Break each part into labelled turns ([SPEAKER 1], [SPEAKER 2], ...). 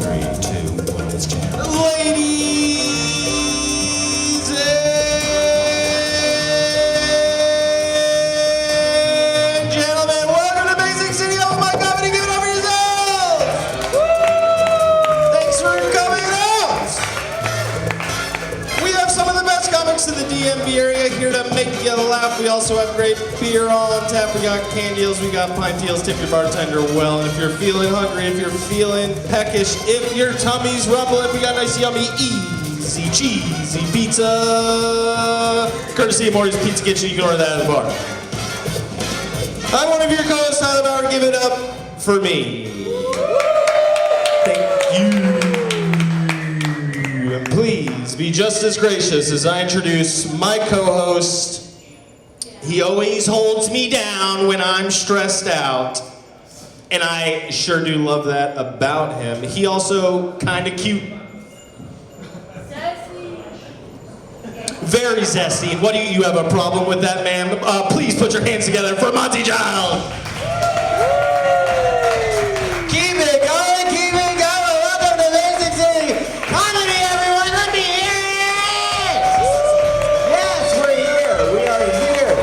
[SPEAKER 1] 3, 2, 1, let's jam. Ladies and gentlemen, welcome to Basic City. Oh my God, give it up for yourselves! Thanks for coming out! We have some of the best comics in the DMV area here to make you laugh. We also have great beer on tap. We got can deals, we got pint deals. Tip your bartender well. And if you're feeling hungry, if you're feeling peckish, if your tummy's rumbling, we got nice, yummy, easy, cheesy pizza. Courtesy of Moyer's Pizza Kitchen. You can order that at the bar. I'm one of your co-hosts, Tyler Bauer. Give it up for me. Thank you. And please be just as gracious as I introduce my co-host. He always holds me down when I'm stressed out. And I sure do love that about him. He also kind of cute.
[SPEAKER 2] Zesty.
[SPEAKER 1] Very zesty. What do you have a problem with that, man? Please put your hands together for Monty Giles.
[SPEAKER 3] Keep it going, keep it going. Welcome to Basic City Comedy, everyone. Let me hear it. Yes, we're here. We are here.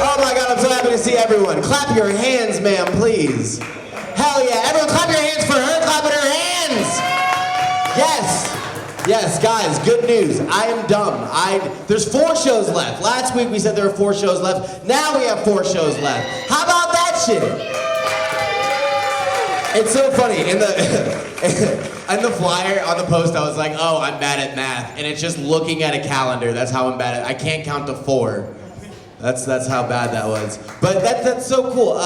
[SPEAKER 3] Oh my God, I'm so happy to see everyone. Clap your hands, ma'am, please. Hell yeah. Everyone clap your hands for her. Clap at her hands. Yes. Yes, guys, good news. I am dumb. There's 4 shows left. Last week we said there were 4 shows left. Now we have 4 shows left. How about that shit? It's so funny. In the flyer on the post, I was like, oh, I'm bad at math. And it's just looking at a calendar. That's how I'm bad at it. I can't count to 4. That's how bad that was. But that's so cool.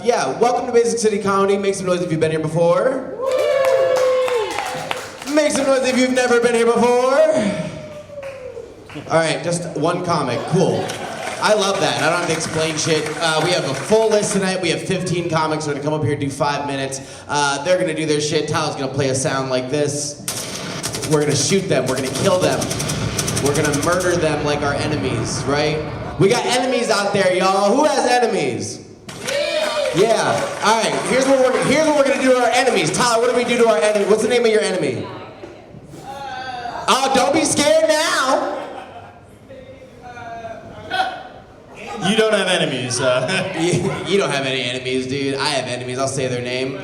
[SPEAKER 3] Yeah, welcome to Basic City Comedy. Make some noise if you've been here before. Make some noise if you've never been here before. All right, just one comic. Cool. I love that. I don't have to explain shit. We have a full list tonight. We have 15 comics. We're gonna come up here and do 5 minutes. They're gonna do their shit. Tyler's gonna play a sound like this. We're gonna shoot them. We're gonna kill them. We're gonna murder them like our enemies, right? We got enemies out there, y'all. Who has enemies? Yeah. All right. Here's what we're gonna do to our enemies. Tyler, what do we do to our enemy? What's the name of your enemy? Oh, don't be scared now.
[SPEAKER 1] You don't have enemies.
[SPEAKER 3] You don't have any enemies, dude. I have enemies. I'll say their name.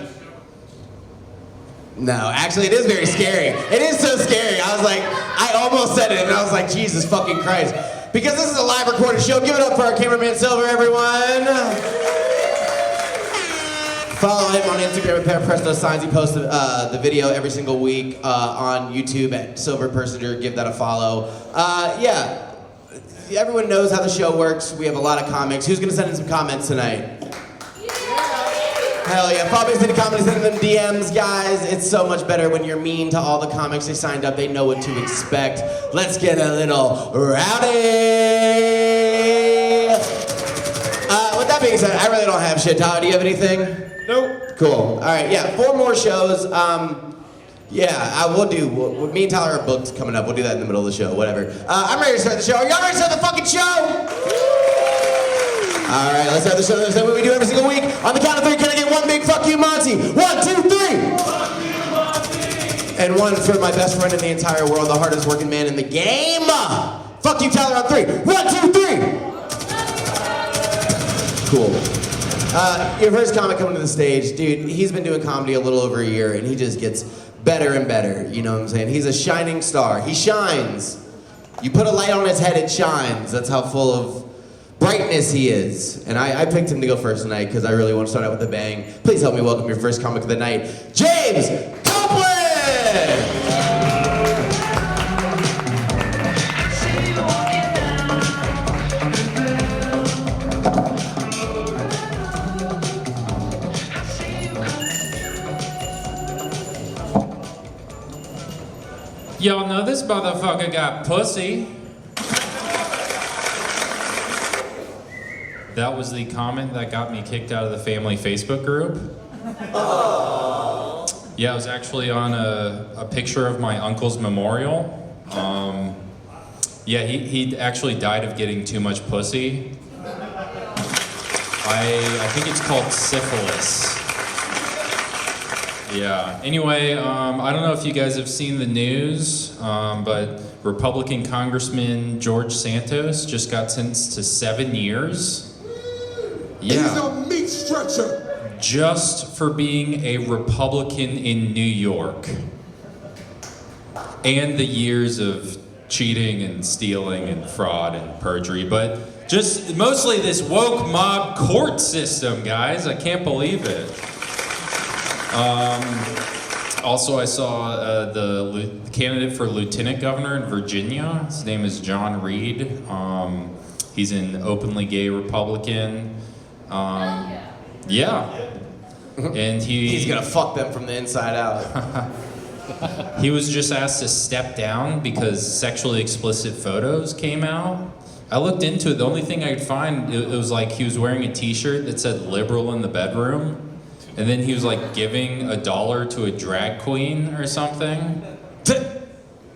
[SPEAKER 3] No, actually, it is very scary. It is so scary. I was like, I almost said it, and I was like, Jesus fucking Christ. Because this is a live recorded show, give it up for our cameraman Silver, everyone. Follow him on Instagram at Press Those Signs. He posts the video every single week on YouTube at Silver Persinger. Give that a follow. Yeah, everyone knows how the show works. We have a lot of comics. Who's gonna send in some comments tonight? Hell yeah, follow Basic City Comedy, send them DMs, guys. It's so much better when you're mean to all the comics they signed up. They know what to expect. Let's get a little rowdy. With that being said, I really don't have shit. Tyler, do you have anything?
[SPEAKER 1] Nope.
[SPEAKER 3] Cool. All right, yeah, 4 more shows. Yeah, we'll do. Me and Tyler are booked coming up. We'll do that in the middle of the show, whatever. I'm ready to start the show. Are y'all ready to start the fucking show? All right, let's start the show the same way we do every single week. On the count of 3, can I get one big fuck you, Monty? 1, 2, 3.
[SPEAKER 1] Fuck you, Monty.
[SPEAKER 3] And one for my best friend in the entire world, the hardest working man in the game. Fuck you, Tyler, on 3. 1, 2, 3. Cool. Your first comic coming to the stage, dude, he's been doing comedy a little over a year, and he just gets better and better, you know what I'm saying? He's a shining star. He shines. You put a light on his head, it shines. That's how full of brightness he is. And I picked him to go first tonight because I really want to start out with a bang. Please help me welcome your first comic of the night, James Copeland!
[SPEAKER 4] Y'all know this motherfucker got pussy. That was the comment that got me kicked out of the family Facebook group.
[SPEAKER 3] Oh.
[SPEAKER 4] Yeah, it was actually on a picture of my uncle's memorial. Yeah, he actually died of getting too much pussy. I think it's called syphilis. Yeah. Anyway, I don't know if you guys have seen the news, but Republican Congressman George Santos just got sentenced to 7 years.
[SPEAKER 2] He's a meat stretcher.
[SPEAKER 4] Just for being a Republican in New York. And the years of cheating and stealing and fraud and perjury, but just mostly this woke mob court system, guys. I can't believe it. Also, I saw the candidate for lieutenant governor in Virginia. His name is John Reed. He's an openly gay Republican. Yeah. And
[SPEAKER 3] he's gonna fuck them from the inside out.
[SPEAKER 4] He was just asked to step down because sexually explicit photos came out. I looked into it. The only thing I could find, it was like he was wearing a t-shirt that said liberal in the bedroom. And then he was like giving $1 to a drag queen or something.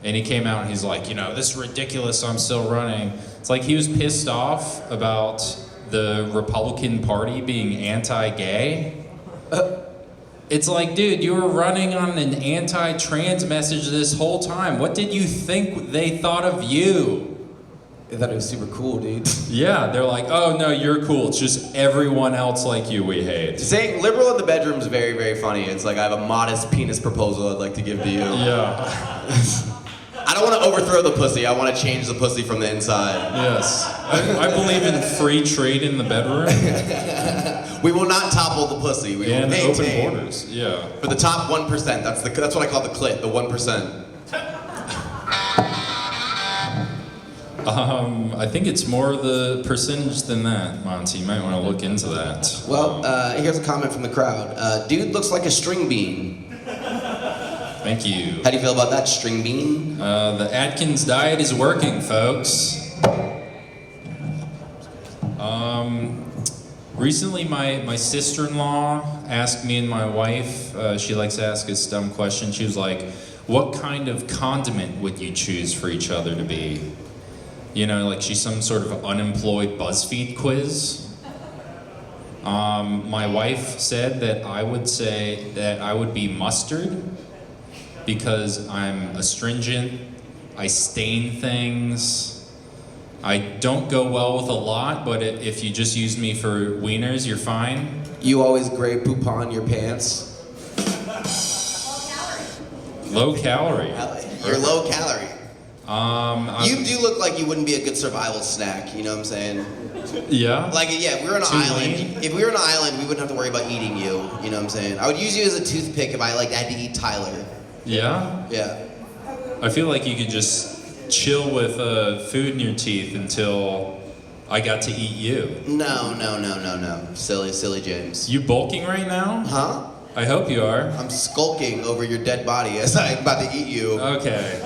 [SPEAKER 4] And he came out and he's like, this is ridiculous, I'm still running. It's like he was pissed off about the Republican Party being anti-gay. It's like, dude, you were running on an anti-trans message this whole time. What did you think they thought of you?
[SPEAKER 3] I thought it was super cool, dude.
[SPEAKER 4] Yeah, they're like, oh no, you're cool. It's just everyone else like you we hate.
[SPEAKER 3] Saying liberal in the bedroom is very, very funny. It's like, I have a modest penis proposal I'd like to give to you.
[SPEAKER 4] Yeah.
[SPEAKER 3] I don't want to overthrow the pussy. I want to change the pussy from the inside.
[SPEAKER 4] Yes. I believe in free trade in the bedroom.
[SPEAKER 3] We will not topple the pussy. We will maintain.
[SPEAKER 4] Open borders. Yeah.
[SPEAKER 3] For the top 1%, that's what I call the clit, the 1%.
[SPEAKER 4] I think it's more the percentage than that, Monty. You might want to look into that.
[SPEAKER 3] Well, here's a comment from the crowd. Dude looks like a string bean.
[SPEAKER 4] Thank you.
[SPEAKER 3] How do you feel about that, string bean?
[SPEAKER 4] The Atkins diet is working, folks. Recently, my sister-in-law asked me and my wife, she likes to ask us dumb questions. She was like, what kind of condiment would you choose for each other to be? Like she's some sort of unemployed BuzzFeed quiz. My wife said that I would say that I would be mustard because I'm astringent, I stain things, I don't go well with a lot, but if you just use me for wieners, you're fine.
[SPEAKER 3] You always gray poop on your pants.
[SPEAKER 4] Low calorie.
[SPEAKER 3] You're low calorie. You do look like you wouldn't be a good survival snack, you know what I'm saying?
[SPEAKER 4] Yeah?
[SPEAKER 3] Like, yeah, if we were on an island, we wouldn't have to worry about eating you, you know what I'm saying? I would use you as a toothpick if I had to eat Tyler.
[SPEAKER 4] Yeah?
[SPEAKER 3] Yeah.
[SPEAKER 4] I feel like you could just chill with food in your teeth until I got to eat you.
[SPEAKER 3] No. Silly James.
[SPEAKER 4] You bulking right now?
[SPEAKER 3] Huh?
[SPEAKER 4] I hope you are.
[SPEAKER 3] I'm skulking over your dead body as I'm about to eat you.
[SPEAKER 4] Okay.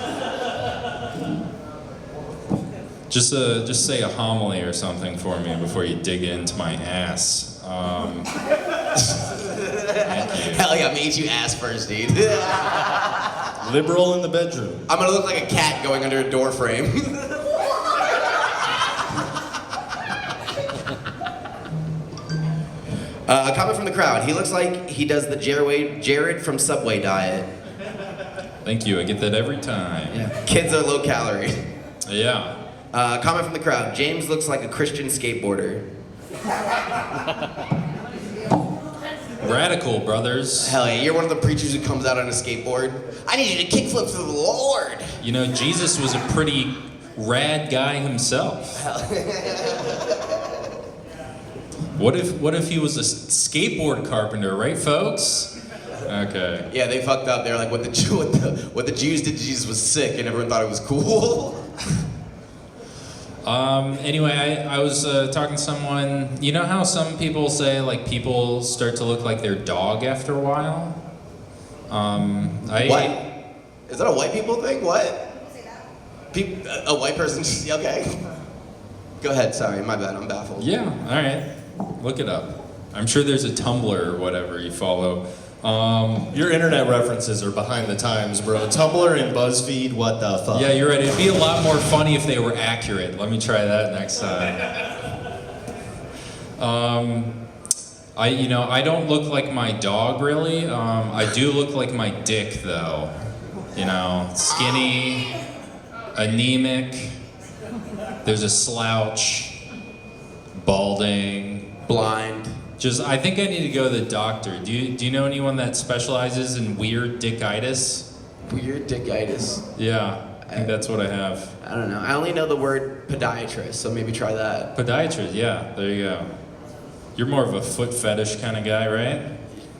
[SPEAKER 4] Just say a homily or something for me before you dig into my ass. Thank you.
[SPEAKER 3] Hell yeah, I'm gonna eat you ass first, dude.
[SPEAKER 1] Liberal in the bedroom.
[SPEAKER 3] I'm gonna look like a cat going under a door frame. A comment from the crowd. He looks like he does the Jared from Subway diet.
[SPEAKER 4] Thank you. I get that every time.
[SPEAKER 3] Yeah. Kids are low calorie.
[SPEAKER 4] Yeah.
[SPEAKER 3] Comment from the crowd. James looks like a Christian skateboarder.
[SPEAKER 4] Radical, brothers.
[SPEAKER 3] Hell yeah, you're one of the preachers who comes out on a skateboard. I need you to kickflip for the Lord.
[SPEAKER 4] Jesus was a pretty rad guy himself. What if he was a skateboard carpenter, right, folks? Okay.
[SPEAKER 3] Yeah, they fucked up. They're like, what the Jews did to Jesus was sick, and everyone thought it was cool.
[SPEAKER 4] Anyway, I was talking to someone. You know how some people say like people start to look like their dog after a while?
[SPEAKER 3] What? Is that a white people thing? What? A white person? Okay. Go ahead. Sorry, my bad. I'm baffled.
[SPEAKER 4] Yeah. All right. Look it up. I'm sure there's a Tumblr or whatever you follow.
[SPEAKER 1] Your internet references are behind the times, bro. Tumblr and BuzzFeed, what the fuck?
[SPEAKER 4] Yeah, you're right. It'd be a lot more funny if they were accurate. Let me try that next time. I don't look like my dog really. I do look like my dick though. Skinny, anemic. There's a slouch, balding,
[SPEAKER 3] Blind.
[SPEAKER 4] I think I need to go to the doctor. Do you know anyone that specializes in weird dickitis?
[SPEAKER 3] Weird dickitis.
[SPEAKER 4] Yeah, I think that's what I have.
[SPEAKER 3] I don't know. I only know the word podiatrist, so maybe try that.
[SPEAKER 4] Podiatrist, yeah, there you go. You're more of a foot fetish kind of guy, right?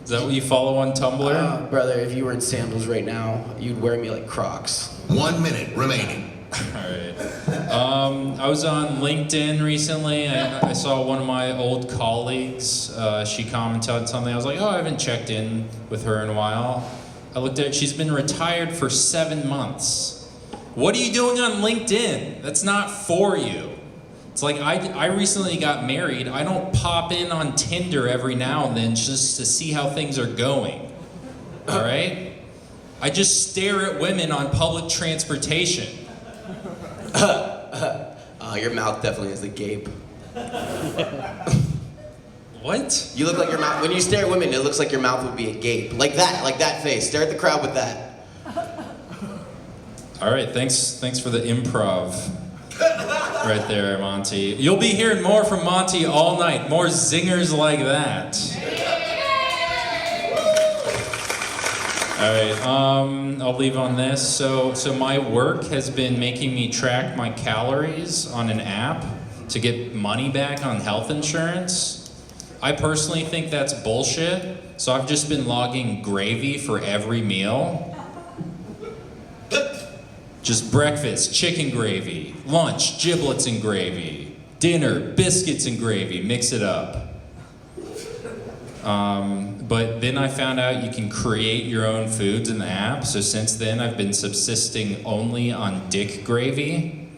[SPEAKER 4] Is that what you follow on Tumblr?
[SPEAKER 3] Brother, if you were in sandals right now, you'd wear me like Crocs.
[SPEAKER 2] 1 minute remaining.
[SPEAKER 4] All right. I was on LinkedIn recently. I saw one of my old colleagues. She commented on something. I was like, I haven't checked in with her in a while. I looked at it. She's been retired for 7 months. What are you doing on LinkedIn? That's not for you. It's like I recently got married. I don't pop in on Tinder every now and then just to see how things are going. All right? I just stare at women on public transportation.
[SPEAKER 3] Your mouth definitely is a gape.
[SPEAKER 4] What?
[SPEAKER 3] You look like your mouth. When you stare at women, it looks like your mouth would be a gape. Like that face. Stare at the crowd with that.
[SPEAKER 4] All right, thanks for the improv right there, Monty. You'll be hearing more from Monty all night. More zingers like that. All right, I'll leave on this. So my work has been making me track my calories on an app to get money back on health insurance. I personally think that's bullshit, so I've just been logging gravy for every meal. Just breakfast, chicken gravy. Lunch, giblets and gravy. Dinner, biscuits and gravy. Mix it up. But then I found out you can create your own foods in the app, so since then I've been subsisting only on dick gravy.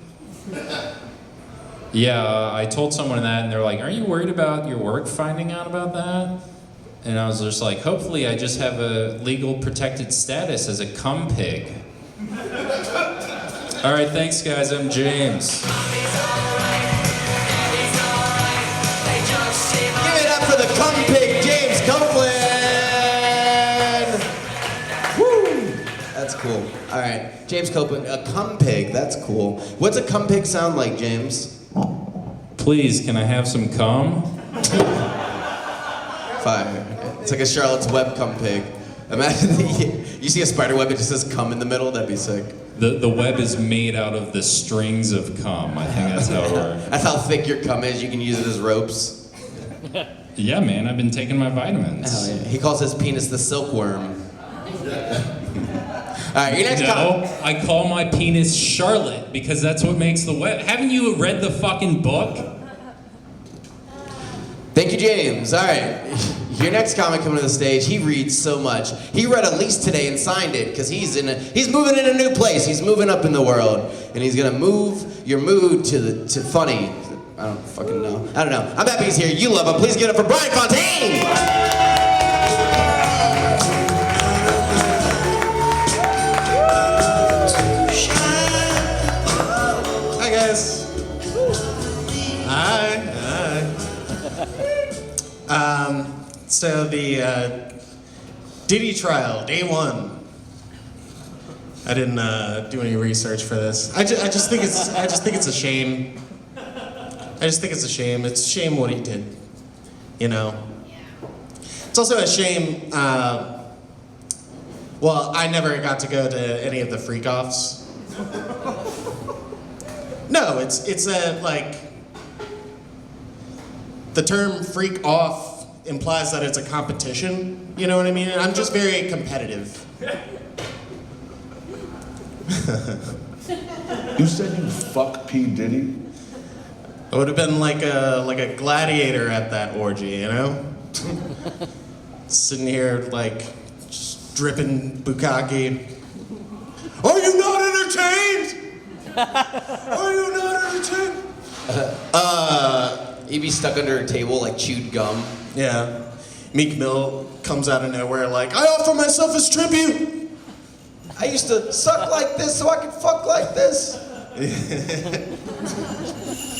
[SPEAKER 4] Yeah, I told someone that and they're like, "Are you worried about your work finding out about that?" And I was just like, hopefully I just have a legal protected status as a cum pig. All right, thanks guys, I'm James.
[SPEAKER 3] Give it up for the cum pig, James Copeland! Woo! That's cool. All right, James Copeland, a cum pig, that's cool. What's a cum pig sound like, James?
[SPEAKER 4] Please, can I have some cum?
[SPEAKER 3] Fire. It's like a Charlotte's Web cum pig. Imagine you see a spider web, it just says cum in the middle, that'd be sick.
[SPEAKER 4] The web is made out of the strings of cum. I think that's how it works.
[SPEAKER 3] That's how thick your cum is, you can use it as ropes.
[SPEAKER 4] Yeah, man, I've been taking my vitamins.
[SPEAKER 3] Hell yeah. He calls his penis the silkworm. Alright, your next comment.
[SPEAKER 4] I call my penis Charlotte because that's what makes the web. Haven't you read the fucking book?
[SPEAKER 3] Thank you, James. Alright. Your next comic coming to the stage, he reads so much. He read a lease today and signed it because he's moving in a new place. He's moving up in the world. And he's gonna move your mood to funny. I don't fucking know. I don't know. I'm happy he's here. You love him. Please give it up for Bryan Fountain!
[SPEAKER 5] Hi guys. Hi. So the Diddy trial, day one. I didn't do any research for this. I just think it's a shame. I just think it's a shame. It's a shame what he did. You know. It's also a shame. Well, I never got to go to any of the freak-offs. No, it's a like. The term freak off implies that it's a competition, you know what I mean? And I'm just very competitive.
[SPEAKER 2] You said you fuck P. Diddy?
[SPEAKER 5] I would have been like a gladiator at that orgy, you know? Sitting here like just dripping bukkake. Are you not entertained? Are you not entertained?
[SPEAKER 3] He'd be stuck under a table like chewed gum.
[SPEAKER 5] Yeah. Meek Mill comes out of nowhere like, I offer myself as tribute.
[SPEAKER 3] I used to suck like this so I could fuck like this.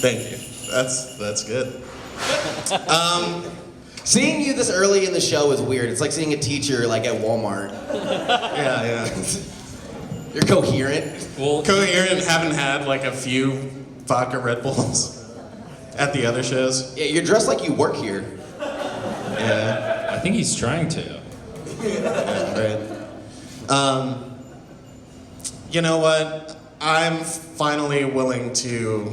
[SPEAKER 5] Thank you. That's good.
[SPEAKER 3] Seeing you this early in the show is weird. It's like seeing a teacher like at Walmart.
[SPEAKER 5] Yeah.
[SPEAKER 3] You're coherent.
[SPEAKER 4] Well,
[SPEAKER 5] Coherent, haven't had like a few vodka Red Bulls at the other shows.
[SPEAKER 3] Yeah, you're dressed like you work here.
[SPEAKER 5] Yeah.
[SPEAKER 4] I think he's trying to.
[SPEAKER 5] Right. You know what? I'm finally willing to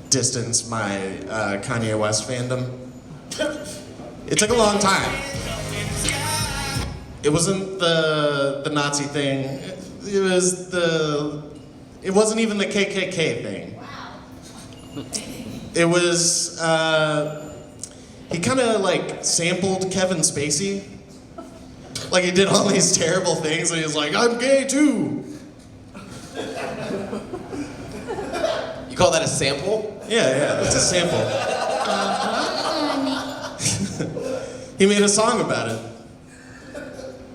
[SPEAKER 5] distance my Kanye West fandom. It took a long time. It wasn't the Nazi thing. It wasn't even the KKK thing. It was he kind of like sampled Kevin Spacey. Like he did all these terrible things and he was like, I'm gay too.
[SPEAKER 3] You call that a sample?
[SPEAKER 5] Yeah, it's a sample. He made a song about it.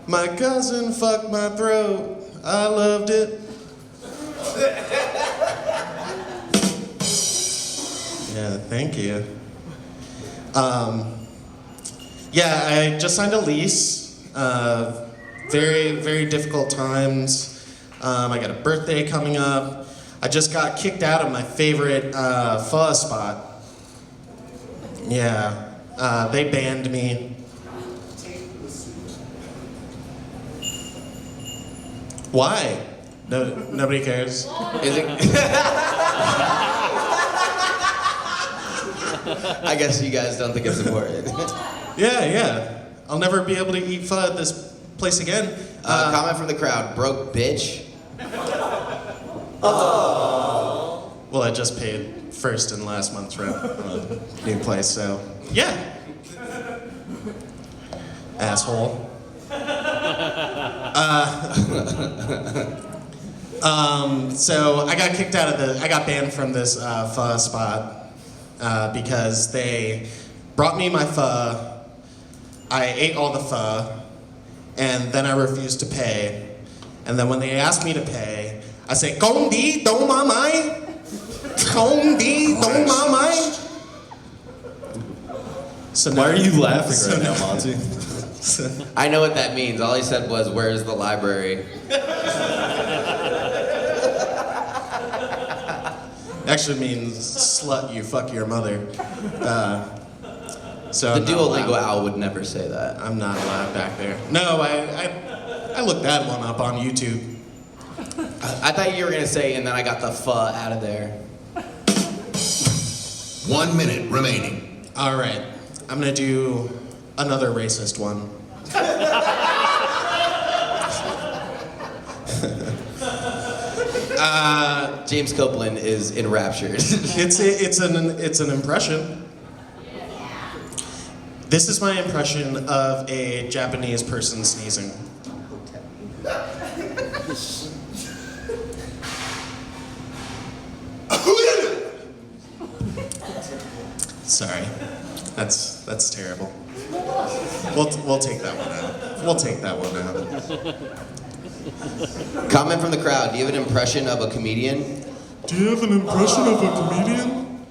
[SPEAKER 5] My cousin fucked my throat. I loved it. Yeah, thank you. Yeah, I just signed a lease. Very, very difficult times. I got a birthday coming up. I just got kicked out of my favorite pho spot. Yeah, they banned me. Why? No, nobody cares.
[SPEAKER 3] Is it? I guess you guys don't think it's important.
[SPEAKER 5] Yeah. I'll never be able to eat pho at this place again.
[SPEAKER 3] Comment from the crowd, broke bitch.
[SPEAKER 5] Well, I just paid first and last month's rent on a new place, so yeah. Asshole. So I got kicked out of I got banned from this pho spot because they brought me my pho. I ate all the pho, and then I refused to pay. And then when they asked me to pay, I say, "Công đi, don't ma mai. Công đi, don't ma mai." So
[SPEAKER 1] Why are you laughing
[SPEAKER 5] so
[SPEAKER 1] right now, Monty?
[SPEAKER 3] I know what that means. All he said was, where's the library?
[SPEAKER 5] Actually means slut, you fuck your mother. So
[SPEAKER 3] The
[SPEAKER 5] I'm not
[SPEAKER 3] Duolingo
[SPEAKER 5] allowed-
[SPEAKER 3] owl would never say that.
[SPEAKER 5] I'm not allowed back there. No, I looked that one up on YouTube.
[SPEAKER 3] I thought you were gonna say, and then I got the pho out of there.
[SPEAKER 2] 1 minute remaining.
[SPEAKER 5] All right, I'm gonna do another racist one.
[SPEAKER 3] James Copeland is enraptured.
[SPEAKER 5] It's an impression. This is my impression of a Japanese person sneezing. Sorry, that's terrible. We'll take that one out. We'll take that one out.
[SPEAKER 3] Comment from the crowd, do you have an impression of a comedian?
[SPEAKER 5] Do you have an impression of a comedian?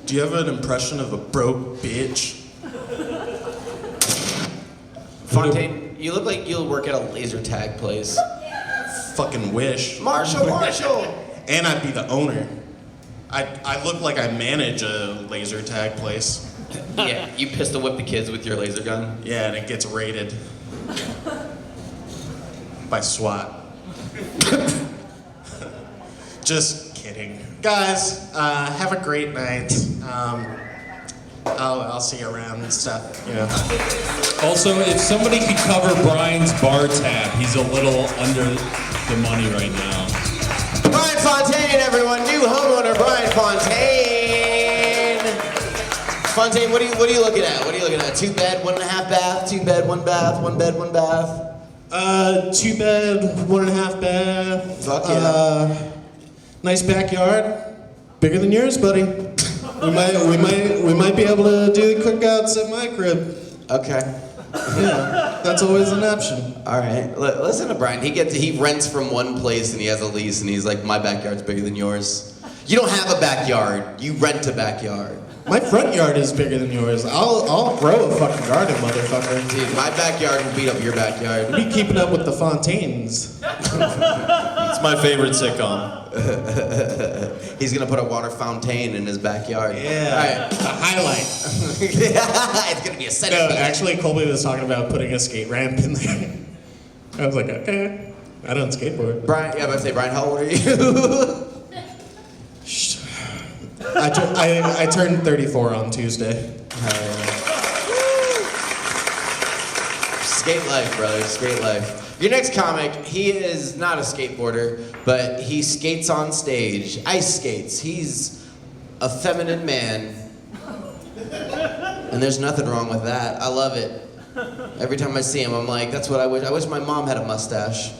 [SPEAKER 5] Do you have an impression of a broke bitch?
[SPEAKER 3] Fontaine, you look like you'll work at a laser tag place.
[SPEAKER 5] Fucking wish.
[SPEAKER 3] Marshall!
[SPEAKER 5] And I'd be the owner. I look like I manage a laser tag place.
[SPEAKER 3] Yeah, you pistol whip the kids with your laser gun?
[SPEAKER 5] Yeah, and it gets raided by SWAT. Just kidding. Guys, have a great night. I'll see you around and stuff, you know.
[SPEAKER 4] Also, if somebody could cover Brian's bar tab, he's a little under the money right now.
[SPEAKER 3] Bryan Fountain, everyone! New homeowner, Bryan Fountain! Fontaine, what are you looking at? What are you looking at? 2 bed, 1.5 bath, 2 bed, 1 bath, 1 bed, 1 bath?
[SPEAKER 5] 2 bed, 1.5 bath.
[SPEAKER 3] Fuck yeah.
[SPEAKER 5] Nice backyard. Bigger than yours, buddy. We might be able to do the cookouts at my crib.
[SPEAKER 3] Okay.
[SPEAKER 5] Yeah, that's always an option.
[SPEAKER 3] All right. Listen to Brian. He rents from one place and he has a lease and he's like, my backyard's bigger than yours. You don't have a backyard. You rent a backyard.
[SPEAKER 5] My front yard is bigger than yours. I'll grow a fucking garden, motherfucker.
[SPEAKER 3] Dude, my backyard will beat up your backyard.
[SPEAKER 5] Be keeping up with the Fontaines.
[SPEAKER 1] It's my favorite sitcom.
[SPEAKER 3] He's gonna put a water fountain in his backyard.
[SPEAKER 5] Yeah.
[SPEAKER 3] All
[SPEAKER 5] The highlight.
[SPEAKER 3] right. It's gonna be a
[SPEAKER 5] No,
[SPEAKER 3] centerpiece.
[SPEAKER 5] actually, Colby was talking about putting a skate ramp in there. I was like, okay. I don't skateboard.
[SPEAKER 3] Brian, yeah, I was about to say, Brian, how old are you?
[SPEAKER 5] I turned 34 on Tuesday.
[SPEAKER 3] Skate life, brother. Skate life. Your next comic, he is not a skateboarder, but he skates on stage. Ice skates. He's a feminine man. And there's nothing wrong with that. I love it. Every time I see him, I'm like, that's what I wish. I wish my mom had a mustache.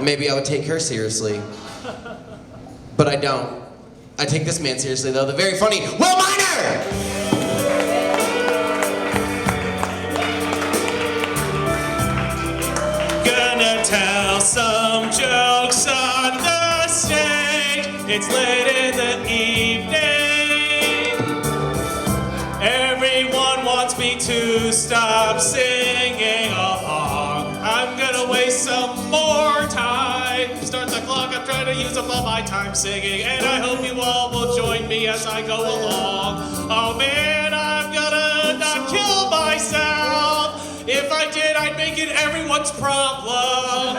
[SPEAKER 3] Maybe I would take her seriously. But I don't. I take this man seriously, though. The very funny Will Miner!
[SPEAKER 6] Gonna tell some jokes on the stage. It's late in the evening. Everyone wants me to stop singing along. I'm gonna waste some more time. Start the clock, I'm trying to use up all my time singing. And I hope you all will join me as I go along. Oh man, I'm gonna not kill myself. If I did, I'd make it everyone's problem.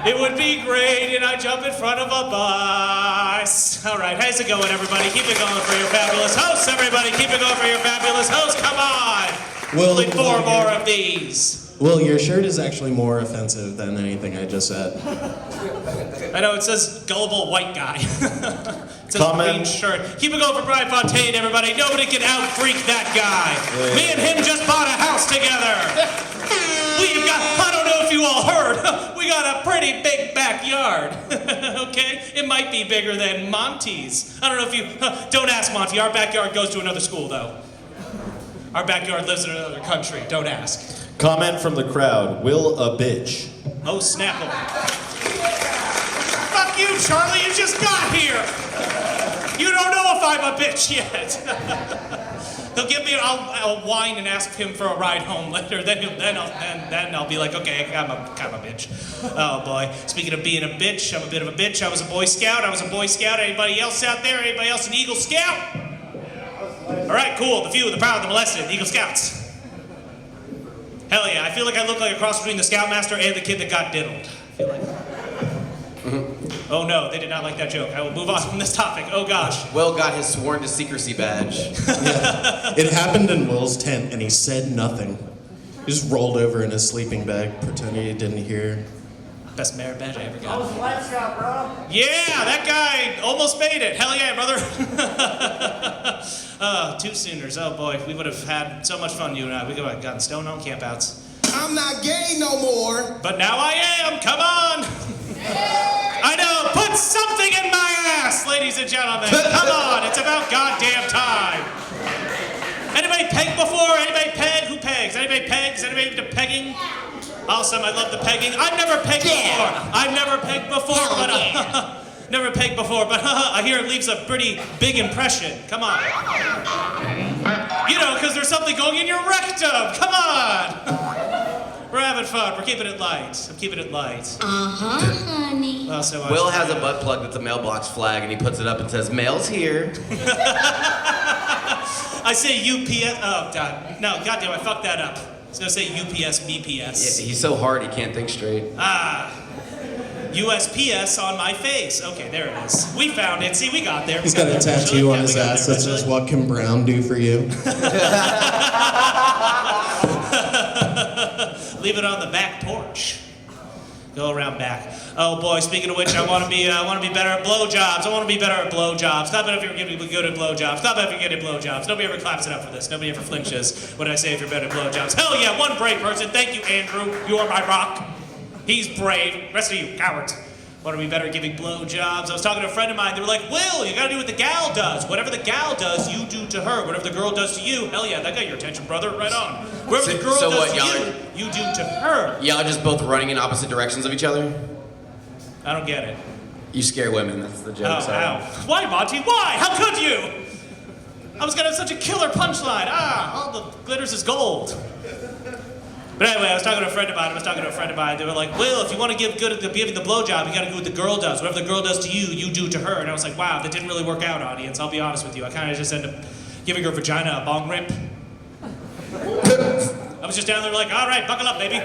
[SPEAKER 6] It would be great, and I'd jump in front of a bus. All right, how's it going, everybody? Keep it going for your fabulous hosts, everybody. Keep it going for your fabulous hosts. Come on.
[SPEAKER 5] Will,
[SPEAKER 6] Only 4 more of these.
[SPEAKER 5] Will, your shirt is actually more offensive than anything I just said.
[SPEAKER 6] I know, it says gullible white guy. It says
[SPEAKER 1] Comment.
[SPEAKER 6] green shirt. Keep it going for Bryan Fountain, everybody. Nobody can out-freak that guy.
[SPEAKER 1] Yeah.
[SPEAKER 6] Me and him just bought a house together. We've got, I don't know if you all heard, we got a pretty big backyard. Okay? It might be bigger than Monty's. I don't know if you, don't ask Monty. Our backyard goes to another school, though. Our backyard lives in another country. Don't ask.
[SPEAKER 1] Comment from the crowd. Will a bitch.
[SPEAKER 6] Oh, Snapple. Fuck you, Charlie. You just got here. You don't know if I'm a bitch yet. He'll give me, I'll whine and ask him for a ride home later. Then I'll be like, okay, I'm a bitch. Oh boy. Speaking of being a bitch, I'm a bit of a bitch. I was a Boy Scout. Anybody else out there? Anybody else an Eagle Scout? All right, cool. The few, the proud, the molested, the Eagle Scouts. Hell yeah, I feel like I look like a cross between the Scoutmaster and the kid that got diddled. I feel like... Oh no, they did not like that joke. I will move on from this topic. Oh gosh.
[SPEAKER 3] Will got his sworn to secrecy badge.
[SPEAKER 5] Yeah. It happened in Will's tent, and he said nothing. He just rolled over in his sleeping bag, pretending he didn't hear.
[SPEAKER 6] Best merit badge I ever got.
[SPEAKER 7] How's the lights out, bro?
[SPEAKER 6] Yeah, that guy almost made it. Hell yeah, brother. 2 Sooners. Oh boy, we would have had so much fun, you and I. We could have gotten stoned on campouts.
[SPEAKER 2] I'm not gay no more.
[SPEAKER 6] But now I am. Come on. I know. Put something in my ass, ladies and gentlemen. Come on. It's about goddamn time. Anybody pegged before? Anybody peg? Who pegs? Anybody pegs? Anybody into pegging? Awesome. I love the pegging. I've never pegged before. I've never pegged before, but never pegged before, but I hear it leaves a pretty big impression. Come on. You know, because there's something going in your rectum. Come on. We're having fun. We're keeping it light. I'm keeping it light.
[SPEAKER 7] Honey.
[SPEAKER 6] Well, so
[SPEAKER 3] Will has a butt plug that's a mailbox flag, and he puts it up and says, "Mail's here."
[SPEAKER 6] I say UPS. Oh, God. No, goddamn, I fucked that up. I was going to say UPS, BPS.
[SPEAKER 3] Yeah, he's so hard he can't think straight.
[SPEAKER 6] USPS on my face. Okay, there it is. We found it. See, we got there.
[SPEAKER 5] He's got a tattoo on his ass that says, "What can Brown do for you?"
[SPEAKER 6] Leave it on the back porch. Go around back. Oh boy, speaking of which, I want to be better at blowjobs. Stop it if you're getting good at blowjobs. Stop it if you're getting blowjobs. Nobody ever claps it up for this. Nobody ever flinches when I say if you're better at blowjobs. Hell yeah, one brave person. Thank you, Andrew. You are my rock. He's brave. Rest of you, cowards. Want to be better at giving blowjobs. I was talking to a friend of mine. They were like, Will, you gotta do what the gal does. Whatever the gal does, you do to her. Whatever the girl does to you, hell yeah, that got your attention, brother. Right on. Whatever the girl
[SPEAKER 3] So
[SPEAKER 6] does
[SPEAKER 3] what,
[SPEAKER 6] to
[SPEAKER 3] y'all
[SPEAKER 6] you, you do to her.
[SPEAKER 3] Y'all just both running in opposite directions of each other?
[SPEAKER 6] I don't get it.
[SPEAKER 3] You scare women, that's the joke.
[SPEAKER 6] Oh,
[SPEAKER 3] sorry.
[SPEAKER 6] ow. Why, Monty? Why? How could you? I was gonna have such a killer punchline. All the glitters is gold. But anyway, I was talking to a friend of mine. They were like, Will, if you want to give the blowjob, you gotta do what the girl does. Whatever the girl does to you, you do to her. And I was like, wow, that didn't really work out, audience. I'll be honest with you. I kind of just ended up giving her vagina a bong rip. I was just down there like, all right, buckle up, baby.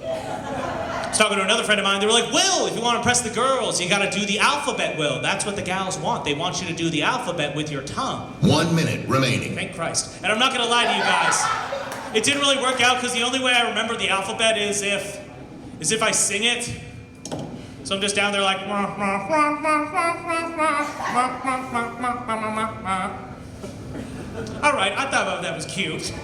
[SPEAKER 6] I was talking to another friend of mine. They were like, Will, if you want to impress the girls, you gotta do the alphabet, Will. That's what the gals want. They want you to do the alphabet with your tongue.
[SPEAKER 8] 1 minute remaining.
[SPEAKER 6] Thank Christ. And I'm not gonna lie to you guys. It didn't really work out because the only way I remember the alphabet is if I sing it. So I'm just down there like. All right, I thought that was cute.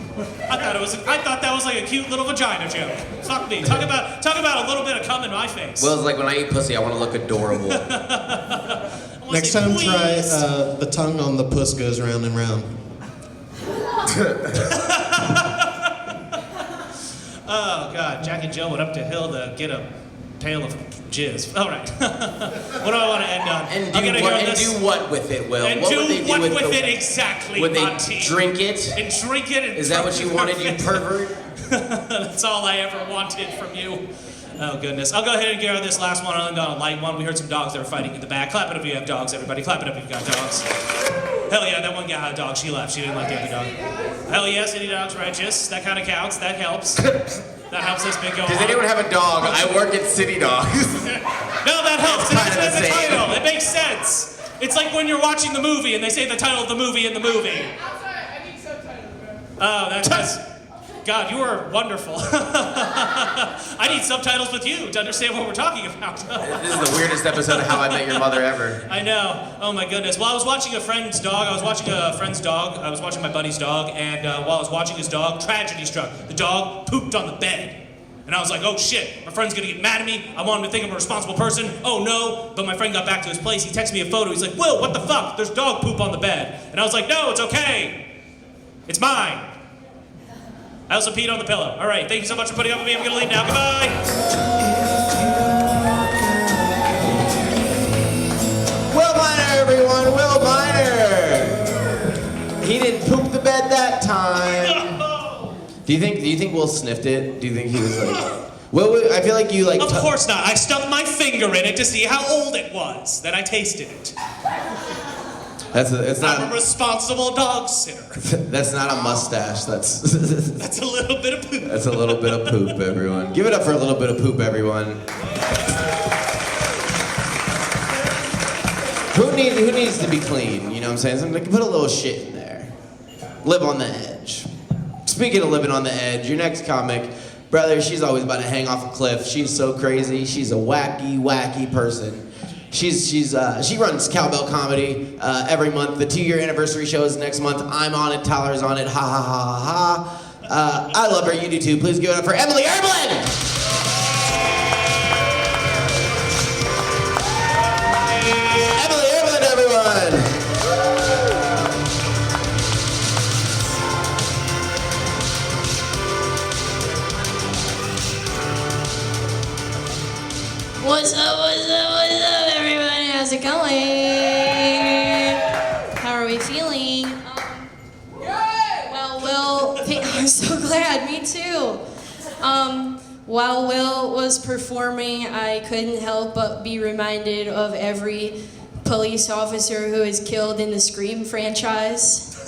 [SPEAKER 6] I thought that was like a cute little vagina joke. Fuck me. Talk about a little bit of cum in my face.
[SPEAKER 3] Well, it's like when I eat pussy, I want to look adorable.
[SPEAKER 5] Next
[SPEAKER 6] say,
[SPEAKER 5] time,
[SPEAKER 6] please.
[SPEAKER 5] try the tongue on the puss goes round and round.
[SPEAKER 6] Oh God, Jack and Jill went up to hill to get a pail of jizz. All right. What do I want to end on?
[SPEAKER 3] And do what with it, Will?
[SPEAKER 6] And
[SPEAKER 3] what
[SPEAKER 6] do
[SPEAKER 3] would they do
[SPEAKER 6] what
[SPEAKER 3] with
[SPEAKER 6] it exactly,
[SPEAKER 3] Would they
[SPEAKER 6] Monty?
[SPEAKER 3] drink it?
[SPEAKER 6] And drink it. And
[SPEAKER 3] Is that what you wanted, you pervert?
[SPEAKER 6] That's all I ever wanted from you. Oh goodness. I'll go ahead and get on this last one. I'll end on a light one. We heard some dogs that were fighting in the back. Clap it up if you have dogs, everybody. Clap it up if you've got dogs. Hell yeah, that one gal had a dog. She left. She didn't like the other dog. Hell yeah, city dog's righteous. That kind of counts. That helps. That helps us big go
[SPEAKER 3] Does
[SPEAKER 6] on.
[SPEAKER 3] anyone have a dog? I work at City Dogs.
[SPEAKER 6] No, that helps. It
[SPEAKER 3] kind of
[SPEAKER 6] says
[SPEAKER 3] the
[SPEAKER 6] the
[SPEAKER 3] same.
[SPEAKER 6] title. It makes sense. It's like when you're watching the movie and they say the title of the movie in the movie.
[SPEAKER 7] I'm sorry, I need subtitles, bro.
[SPEAKER 6] Oh, that's... God, you are wonderful. I need subtitles with you to understand what we're talking about.
[SPEAKER 3] This is the weirdest episode of How I Met Your Mother ever.
[SPEAKER 6] I know. Oh my goodness. Well, I was watching a friend's dog. I was watching my buddy's dog, and while I was watching his dog, tragedy struck. The dog pooped on the bed. And I was like, oh shit, my friend's gonna get mad at me. I want him to think I'm a responsible person. Oh no. But my friend got back to his place. He texted me a photo. He's like, Will, what the fuck? There's dog poop on the bed. And I was like, no, it's okay. It's mine. I also peed on the pillow. All right, thank you so much for putting up with me. I'm gonna leave now. Goodbye.
[SPEAKER 3] Will Miner, everyone. Will Miner. He didn't poop the bed that time. Do you think Will sniffed it? Do you think he was like? Will, I feel like you like.
[SPEAKER 6] Of course not. I stuck my finger in it to see how old it was. Then I tasted it.
[SPEAKER 3] It's not.
[SPEAKER 6] I'm a responsible dog sitter.
[SPEAKER 3] That's not a mustache. That's.
[SPEAKER 6] That's a little bit of poop.
[SPEAKER 3] That's a little bit of poop, everyone. Give it up for a little bit of poop, everyone. Who needs to be clean? You know what I'm saying? Something, put a little shit in there. Live on the edge. Speaking of living on the edge, your next comic, brother, she's always about to hang off a cliff. She's so crazy. She's a wacky person. She runs Cowbell Comedy every month. The 2-year anniversary show is next month. I'm on it. Tyler's on it. Ha ha ha ha. I love her. You do too. Please give it up for Emilie Erbland. Emilie Erbland, everyone.
[SPEAKER 7] What's up, everybody? How's it going? How are we feeling? Well, Will, I'm so glad, me too. While Will was performing, I couldn't help but be reminded of every police officer who is killed in the Scream franchise.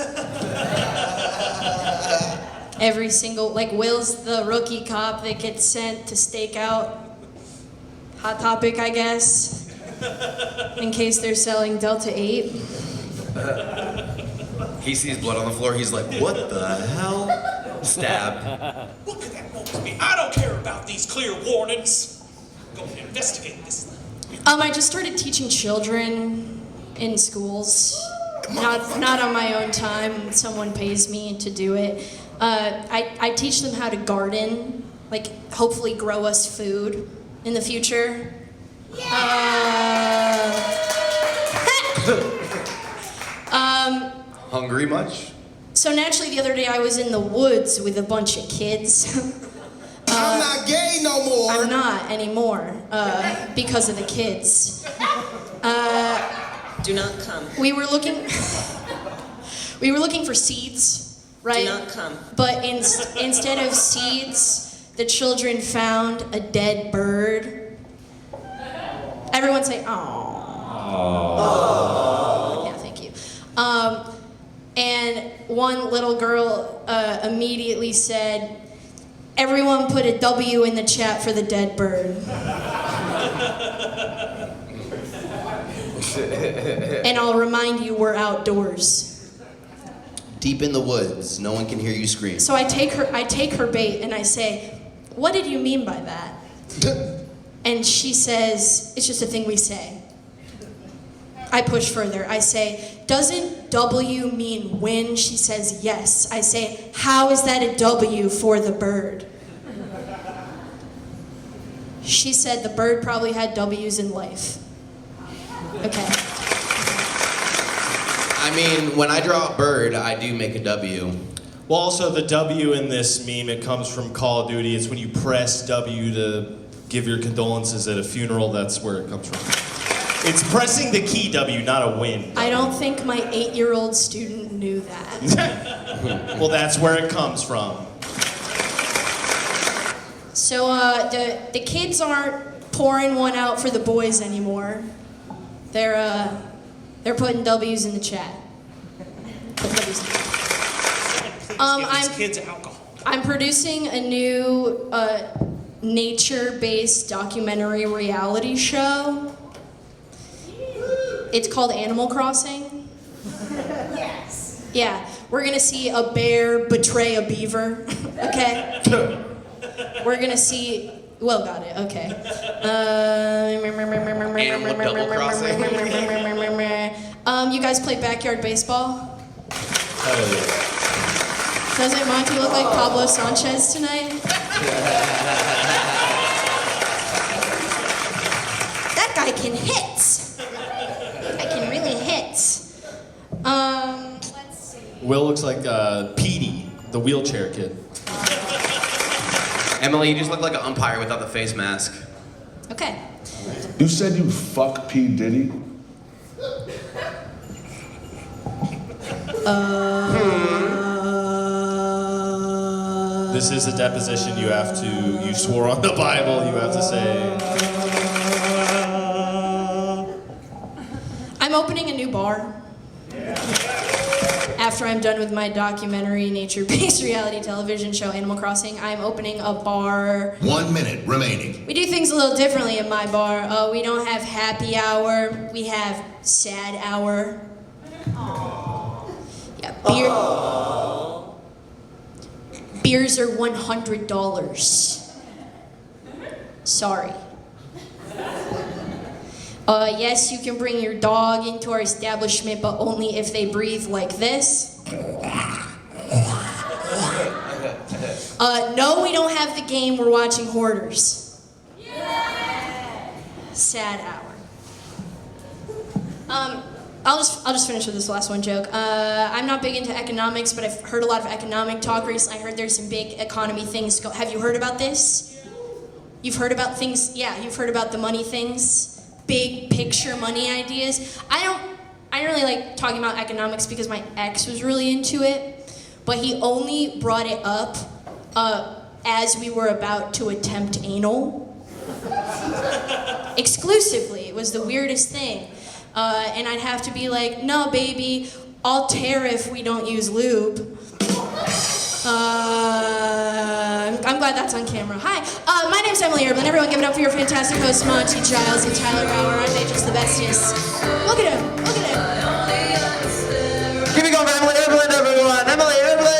[SPEAKER 7] Every single, like Will's the rookie cop that gets sent to stake out. Hot Topic, I guess, in case they're selling Delta 8.
[SPEAKER 3] He sees blood on the floor. He's like, what the hell? Stab.
[SPEAKER 6] What could that want to be? I don't care about these clear warnings. Go investigate this.
[SPEAKER 7] I just started teaching children in schools. Not on my own time. Someone pays me to do it. I teach them how to garden, like hopefully grow us food in the future.
[SPEAKER 3] Hungry much?
[SPEAKER 7] So naturally, the other day I was in the woods with a bunch of kids.
[SPEAKER 2] I'm not gay no more.
[SPEAKER 7] I'm not anymore because of the kids.
[SPEAKER 9] Do not come.
[SPEAKER 7] We were looking. We were looking for seeds, right?
[SPEAKER 8] Do not come.
[SPEAKER 7] But instead of seeds, the children found a dead bird. Everyone say, "Aww." Yeah, thank you. And one little girl immediately said, "Everyone put a W in the chat for the dead bird." And I'll remind you, we're outdoors.
[SPEAKER 3] Deep in the woods, no one can hear you scream.
[SPEAKER 7] So I take her bait and I say, "What did you mean by that?" And she says, "It's just a thing we say." I push further. I say, "Doesn't W mean win?" She says, "Yes." I say, "How is that a W for the bird?" She said the bird probably had W's in life. Okay.
[SPEAKER 3] I mean, when I draw a bird, I do make a W.
[SPEAKER 1] Well, also the W in this meme, it comes from Call of Duty. It's when you press W to give your condolences at a funeral. That's where it comes from. It's pressing the key W, not a win.
[SPEAKER 7] I don't think my 8-year-old student knew that.
[SPEAKER 1] Well, that's where it comes from.
[SPEAKER 7] So the kids aren't pouring one out for the boys anymore. They're putting W's in the chat. Put W's in the chat.
[SPEAKER 6] Give these kids alcohol.
[SPEAKER 7] I'm producing a new nature-based documentary reality show. It's called Animal Crossing. Yes. Yeah, we're gonna see a bear betray a beaver. Okay. We're gonna see. Will got it. Okay.
[SPEAKER 3] Animal double crossing.
[SPEAKER 7] You guys play backyard baseball?
[SPEAKER 1] Oh, yeah.
[SPEAKER 7] Doesn't Monty look like Pablo Sanchez tonight? That guy can hit. I can really hit. Let's see.
[SPEAKER 1] Will looks like Petey, the wheelchair kid.
[SPEAKER 3] Emily, you just look like an umpire without the face mask.
[SPEAKER 7] Okay.
[SPEAKER 9] You said you fuck P. Diddy?
[SPEAKER 1] This is a deposition. You swore on the Bible. You have to say.
[SPEAKER 7] I'm opening a new bar. After I'm done with my documentary, nature-based reality television show, Animal Crossing, I'm opening a bar.
[SPEAKER 10] 1 minute remaining.
[SPEAKER 7] We do things a little differently in my bar. We don't have happy hour. We have sad hour. Yeah, beers are $100. Sorry. Yes, you can bring your dog into our establishment, but only if they breathe like this. No, we don't have the game. We're watching Hoarders. Sad hour. I'll just finish with this last one joke. I'm not big into economics, but I've heard a lot of economic talk recently. I heard there's some big economy things. Have you heard about this? You've heard about things? Yeah, you've heard about the money things. Big picture money ideas. I don't really like talking about economics because my ex was really into it, but he only brought it up as we were about to attempt anal. Exclusively. It was the weirdest thing. And I'd have to be like, "No, baby, I'll tear if we don't use lube." I'm glad that's on camera. Hi, my name's Emilie Erbland. Everyone give it up for your fantastic hosts, Monty, Giles, and Tyler Bauer. Aren't they just the bestest? Look at him, look at him.
[SPEAKER 3] Keep it going for Emilie Erbland, everyone. Emilie Erbland!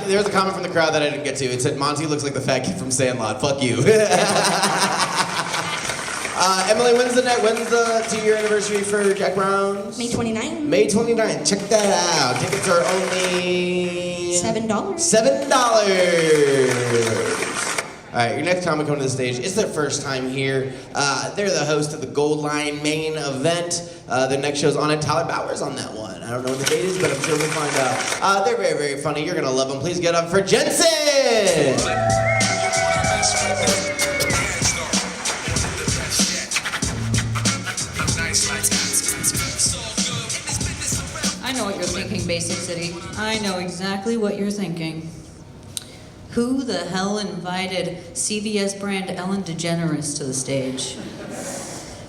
[SPEAKER 3] There was a comment from the crowd that I didn't get to. It said, "Monty looks like the fat kid from Sandlot. Fuck you." Emily, when's the 2-year anniversary for Jack Brown's?
[SPEAKER 7] May 29th.
[SPEAKER 3] May 29th. Check that out. Tickets are only
[SPEAKER 7] $7.
[SPEAKER 3] $7. All right, your next comic coming to the stage. It's their first time here. They're the host of the Gold Line main event. Their next show's on it. Tyler Bauer's on that one. I don't know when the date is, but I'm sure we'll find out. They're very, very funny. You're gonna love them. Please get up for Jensen!
[SPEAKER 8] Basic City. I know exactly what you're thinking. Who the hell invited CVS brand Ellen DeGeneres to the stage?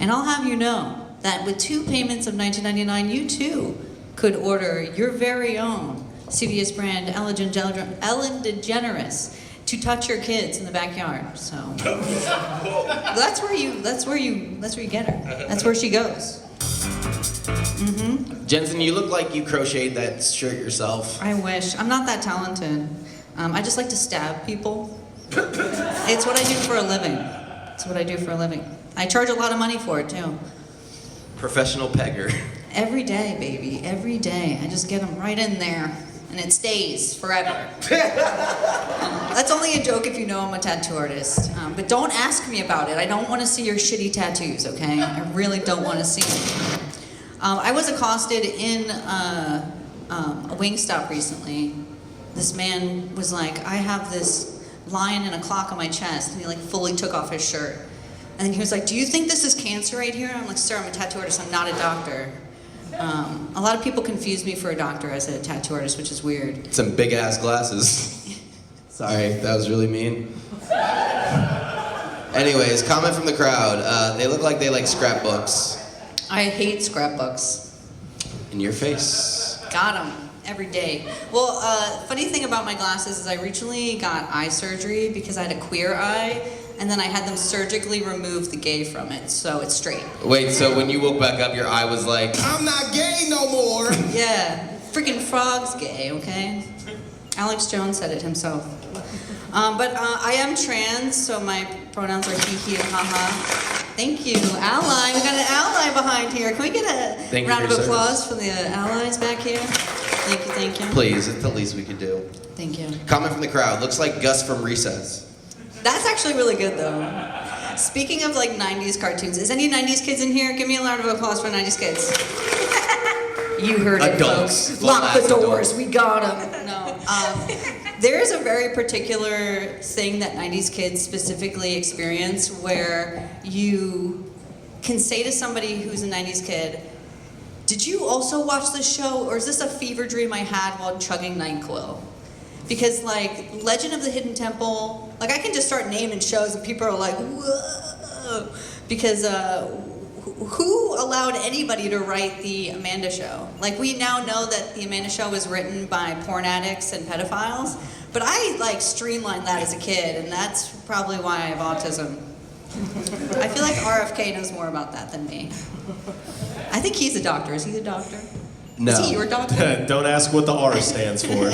[SPEAKER 8] And I'll have you know that with 2 payments of $19.99, you too could order your very own CVS brand Ellen DeGeneres to touch your kids in the backyard. So that's where you get her. That's where she goes.
[SPEAKER 3] Jensen, you look like you crocheted that shirt yourself.
[SPEAKER 8] I wish. I'm not that talented. I just like to stab people. It's what I do for a living. It's what I do for a living. I charge a lot of money for it too.
[SPEAKER 3] Professional pegger.
[SPEAKER 8] Every day, baby. Every day. I just get them right in there. And it stays forever. That's only a joke if you know I'm a tattoo artist. But don't ask me about it. I don't want to see your shitty tattoos, okay? I really don't want to see them. I was accosted in a Wingstop recently. This man was like, I have this lion and a clock on my chest. And he like fully took off his shirt. And he was like, do you think this is cancer right here? I'm like, sir, I'm a tattoo artist. I'm not a doctor. A lot of people confuse me for a doctor as a tattoo artist, which is weird.
[SPEAKER 3] Some big ass glasses. Sorry, that was really mean. Anyways, comment from the crowd. They look like they like scrapbooks.
[SPEAKER 8] I hate scrapbooks.
[SPEAKER 3] In your face.
[SPEAKER 8] Got them every day. Well, funny thing about my glasses is I recently got eye surgery because I had a queer eye, and then I had them surgically remove the gay from it, so it's straight.
[SPEAKER 3] Wait, so when you woke back up, your eye was like...
[SPEAKER 2] I'm not gay no more.
[SPEAKER 8] Yeah, freaking frog's gay, okay? Alex Jones said it himself. But I am trans, so my pronouns are he, he, and haha. Thank you, ally. We got an ally behind here. Can we get a round of applause for the allies back here? Thank you, thank you.
[SPEAKER 3] Please, it's the least we could do.
[SPEAKER 8] Thank you.
[SPEAKER 3] Comment from the crowd. Looks like Gus from Recess.
[SPEAKER 8] That's actually really good, though. Speaking of like 90s cartoons, is any 90s kids in here? Give me a round of applause for 90s kids. You heard it,
[SPEAKER 3] Adults.
[SPEAKER 8] folks. Lock the doors. We got them. No. There is a very particular thing that 90s kids specifically experience where you can say to somebody who's a 90s kid, did you also watch this show, or is this a fever dream I had while chugging NyQuil? Because like Legend of the Hidden Temple, like I can just start naming shows and people are like, whoa. Because who allowed anybody to write the Amanda Show? Like we now know that the Amanda Show was written by porn addicts and pedophiles, but I like streamlined that as a kid, and that's probably why I have autism. I feel like RFK knows more about that than me. I think he's a doctor. Is he a doctor?
[SPEAKER 3] No.
[SPEAKER 8] Is he your doctor?
[SPEAKER 1] Don't ask what the R stands for.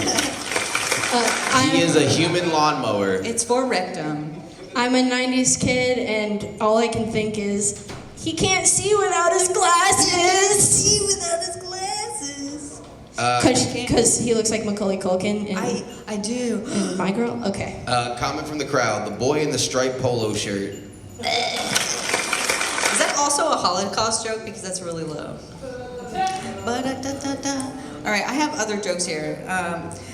[SPEAKER 3] He is a human lawnmower.
[SPEAKER 8] It's for rectum.
[SPEAKER 7] I'm a 90s kid, and all I can think is, he can't see without his glasses.
[SPEAKER 8] See without his glasses.
[SPEAKER 7] Because he looks like Macaulay Culkin in,
[SPEAKER 8] I do.
[SPEAKER 7] in My Girl? Okay.
[SPEAKER 3] Comment from the crowd. The boy in the striped polo shirt.
[SPEAKER 8] Is that also a Holocaust joke? Because that's really low. All right, I have other jokes here.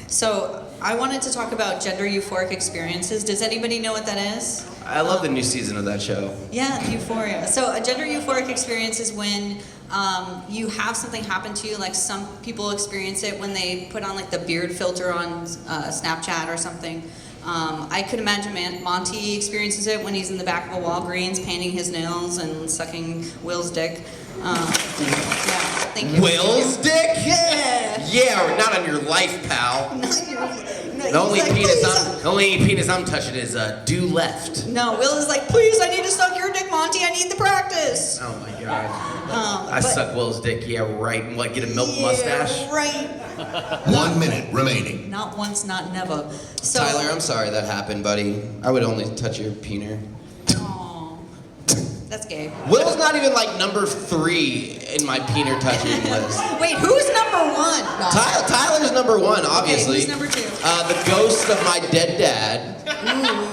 [SPEAKER 8] So I wanted to talk about gender euphoric experiences. Does anybody know what that is?
[SPEAKER 3] I love the new season of that show.
[SPEAKER 8] Yeah, Euphoria. So a gender euphoric experience is when you have something happen to you, like some people experience it when they put on like the beard filter on Snapchat or something. I could imagine Monty experiences it when he's in the back of a Walgreens painting his nails and sucking Will's dick. Thank you.
[SPEAKER 3] Will's dick?
[SPEAKER 8] Yeah.
[SPEAKER 3] Yeah, not on your life, pal. The only penis I'm touching is due left.
[SPEAKER 8] No, Will is like, please, I need to suck your dick, Monty. I need the practice.
[SPEAKER 3] Oh my god. I suck Will's dick, yeah, right. What, get a milk mustache?
[SPEAKER 8] Right.
[SPEAKER 10] 1 minute remaining.
[SPEAKER 8] Not once, not never. So,
[SPEAKER 3] Tyler, I'm sorry that happened, buddy. I would only touch your peener.
[SPEAKER 8] Aw, that's gay.
[SPEAKER 3] Will's not even like number 3 in my peener touching list.
[SPEAKER 8] Wait, who's number 1? No.
[SPEAKER 3] Tyler's number 1, obviously.
[SPEAKER 8] Okay, who's number 2?
[SPEAKER 3] The ghost of my dead dad.
[SPEAKER 8] Ooh.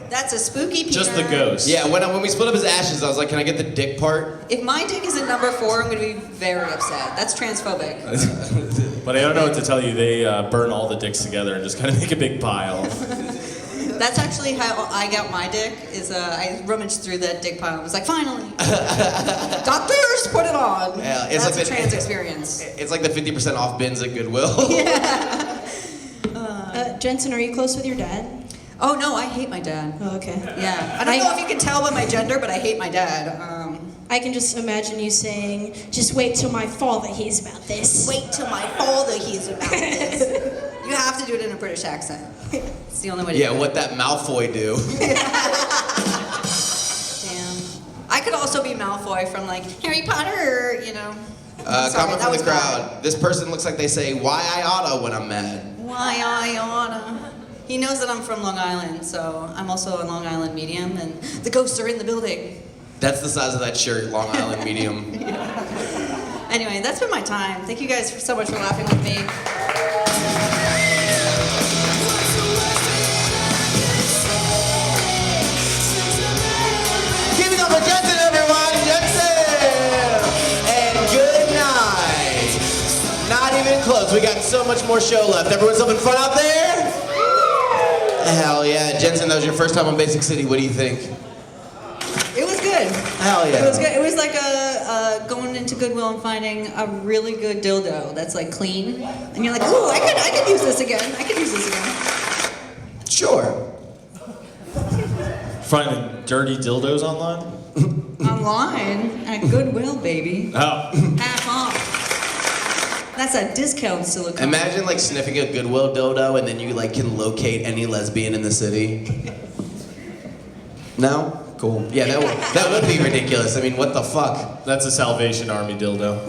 [SPEAKER 8] That's a spooky peener.
[SPEAKER 1] Just the ghost.
[SPEAKER 3] Yeah, when we split up his ashes, I was like, can I get the dick part?
[SPEAKER 8] If my dick is at number 4, I'm going to be very upset. That's transphobic.
[SPEAKER 1] But I don't know what to tell you. They burn all the dicks together and just kind of make a big pile.
[SPEAKER 8] That's actually how I got my dick. Is I rummaged through that dick pile and was like, finally, doctors, put it on.
[SPEAKER 3] Yeah, it's
[SPEAKER 8] That's
[SPEAKER 3] like
[SPEAKER 8] a trans experience.
[SPEAKER 3] It's like the 50% off bins at Goodwill.
[SPEAKER 7] Jensen, are you close with your dad?
[SPEAKER 8] Oh no, I hate my dad.
[SPEAKER 7] Oh, okay.
[SPEAKER 8] Yeah, I don't know if you can tell by my gender, but I hate my dad.
[SPEAKER 7] I can just imagine you saying, just wait till my father hears about this.
[SPEAKER 8] Wait till my father hears about this. You have to do it in a British accent. It's the only way to do it.
[SPEAKER 3] Yeah, what that Malfoy do.
[SPEAKER 8] Damn. I could also be Malfoy from like Harry Potter, you know. Sorry,
[SPEAKER 3] Comment
[SPEAKER 8] that
[SPEAKER 3] from
[SPEAKER 8] was
[SPEAKER 3] the crowd. This person looks like they say, why I oughta when I'm mad.
[SPEAKER 8] Why I oughta. He knows that I'm from Long Island, so I'm also a Long Island medium, and the ghosts are in the building.
[SPEAKER 3] That's the size of that shirt, Long Island medium.
[SPEAKER 8] Anyway, that's been my time. Thank you guys so much for laughing with me.
[SPEAKER 3] Give it up for Jensen, everyone! Jensen! And good night! Not even close. We got so much more show left. Everyone's having fun out there? Hell yeah. Jensen, that was your first time on Basic City. What do you think?
[SPEAKER 8] It was good.
[SPEAKER 3] Hell yeah.
[SPEAKER 8] It was good. It was like going into Goodwill and finding a really good dildo that's like clean, and you're like, ooh, I could use this again. I could use this again.
[SPEAKER 3] Sure.
[SPEAKER 1] Finding dirty dildos online?
[SPEAKER 8] Online at Goodwill, baby.
[SPEAKER 1] Oh.
[SPEAKER 8] Half off. That's a discount silicone.
[SPEAKER 3] Imagine like sniffing a Goodwill dildo and then you like can locate any lesbian in the city. No? Cool. Yeah, that would be ridiculous. I mean, what the fuck?
[SPEAKER 1] That's a Salvation Army dildo.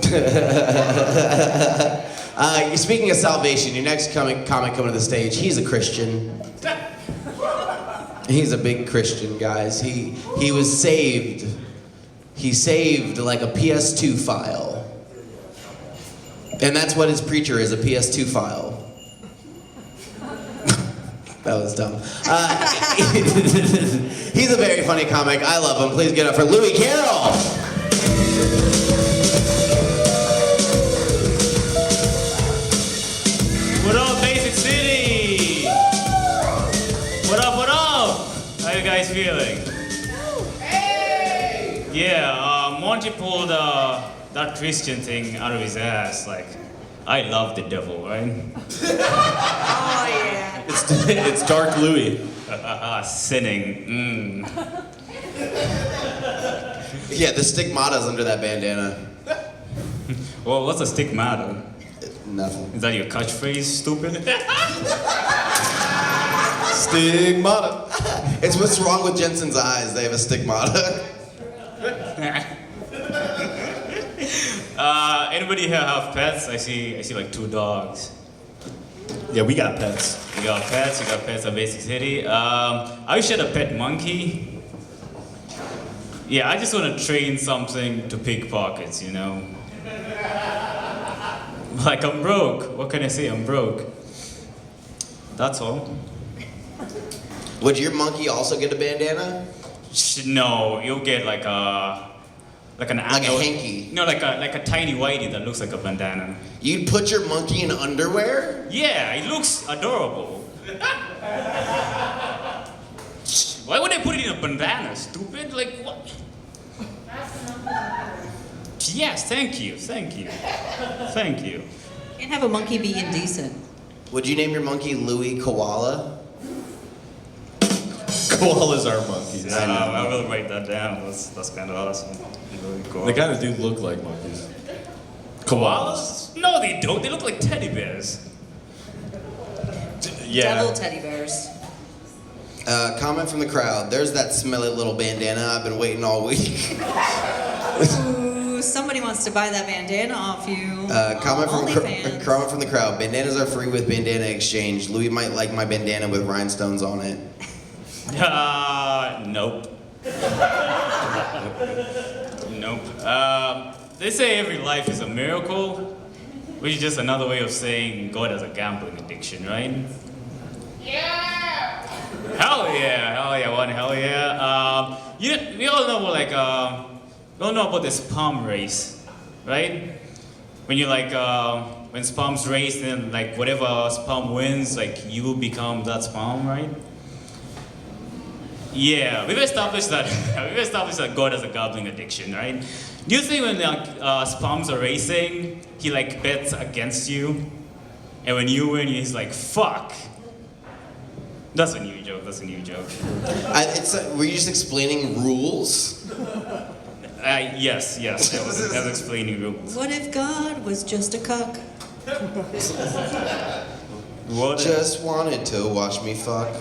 [SPEAKER 3] Speaking of salvation, your next comic coming to the stage, he's a Christian. He's a big Christian, guys. He was saved. He saved like a PS2 file. And that's what his preacher is, a PS2 file. That was dumb. He's a very funny comic. I love him. Please get up for Louie Carroll.
[SPEAKER 11] What up, Basic City? What up, what up? How you guys feeling? Hey! Yeah, Monty pulled that Christian thing out of his ass. Like, I love the devil, right?
[SPEAKER 8] Oh yeah.
[SPEAKER 1] It's Dark Louie.
[SPEAKER 11] Sinning.
[SPEAKER 3] Yeah, the stigmata's under that bandana.
[SPEAKER 11] Well, what's a stigmata?
[SPEAKER 3] Nothing.
[SPEAKER 11] Is that your catchphrase, stupid?
[SPEAKER 1] Stigmata.
[SPEAKER 3] It's what's wrong with Jensen's eyes. They have a stigmata.
[SPEAKER 11] Anybody here have pets? I see like 2 dogs.
[SPEAKER 1] Yeah, we got pets.
[SPEAKER 11] You got pets at Basic City. I wish I had a pet monkey. Yeah, I just want to train something to pickpockets, you know? Like, I'm broke. What can I say? I'm broke. That's all.
[SPEAKER 3] Would your monkey also get a bandana?
[SPEAKER 11] No, you'll get like an
[SPEAKER 3] Like a hanky?
[SPEAKER 11] No, like a tiny whitey that looks like a bandana.
[SPEAKER 3] You'd put your monkey in underwear?
[SPEAKER 11] Yeah, it looks adorable. Why would I put it in a bandana, stupid? Like, what? Yes, thank you.
[SPEAKER 8] You can't have a monkey be indecent.
[SPEAKER 3] Would you name your monkey Louie Koala?
[SPEAKER 1] Koalas are monkeys.
[SPEAKER 11] I will write that down. That's kind of awesome. Really cool.
[SPEAKER 1] They kind of do look like monkeys.
[SPEAKER 11] Koalas? No, they don't. They look like teddy bears.
[SPEAKER 1] Yeah.
[SPEAKER 8] Devil teddy bears.
[SPEAKER 3] Comment from the crowd. There's that smelly little bandana. I've been waiting all week.
[SPEAKER 8] Ooh, somebody wants to buy that bandana off you.
[SPEAKER 3] Comment from
[SPEAKER 8] OnlyFans.
[SPEAKER 3] the crowd. Bandanas are free with bandana exchange. Louis might like my bandana with rhinestones on it.
[SPEAKER 11] Nope. Nope. They say every life is a miracle, which is just another way of saying God has a gambling addiction, right? Yeah! Hell yeah, one hell yeah. We all know about the sperm race, right? When you when sperm's race, then like whatever sperm wins, like you will become that sperm, right? Yeah, we've established that God has a gambling addiction, right? Do you think when sperms are racing, he like bets against you, and when you win, he's like, "Fuck." That's a new joke.
[SPEAKER 3] Were you just explaining rules?
[SPEAKER 11] Yes. I was explaining rules.
[SPEAKER 8] What if God was just a cuck?
[SPEAKER 3] Just wanted to watch me fuck.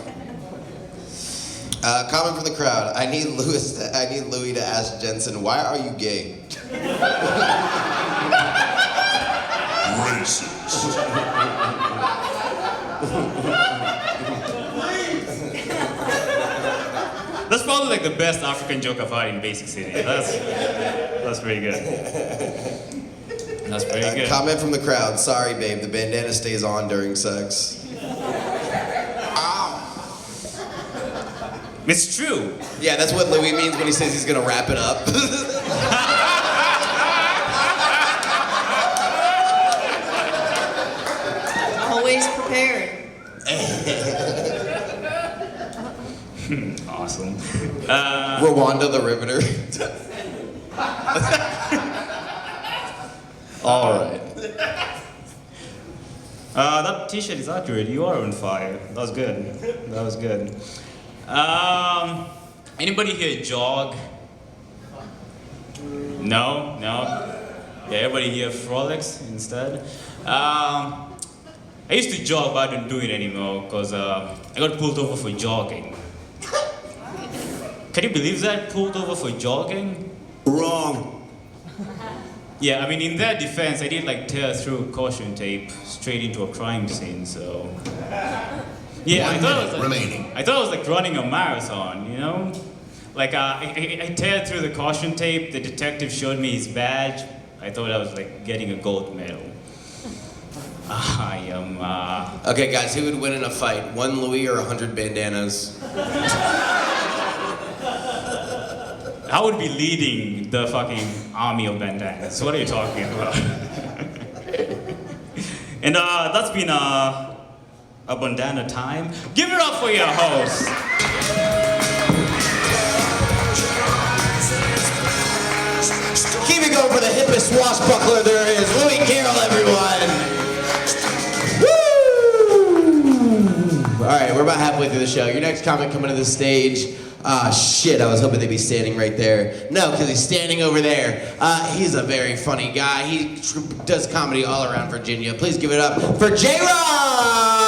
[SPEAKER 3] Comment from the crowd. I need Louie to ask Jensen, why are you gay?
[SPEAKER 9] Racist.
[SPEAKER 11] That's probably like the best African joke I've had in Basic City. That's pretty good. That's pretty good.
[SPEAKER 3] Comment from the crowd. Sorry, babe. The bandana stays on during sex.
[SPEAKER 11] It's true.
[SPEAKER 3] Yeah, that's what Louie means when he says he's gonna wrap it up.
[SPEAKER 8] Always prepared.
[SPEAKER 11] Awesome.
[SPEAKER 3] Rwanda the Riveter. All right.
[SPEAKER 11] That t-shirt is accurate. You are on fire. That was good. Anybody here jog? No? Yeah, everybody here frolics instead? I used to jog, but I don't do it anymore because I got pulled over for jogging. Can you believe that? Pulled over for jogging?
[SPEAKER 3] Wrong.
[SPEAKER 11] Yeah, I mean, in their defense, I did like tear through caution tape straight into a crime scene, so... Yeah, I thought it was like running a marathon, you know? Like, I teared through the caution tape, the detective showed me his badge. I thought I was like getting a gold medal. I am,
[SPEAKER 3] Okay, guys, who would win in a fight? 1 Louie or 100 bandanas?
[SPEAKER 11] I would be leading the fucking army of bandanas. What are you talking about? And that's been a bandana time. Give it up for your host.
[SPEAKER 3] Keep it going for the hippest swashbuckler there is. Louie Carroll, everyone. Woo! All right, we're about halfway through the show. Your next comic coming to the stage. Shit, I was hoping they'd be standing right there. No, because he's standing over there. He's a very funny guy. He does comedy all around Virginia. Please give it up for J-Rock!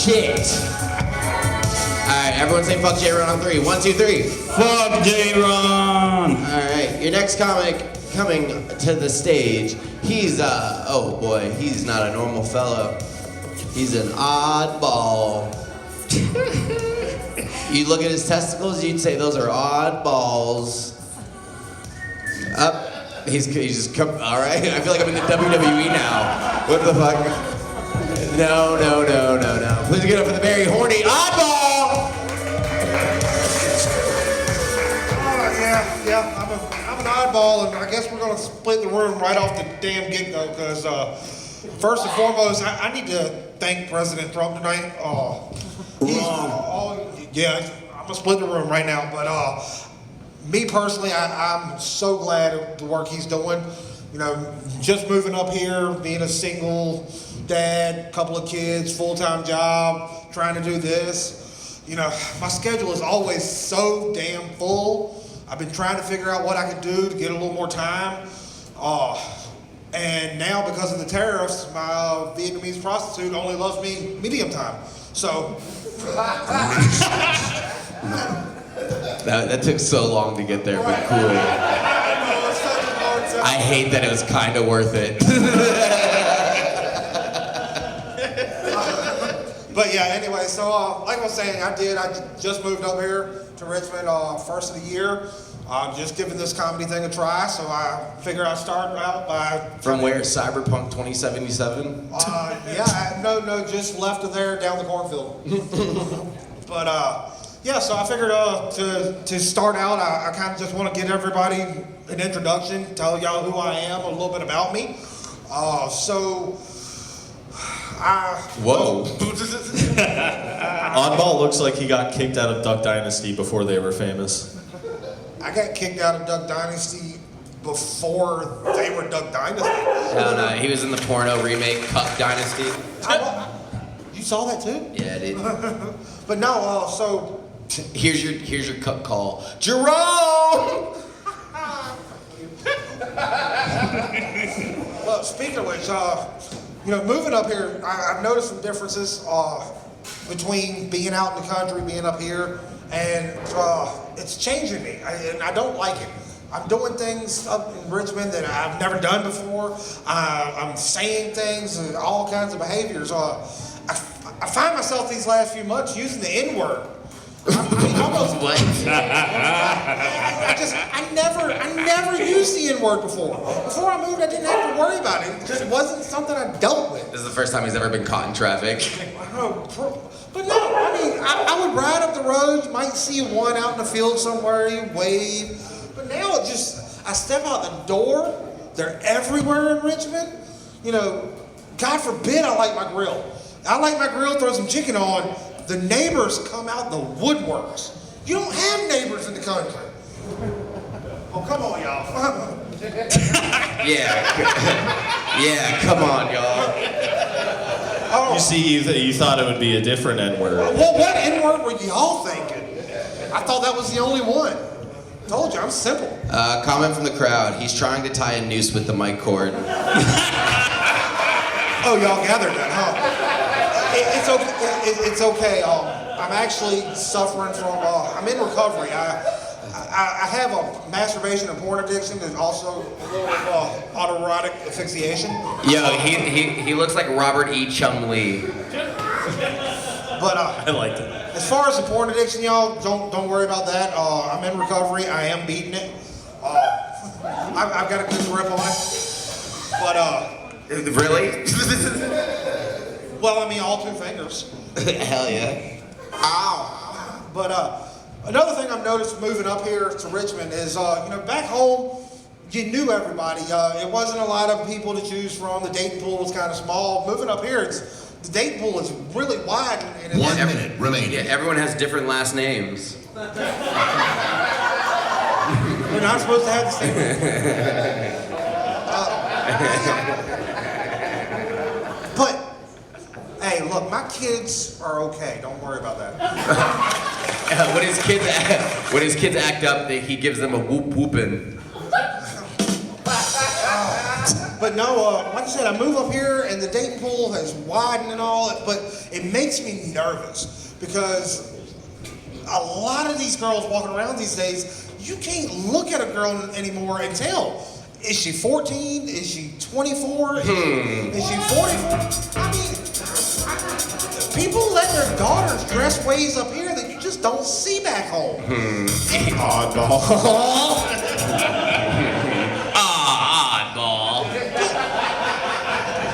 [SPEAKER 3] Shit. Alright, everyone say fuck J-Ron on 3. 1, 2, 3.
[SPEAKER 11] Fuck J-Ron!
[SPEAKER 3] Alright, your next comic coming to the stage. He's, oh boy, he's not a normal fellow. He's an oddball. You look at his testicles, you'd say those are oddballs. Up, he's just come, all right. I feel like I'm in the WWE now. What the fuck? No. Please get up for the very horny oddball.
[SPEAKER 2] Yeah, I'm an oddball, and I guess we're gonna split the room right off the damn get-go, because first and foremost, I need to thank President Trump tonight. Yeah, I'm gonna split the room right now, but me personally, I'm so glad of the work he's doing. You know, just moving up here, being a single dad, couple of kids, full-time job, trying to do this. You know, my schedule is always so damn full. I've been trying to figure out what I could do to get a little more time. And now, because of the tariffs, my Vietnamese prostitute only loves me medium time. So.
[SPEAKER 3] That took so long to get there, but cool. I hate that it was kind of worth it.
[SPEAKER 2] But yeah, anyway, so like I was saying, I just moved up here to Richmond first of the year. I'm just giving this comedy thing a try, so I figured I'd start out by...
[SPEAKER 3] From where? Cyberpunk 2077?
[SPEAKER 2] No, just left of there, down the cornfield. But yeah, so I figured to start out, I kind of just want to get everybody an introduction, tell y'all who I am, a little bit about me.
[SPEAKER 1] Whoa. Oddball looks like he got kicked out of Duck Dynasty before they were famous.
[SPEAKER 2] I got kicked out of Duck Dynasty before they were Duck Dynasty.
[SPEAKER 3] Hell no, he was in the porno remake Cup Dynasty.
[SPEAKER 2] You saw that too?
[SPEAKER 3] Yeah, I did.
[SPEAKER 2] But no, so
[SPEAKER 3] here's your cup call, Jerome.
[SPEAKER 2] well, speaking of which, moving up here, I've noticed some differences between being out in the country, being up here, and it's changing me, and I don't like it. I'm doing things up in Richmond that I've never done before. I'm saying things and all kinds of behaviors. I find myself these last few months using the N-word. Almost.
[SPEAKER 3] What?
[SPEAKER 2] I never used the N-word before. Before I moved, I didn't have to worry about it. It just wasn't something I dealt with.
[SPEAKER 3] This is the first time he's ever been caught in traffic.
[SPEAKER 2] But no, I would ride up the road. You might see one out in the field somewhere. You wave. But now I step out the door. They're everywhere in Richmond. God forbid I light my grill. I light my grill, throw some chicken on. The neighbors come out the woodworks. You don't have neighbors in the country. Oh, come on, y'all.
[SPEAKER 3] Yeah, come on, y'all.
[SPEAKER 1] You see, you thought it would be a different N-word.
[SPEAKER 2] Well, what N-word were y'all thinking? I thought that was the only one. Told you, I'm simple.
[SPEAKER 3] Comment from the crowd. He's trying to tie a noose with the mic cord.
[SPEAKER 2] Oh, y'all gathered that, huh? It's okay. I'm actually suffering from. I'm in recovery. I have a masturbation and porn addiction, and also a little autoerotic asphyxiation.
[SPEAKER 3] Yo, he looks like Robert E. Chumlee.
[SPEAKER 2] But
[SPEAKER 1] I liked it.
[SPEAKER 2] As far as the porn addiction, y'all, don't worry about that. I'm in recovery. I am beating it. I've got a good grip on it. But
[SPEAKER 3] really?
[SPEAKER 2] Well, I mean, all two fingers.
[SPEAKER 3] Hell yeah.
[SPEAKER 2] Ow. But another thing I've noticed moving up here to Richmond is, back home, you knew everybody. It wasn't a lot of people to choose from. The dating pool was kind of small. Moving up here, the dating pool is really wide. And
[SPEAKER 10] 1 minute remaining.
[SPEAKER 3] Yeah, everyone has different last names.
[SPEAKER 2] We're not supposed to have the same name. But, hey, look, my kids are okay. Don't worry about that.
[SPEAKER 3] When his kids act up, he gives them a whooping.
[SPEAKER 2] But no, like I said, I move up here and the dating pool has widened and all, but it makes me nervous because a lot of these girls walking around these days, you can't look at a girl anymore and tell. Is she 14? Is she 24? Is she 44? I mean, people let their daughters dress ways up here that you just don't see back home.
[SPEAKER 1] Oddball.
[SPEAKER 3] Oddball.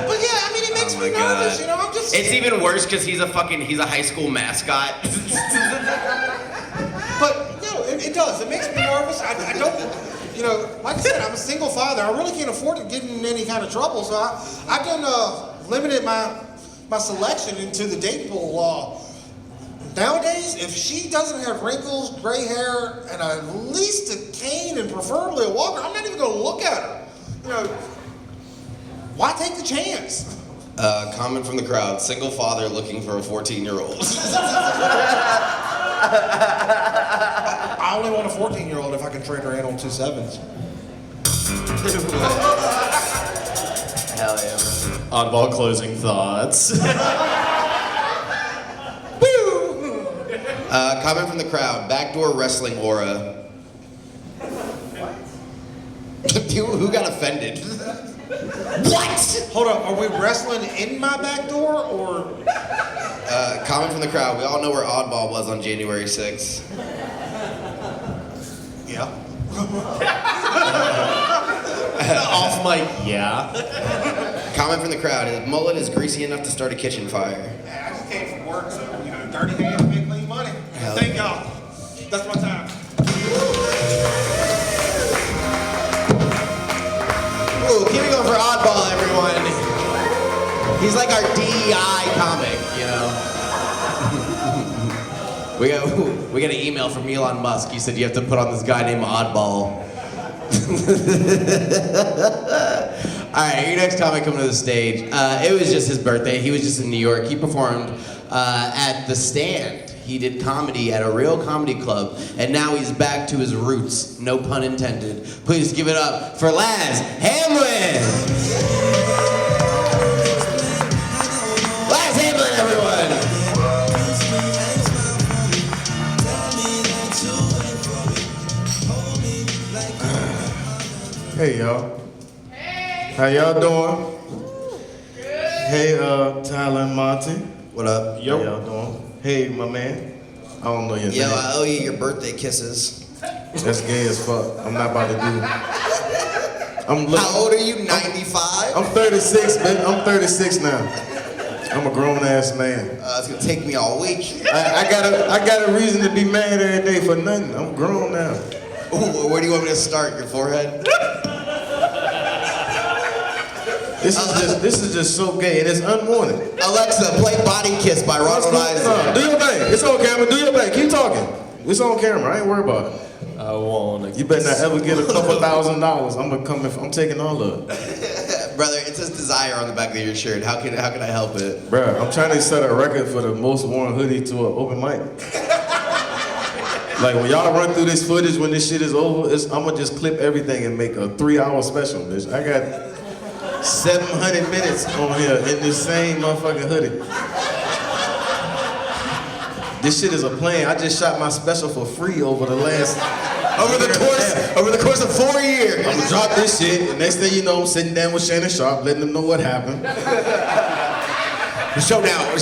[SPEAKER 2] But yeah, I mean, it makes me nervous, I'm just...
[SPEAKER 3] It's even worse because he's a high school mascot.
[SPEAKER 2] But, it does. It makes me nervous. I don't... like I said, I'm a single father. I really can't afford to get in any kind of trouble, so I've done limited my selection into the dating pool. Nowadays, if she doesn't have wrinkles, gray hair, and at least a cane and preferably a walker, I'm not even going to look at her. Why take the chance?
[SPEAKER 3] Comment from the crowd. Single father looking for a 14-year-old.
[SPEAKER 2] I only want a 14-year-old if I can trade her in on 2 7s.
[SPEAKER 3] Hell yeah.
[SPEAKER 1] Oddball closing thoughts.
[SPEAKER 3] Woo! Comment from the crowd. Backdoor wrestling aura. Who got offended? What?
[SPEAKER 2] Hold up, are we wrestling in my back door or?
[SPEAKER 3] Comment from the crowd. We all know where Oddball was on January 6th.
[SPEAKER 2] Yeah.
[SPEAKER 1] Off mic, yeah.
[SPEAKER 3] Comment from the crowd. His mullet is greasy enough to start a kitchen fire.
[SPEAKER 2] I just came from work, so dirty hands make clean money. Thank y'all. That's my time.
[SPEAKER 3] Ooh, keep it going for Oddball, everyone. He's like our DEI comic, you know. we got an email from Elon Musk. He said you have to put on this guy named Oddball. All right, your next comic coming to the stage. It was just his birthday. He was just in New York. He performed at The Stand. He did comedy at a real comedy club, and now he's back to his roots. No pun intended. Please give it up for Laz Hamlin. Laz Hamlin, everyone.
[SPEAKER 12] Hey, y'all. How y'all doing? Hey, Tyler and Monty.
[SPEAKER 3] What up?
[SPEAKER 12] Yo. How y'all doing? Hey, my man. I don't know your name.
[SPEAKER 3] Yo, I owe you your birthday kisses.
[SPEAKER 12] That's gay as fuck. I'm not about to do that.
[SPEAKER 3] How old are you? 95?
[SPEAKER 12] I'm 36, man. I'm 36 now. I'm a grown ass man.
[SPEAKER 3] It's gonna take me all week.
[SPEAKER 12] I got a reason to be mad every day for nothing. I'm grown now.
[SPEAKER 3] Ooh, where do you want me to start? Your forehead?
[SPEAKER 12] This is just so gay and it's unwanted.
[SPEAKER 3] Alexa, play Body Kiss by Ronald Isaac.
[SPEAKER 12] Do your thing. It's on camera. Do your thing. Keep talking. It's on camera. I ain't worried about it.
[SPEAKER 13] I wanna.
[SPEAKER 12] You better not ever get a couple $1,000. I'm gonna come. I'm taking all of it.
[SPEAKER 3] Brother, it says Desire on the back of your shirt. How can I help it?
[SPEAKER 12] Bruh, I'm trying to set a record for the most worn hoodie to an open mic. Like when y'all run through this footage when this shit is over, I'm gonna just clip everything and make a 3-hour special, bitch. I got 700 minutes on here in this same motherfucking hoodie. This shit is a plan. I just shot my special for free over the course of 4 years. I'm gonna drop this shit, and next thing you know, I'm sitting down with Shannon Sharp, letting them know what happened.
[SPEAKER 3] So now,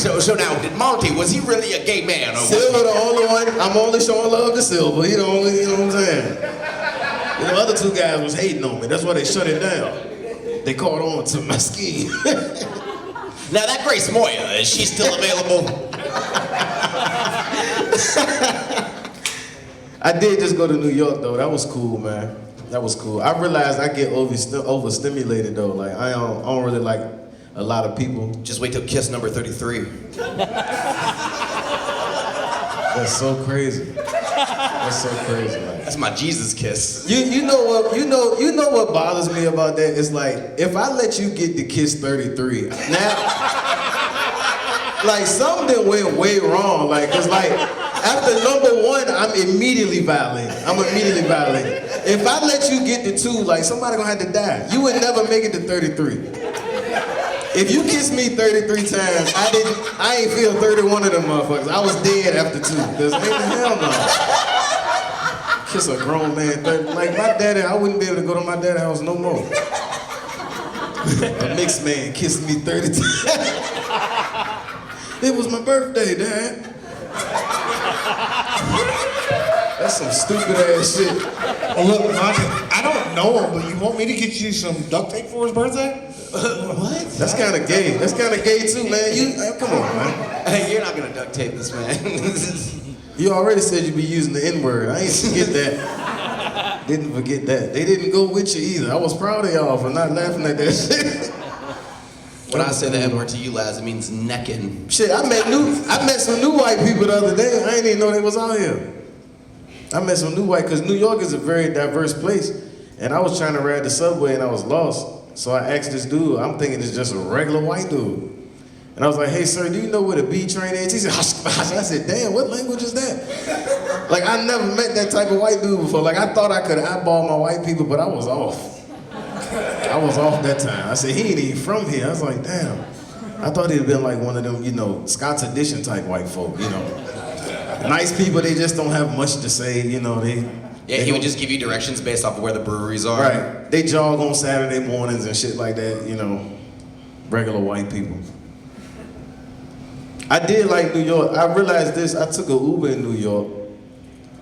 [SPEAKER 3] did Monty, was he really a gay man? Or
[SPEAKER 12] Silver the only one. I'm only showing love to Silver. He the only, you know what I'm saying? The other two guys was hating on me. That's why they shut it down. They caught on to my scheme.
[SPEAKER 3] Now that Grace Moyer, is she still available?
[SPEAKER 12] I did just go to New York though. That was cool, man. That was cool. I realized I get overstimulated though. Like I don't really like a lot of people.
[SPEAKER 3] Just wait till kiss number 33.
[SPEAKER 12] That's so crazy. That's so crazy. Like,
[SPEAKER 3] that's my Jesus kiss.
[SPEAKER 12] You know what bothers me about that? It's like if I let you get to kiss 33 now. Like something went way wrong. Like, cause like after number 1, I'm immediately violating. If I let you get to 2, like somebody gonna have to die. You would never make it to 33. If you kissed me 33 times, I ain't feel 31 of them motherfuckers. I was dead after 2. Cause nigga, hell no. Kiss a grown man 30. Like my daddy, I wouldn't be able to go to my daddy's house no more. A mixed man kissed me 30 times. It was my birthday, Dad. That's some stupid ass shit.
[SPEAKER 2] Oh, look, Monty, I don't know him, but you want me to get you some duct tape for his birthday?
[SPEAKER 3] What?
[SPEAKER 12] That's kind of gay. That's kind of gay too, man. Come on, man.
[SPEAKER 3] Hey, you're not gonna duct tape this, man.
[SPEAKER 12] You already said you'd be using the N-word. I ain't forget that. Didn't forget that. They didn't go with you either. I was proud of y'all for not laughing at that shit.
[SPEAKER 3] When I say the N-word to you, Laz, it means necking.
[SPEAKER 12] Shit, I met some new white people the other day. I didn't even know they was out here. I met some new white, because New York is a very diverse place. And I was trying to ride the subway and I was lost. So I asked this dude, I'm thinking it's just a regular white dude. And I was like, hey sir, do you know where the B train is? He said, hush, hush. I said, damn, what language is that? Like I never met that type of white dude before. Like I thought I could eyeball my white people, but I was off. I was off that time. I said, he ain't even from here. I was like, damn. I thought he'd been like one of them, you know, Scott's Edition type white folk, you know. Nice people, they just don't have much to say, you know.
[SPEAKER 3] Yeah, he would just give you directions based off of where the breweries are.
[SPEAKER 12] Right. They jog on Saturday mornings and shit like that, you know. Regular white people. I did like New York. I realized this. I took an Uber in New York.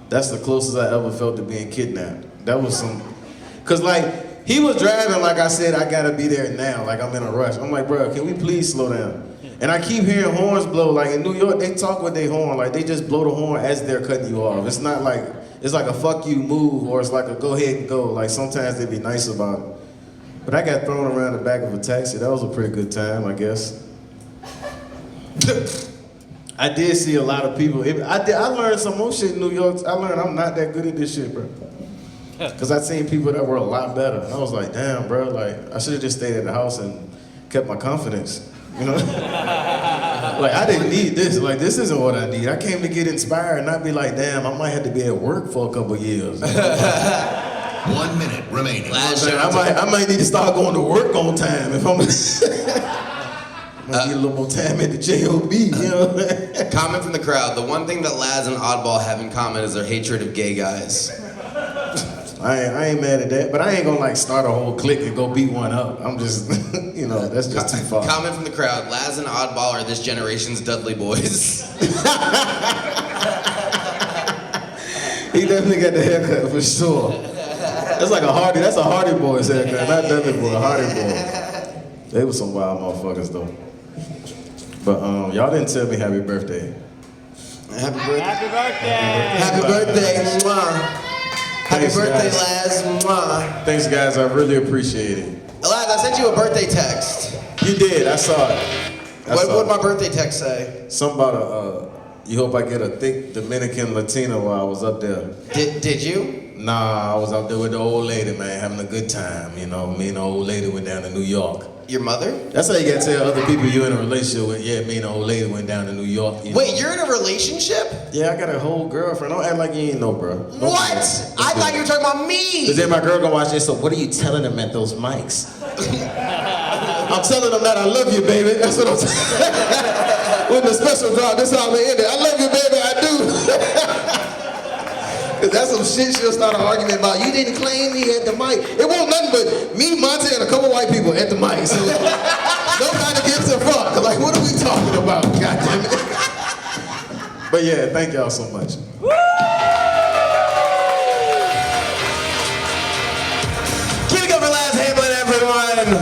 [SPEAKER 12] That's the closest I ever felt to being kidnapped. That was some... Because, like, he was driving like I said, I gotta be there now. Like, I'm in a rush. I'm like, bro, can we please slow down? And I keep hearing horns blow. Like, in New York, they talk with their horn. Like, they just blow the horn as they're cutting you off. It's not like... It's like a fuck you move, or it's like a go ahead and go. Like, sometimes they be nice about it. But I got thrown around the back of a taxi. That was a pretty good time, I guess. I did see a lot of people. I learned some more shit in New York. I learned I'm not that good at this shit, bro. Because I seen people that were a lot better. And I was like, damn, bro, like, I should have just stayed at the house and kept my confidence, you know? Like, I didn't need this. Like, this isn't what I need. I came to get inspired and not be like, damn, I might have to be at work for a couple of years.
[SPEAKER 10] 1 minute remaining.
[SPEAKER 12] I might need to start going to work on time if I'm... Might need a little more time at the DLo B, you know?
[SPEAKER 3] Comment from the crowd. The one thing that Laz and Oddball have in common is their hatred of gay guys.
[SPEAKER 12] I ain't mad at that, but I ain't gonna like start a whole clique and go beat one up. I'm just, you know, that's just too far.
[SPEAKER 3] Comment from the crowd. Laz and Oddball are this generation's Dudley boys.
[SPEAKER 12] He definitely got the haircut for sure. That's like that's a Hardy Boys haircut, not Dudley boy, a Hardy boy. They were some wild motherfuckers though. But y'all didn't tell me happy birthday.
[SPEAKER 3] Happy birthday.
[SPEAKER 11] Happy birthday.
[SPEAKER 3] Happy birthday. Mwah. Happy birthday,
[SPEAKER 12] guys.
[SPEAKER 3] Laz. Mwah.
[SPEAKER 12] Thanks, guys. I really appreciate it.
[SPEAKER 3] Laz, I sent you a birthday text.
[SPEAKER 12] You did. I saw it.
[SPEAKER 3] What did my birthday text say?
[SPEAKER 12] Something about you hope I get a thick Dominican Latina while I was up there.
[SPEAKER 3] Did you?
[SPEAKER 12] Nah, I was up there with the old lady, man, having a good time. You know, me and the old lady went down to New York.
[SPEAKER 3] Your mother?
[SPEAKER 12] That's how you gotta tell other people you're in a relationship with. Yeah, me and the old lady went down to New York.
[SPEAKER 3] Wait, you're in a relationship?
[SPEAKER 12] Yeah, I got a whole girlfriend. Don't act like you ain't know, bro.
[SPEAKER 3] What? I thought you were talking about me.
[SPEAKER 12] Cause then my girl gonna watch this. So what are you telling them at those mics? I'm telling them that I love you, baby. That's what I'm saying. When the special drop, this how we end it. I love you, baby. I do. Cause that's some shit she'll start an argument about. You didn't claim me at the mic. It won't nothing but me, Monty, and a couple white people at the mic. So nobody gives a fuck. Like, what are we talking about? God damn it. But yeah, thank y'all so much.
[SPEAKER 3] Keep it going for Laz Hamlin, everyone.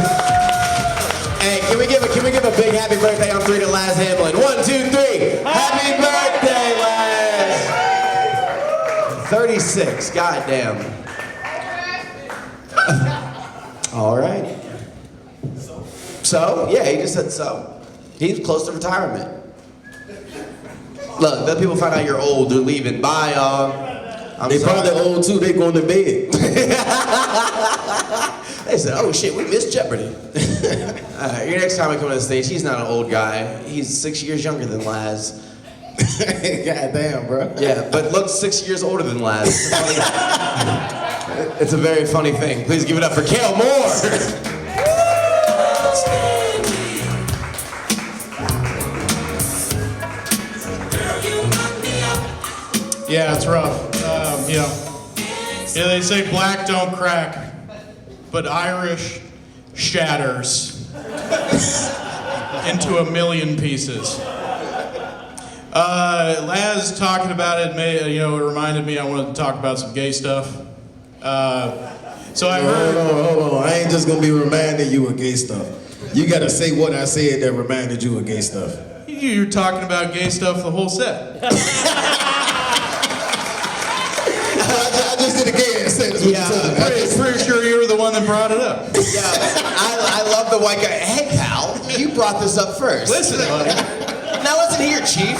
[SPEAKER 3] Hey, can we give a big happy birthday on 3 to Laz Hamlin? 1, 2, 3. Happy birthday, Laz. 36, goddamn. All right. So, yeah, he just said so. He's close to retirement. Look, then people find out you're old, they're leaving. Bye, y'all.
[SPEAKER 12] They probably old too, they going to bed.
[SPEAKER 3] They said, oh shit, we missed Jeopardy. Your next comic coming to the stage, he's not an old guy. He's 6 years younger than Laz.
[SPEAKER 12] God damn, bro.
[SPEAKER 3] Yeah, but looks 6 years older than Laz. It's a very funny thing. Please give it up for Cale Moore.
[SPEAKER 13] Yeah, it's rough. They say black don't crack, but Irish shatters into a million pieces. Laz talking about it, it reminded me I wanted to talk about some gay stuff. So I heard.
[SPEAKER 12] Hold on. I ain't just gonna be reminding you of gay stuff. You gotta say what I said that reminded you of gay stuff.
[SPEAKER 13] You're talking about gay stuff the whole set.
[SPEAKER 12] I just did a gay ass sentence.
[SPEAKER 3] Yeah,
[SPEAKER 13] pretty sure you were the one that brought it up.
[SPEAKER 3] Yeah, I love the white guy. Hey, pal, you brought this up first.
[SPEAKER 13] Listen, buddy.
[SPEAKER 3] Now listen here, Chief.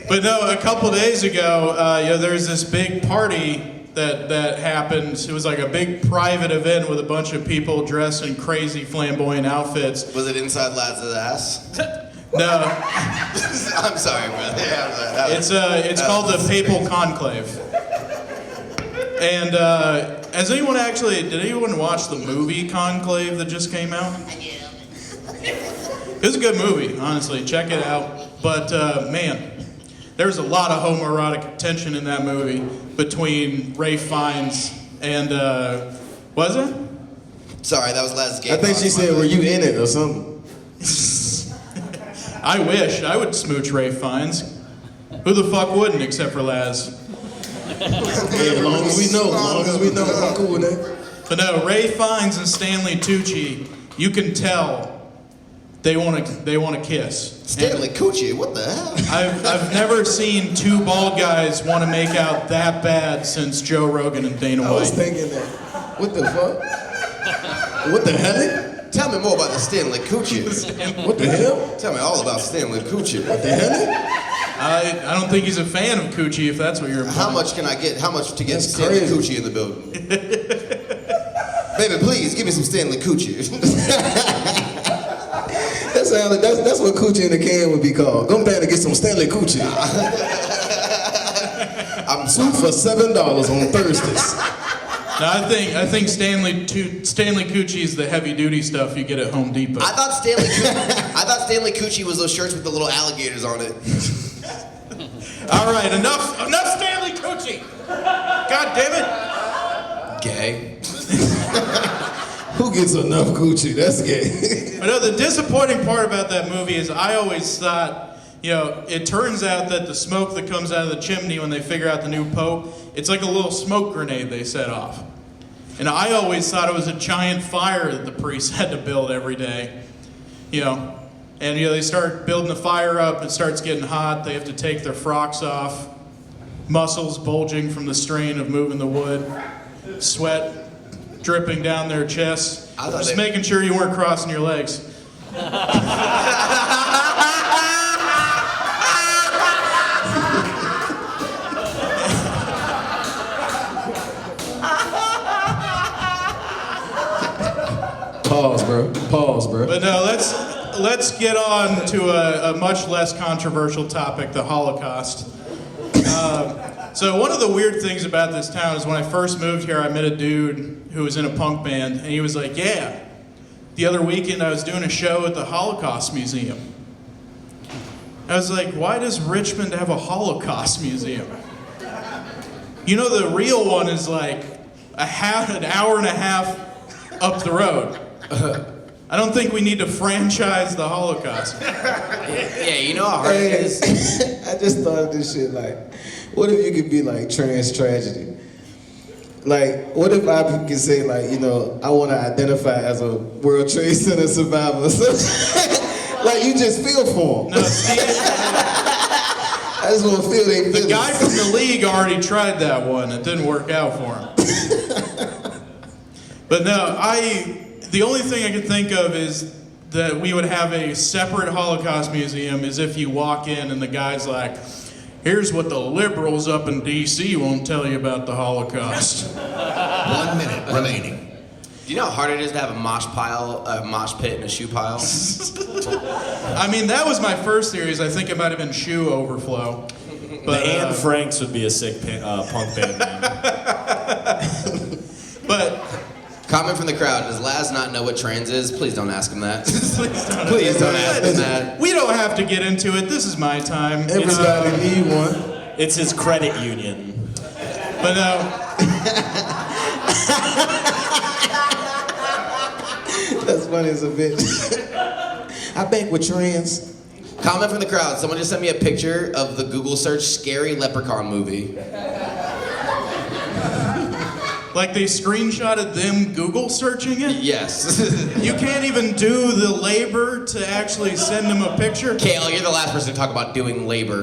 [SPEAKER 13] But no, a couple days ago, there's this big party that happened. It was like a big private event with a bunch of people dressed in crazy flamboyant outfits.
[SPEAKER 3] Was it inside Laz's ass?
[SPEAKER 13] No.
[SPEAKER 3] I'm sorry, brother. Yeah,
[SPEAKER 13] it's called the Papal Conclave. And did anyone watch the movie Conclave that just came out? It was a good movie, honestly. Check it out. But man, there's a lot of homoerotic tension in that movie between Ralph Fiennes and was it?
[SPEAKER 3] Sorry, that was Laz's gay.
[SPEAKER 12] I think she said, "Were you in it or something?"
[SPEAKER 13] I wish I would smooch Ralph Fiennes. Who the fuck wouldn't, except for Laz?
[SPEAKER 12] As long as we know, I'm cool with that.
[SPEAKER 13] But no, Ralph Fiennes and Stanley Tucci, you can tell they want to kiss.
[SPEAKER 3] Stanley Tucci, what the hell?
[SPEAKER 13] I've never seen two bald guys want to make out that bad since Joe Rogan and Dana White.
[SPEAKER 12] I was thinking that. What the fuck? What the hell?
[SPEAKER 3] Tell me more about the Stanley Coochie.
[SPEAKER 12] What the hell?
[SPEAKER 3] Tell me all about Stanley Coochie.
[SPEAKER 12] What the hell?
[SPEAKER 13] I don't think he's a fan of coochie, if that's what you're implying.
[SPEAKER 3] How much can I get? How much to get
[SPEAKER 12] That's
[SPEAKER 3] Stanley
[SPEAKER 12] crazy.
[SPEAKER 3] Coochie in the building? Baby, please give me some Stanley Coochie.
[SPEAKER 12] That's what coochie in the can would be called. Go down and get some Stanley Coochie. I'm sued for $7 on Thursdays.
[SPEAKER 13] No, I think Stanley Coochie is the heavy duty stuff you get at Home Depot.
[SPEAKER 3] I thought Stanley Coochie was those shirts with the little alligators on it.
[SPEAKER 13] All right, enough Stanley Coochie. God damn it.
[SPEAKER 3] Gay.
[SPEAKER 12] Who gets enough coochie? That's gay.
[SPEAKER 13] I know the disappointing part about that movie is I always thought, it turns out that the smoke that comes out of the chimney when they figure out the new pope, it's like a little smoke grenade they set off. And I always thought it was a giant fire that the priests had to build every day. And they start building the fire up, it starts getting hot, they have to take their frocks off, muscles bulging from the strain of moving the wood, sweat dripping down their chests. Just making sure you weren't crossing your legs.
[SPEAKER 12] Pause, bro.
[SPEAKER 13] But no, let's get on to a much less controversial topic, the Holocaust. So one of the weird things about this town is when I first moved here, I met a dude who was in a punk band, and he was like, yeah, the other weekend I was doing a show at the Holocaust Museum. I was like, why does Richmond have a Holocaust Museum? The real one is like an hour and a half up the road. I don't think we need to franchise the Holocaust.
[SPEAKER 3] Yeah, you know how hard it is.
[SPEAKER 12] I just thought of this shit what if you could be like trans tragedy? Like, what if I could say I want to identify as a World Trade Center survivor? Like, you just feel for them.
[SPEAKER 13] No, Steve,
[SPEAKER 12] I just want to feel their feelings.
[SPEAKER 13] the guy from the league already tried that one. It didn't work out for him. But no, the only thing I could think of is that we would have a separate Holocaust museum as if you walk in and the guy's like, here's what the liberals up in D.C. won't tell you about the Holocaust.
[SPEAKER 10] 1 minute remaining.
[SPEAKER 3] Do you know how hard it is to have a mosh pit, and a shoe pile?
[SPEAKER 13] I mean, that was my first theory, is I think it might have been shoe overflow. But,
[SPEAKER 1] the Anne Franks would be a sick punk band name.
[SPEAKER 13] But
[SPEAKER 3] Comment from the crowd, does Laz not know what trans is? Please don't ask him that.
[SPEAKER 13] Please don't ask him that. We don't have to get into it. This is my time.
[SPEAKER 12] Everybody need one.
[SPEAKER 1] It's his credit union.
[SPEAKER 13] But no.
[SPEAKER 12] That's funny as a bitch. I bank with trans.
[SPEAKER 3] Comment from the crowd. Someone just sent me a picture of the Google search scary leprechaun movie.
[SPEAKER 13] Like they screenshotted them Google searching it?
[SPEAKER 3] Yes.
[SPEAKER 13] You can't even do the labor to actually send them a picture?
[SPEAKER 3] Cale, you're the last person to talk about doing labor.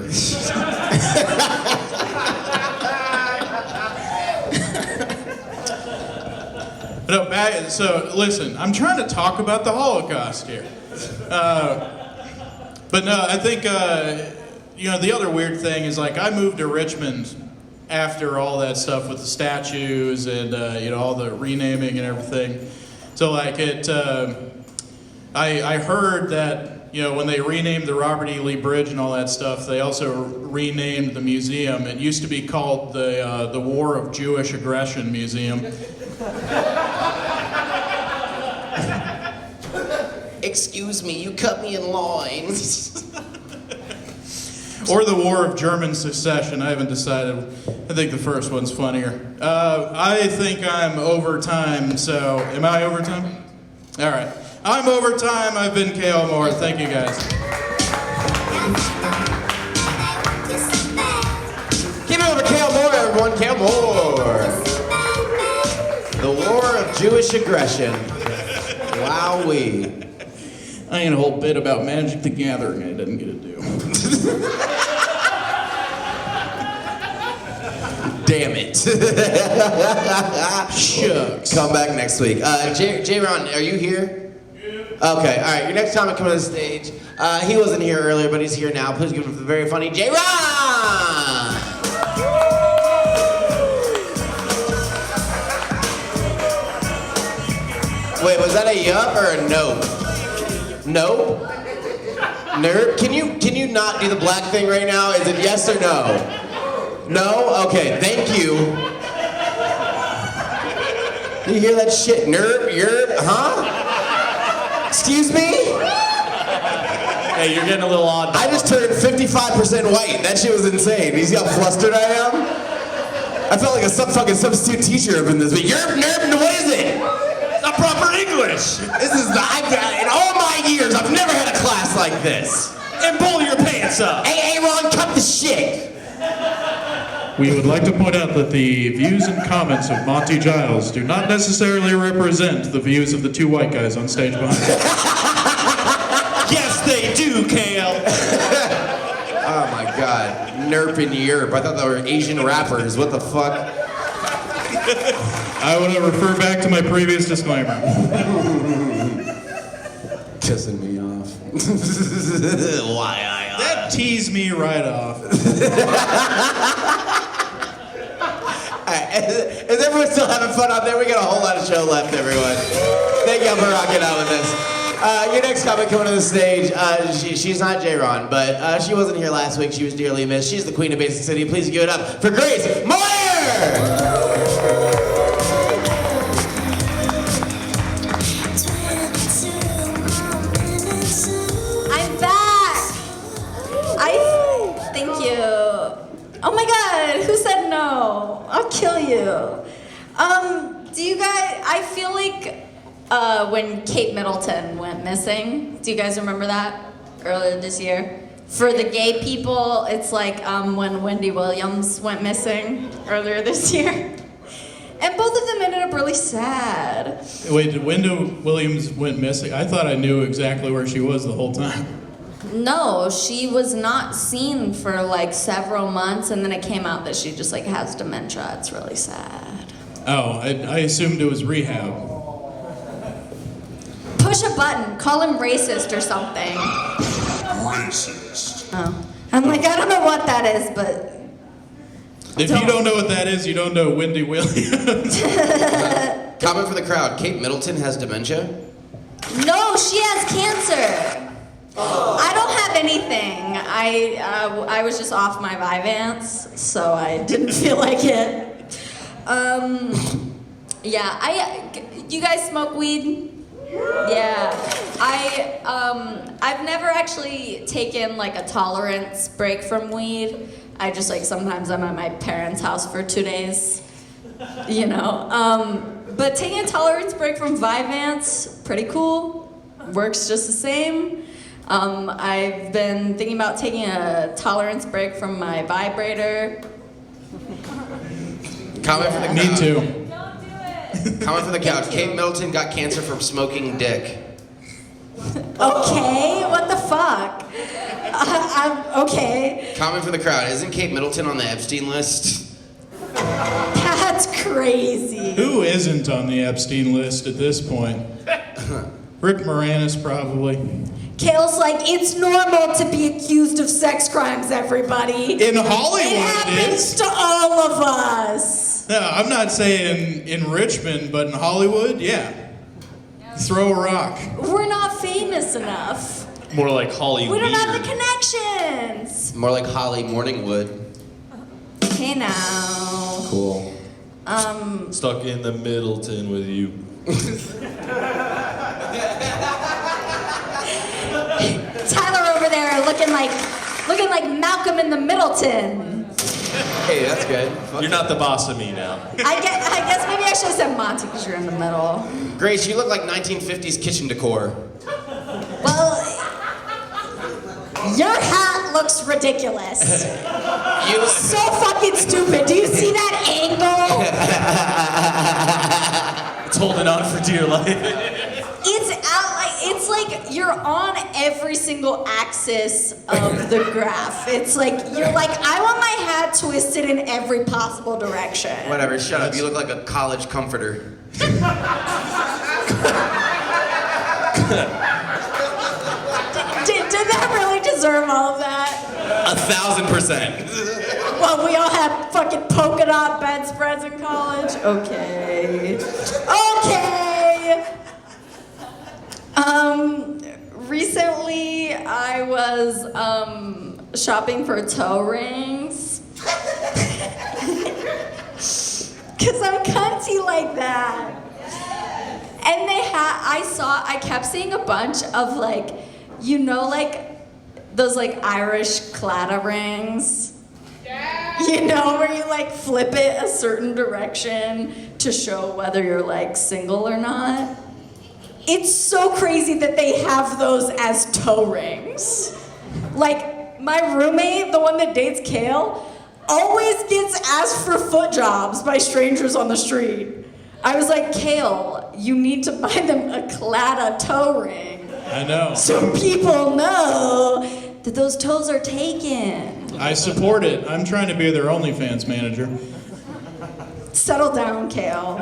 [SPEAKER 13] No, so listen, I'm trying to talk about the Holocaust here. But no, I think, the other weird thing is like I moved to Richmond after all that stuff with the statues and, all the renaming and everything. So like I heard that, when they renamed the Robert E. Lee Bridge and all that stuff, they also renamed the museum. It used to be called the War of Jewish Aggression Museum.
[SPEAKER 3] Excuse me, you cut me in line.
[SPEAKER 13] Or the War of German Secession, I haven't decided. I think the first one's funnier. I think I'm over time, so am I over time? All right. I'm over time. I've been Cale Moore. Thank you, guys.
[SPEAKER 3] Give it over Cale Moore, everyone. Cale Moore. The War of Jewish Aggression. Wowee.
[SPEAKER 13] I ain't a whole bit about Magic the Gathering I didn't get to do.
[SPEAKER 3] Damn. damn it.
[SPEAKER 13] Shucks.
[SPEAKER 3] Come back next week. J-Ron, are you here? Okay, all right. Your next comic coming to the stage. He wasn't here earlier, but he's here now. Please give him the very funny J-Ron! Wait, was that a yup or a nope? Nope? Nerd? Can you not do the black thing right now? Is it yes or no? No? Okay, thank you. You hear that shit? Nerp, yerp, huh? Excuse me?
[SPEAKER 1] Hey, you're getting a little odd.
[SPEAKER 3] I just turned 55% white. That shit was insane. You see how flustered I am? I felt like a fucking substitute teacher up in this. But yerp, nerp, what is it?
[SPEAKER 1] Not proper English.
[SPEAKER 3] This is in all my years, I've never had a class like this.
[SPEAKER 1] And pull your pants up.
[SPEAKER 3] Hey, Ron, cut the shit.
[SPEAKER 14] We would like to point out that the views and comments of Monty Giles do not necessarily represent the views of the two white guys on stage behind us.
[SPEAKER 1] Yes, they do, Cale.
[SPEAKER 3] Oh my god. Nerp and yerp. I thought they were Asian rappers. What the fuck?
[SPEAKER 14] I want to refer back to my previous disclaimer.
[SPEAKER 3] Kissing me off. Why
[SPEAKER 13] That teased me right off.
[SPEAKER 3] Is everyone still having fun out there? We got a whole lot of show left, everyone. Thank y'all for rocking out with us. Your next comic coming to the stage, she's not J-Ron, but she wasn't here last week. She was dearly missed. She's the queen of Basic City. Please give it up for Grace Moyer!
[SPEAKER 15] Thank you. Oh my god, who said no? I'll kill you. Do you guys, I feel like when Kate Middleton went missing, do you guys remember that earlier this year? For the gay people, it's like when Wendy Williams went missing earlier this year. And both of them ended up really sad.
[SPEAKER 13] Wait, did Wendy Williams went missing? I thought I knew exactly where she was the whole time.
[SPEAKER 15] No, she was not seen for like several months, and then it came out that she just like has dementia. It's really sad.
[SPEAKER 13] Oh, I assumed it was rehab.
[SPEAKER 15] Push a button, call him racist or something.
[SPEAKER 9] Racist.
[SPEAKER 15] Oh. I'm like, I don't know what that is, but...
[SPEAKER 13] If you don't know what that is, you don't know Wendy Williams.
[SPEAKER 3] Comment for the crowd. Kate Middleton has dementia?
[SPEAKER 15] No, she has cancer. I don't have anything. I was just off my Vyvanse, so I didn't feel like it. Yeah, you guys smoke weed? Yeah. I've never actually taken like a tolerance break from weed. I just like sometimes I'm at my parents' house for 2 days, you know. But taking a tolerance break from Vyvanse, pretty cool. Works just the same. I've been thinking about taking a tolerance break from my vibrator.
[SPEAKER 3] Comment for the crowd.
[SPEAKER 13] Me too.
[SPEAKER 3] Comment for the couch. Kate Middleton got cancer from smoking dick.
[SPEAKER 15] Okay, what the fuck? Okay.
[SPEAKER 3] Comment for the crowd. Isn't Kate Middleton on the Epstein list?
[SPEAKER 15] That's crazy.
[SPEAKER 13] Who isn't on the Epstein list at this point? Rick Moranis, probably.
[SPEAKER 15] Cale's like, it's normal to be accused of sex crimes, everybody.
[SPEAKER 13] In Hollywood,
[SPEAKER 15] it happens to all of us.
[SPEAKER 13] No, I'm not saying in Richmond, but in Hollywood, yeah. Throw a rock.
[SPEAKER 15] We're not famous enough.
[SPEAKER 1] More like Hollywood.
[SPEAKER 15] We don't have the connections.
[SPEAKER 3] More like Holly Morningwood.
[SPEAKER 15] Hey now.
[SPEAKER 3] Cool.
[SPEAKER 1] Stuck in the Middleton with you.
[SPEAKER 15] Tyler over there looking like Malcolm in the Middleton.
[SPEAKER 3] Hey, that's good.
[SPEAKER 1] You're not the boss of me now.
[SPEAKER 15] I guess maybe I should have said Monty because you're in the middle.
[SPEAKER 3] Grace, you look like 1950s kitchen decor.
[SPEAKER 15] Well, your hat looks ridiculous.
[SPEAKER 3] You
[SPEAKER 15] so fucking stupid. Do you see that angle?
[SPEAKER 1] It's holding on for dear life.
[SPEAKER 15] It's like you're on every single axis of the graph. It's like you're like, I want my hat twisted in every possible direction.
[SPEAKER 3] Whatever, shut up. You look like a college comforter.
[SPEAKER 15] Did that really deserve all of that?
[SPEAKER 3] 1,000%.
[SPEAKER 15] Well, we all had fucking polka dot bedspreads in college. Okay. Recently I was shopping for toe rings. Cause I'm cunty like that. And I kept seeing a bunch of like, you know, like those like Irish claddagh rings. You know, where you like flip it a certain direction to show whether you're like single or not. It's so crazy that they have those as toe rings. Like my roommate, the one that dates Cale, always gets asked for foot jobs by strangers on the street. I was like, Cale, you need to buy them a claddagh toe ring.
[SPEAKER 13] I know.
[SPEAKER 15] So people know that those toes are taken.
[SPEAKER 13] I support it. I'm trying to be their OnlyFans manager.
[SPEAKER 15] Settle down, Cale.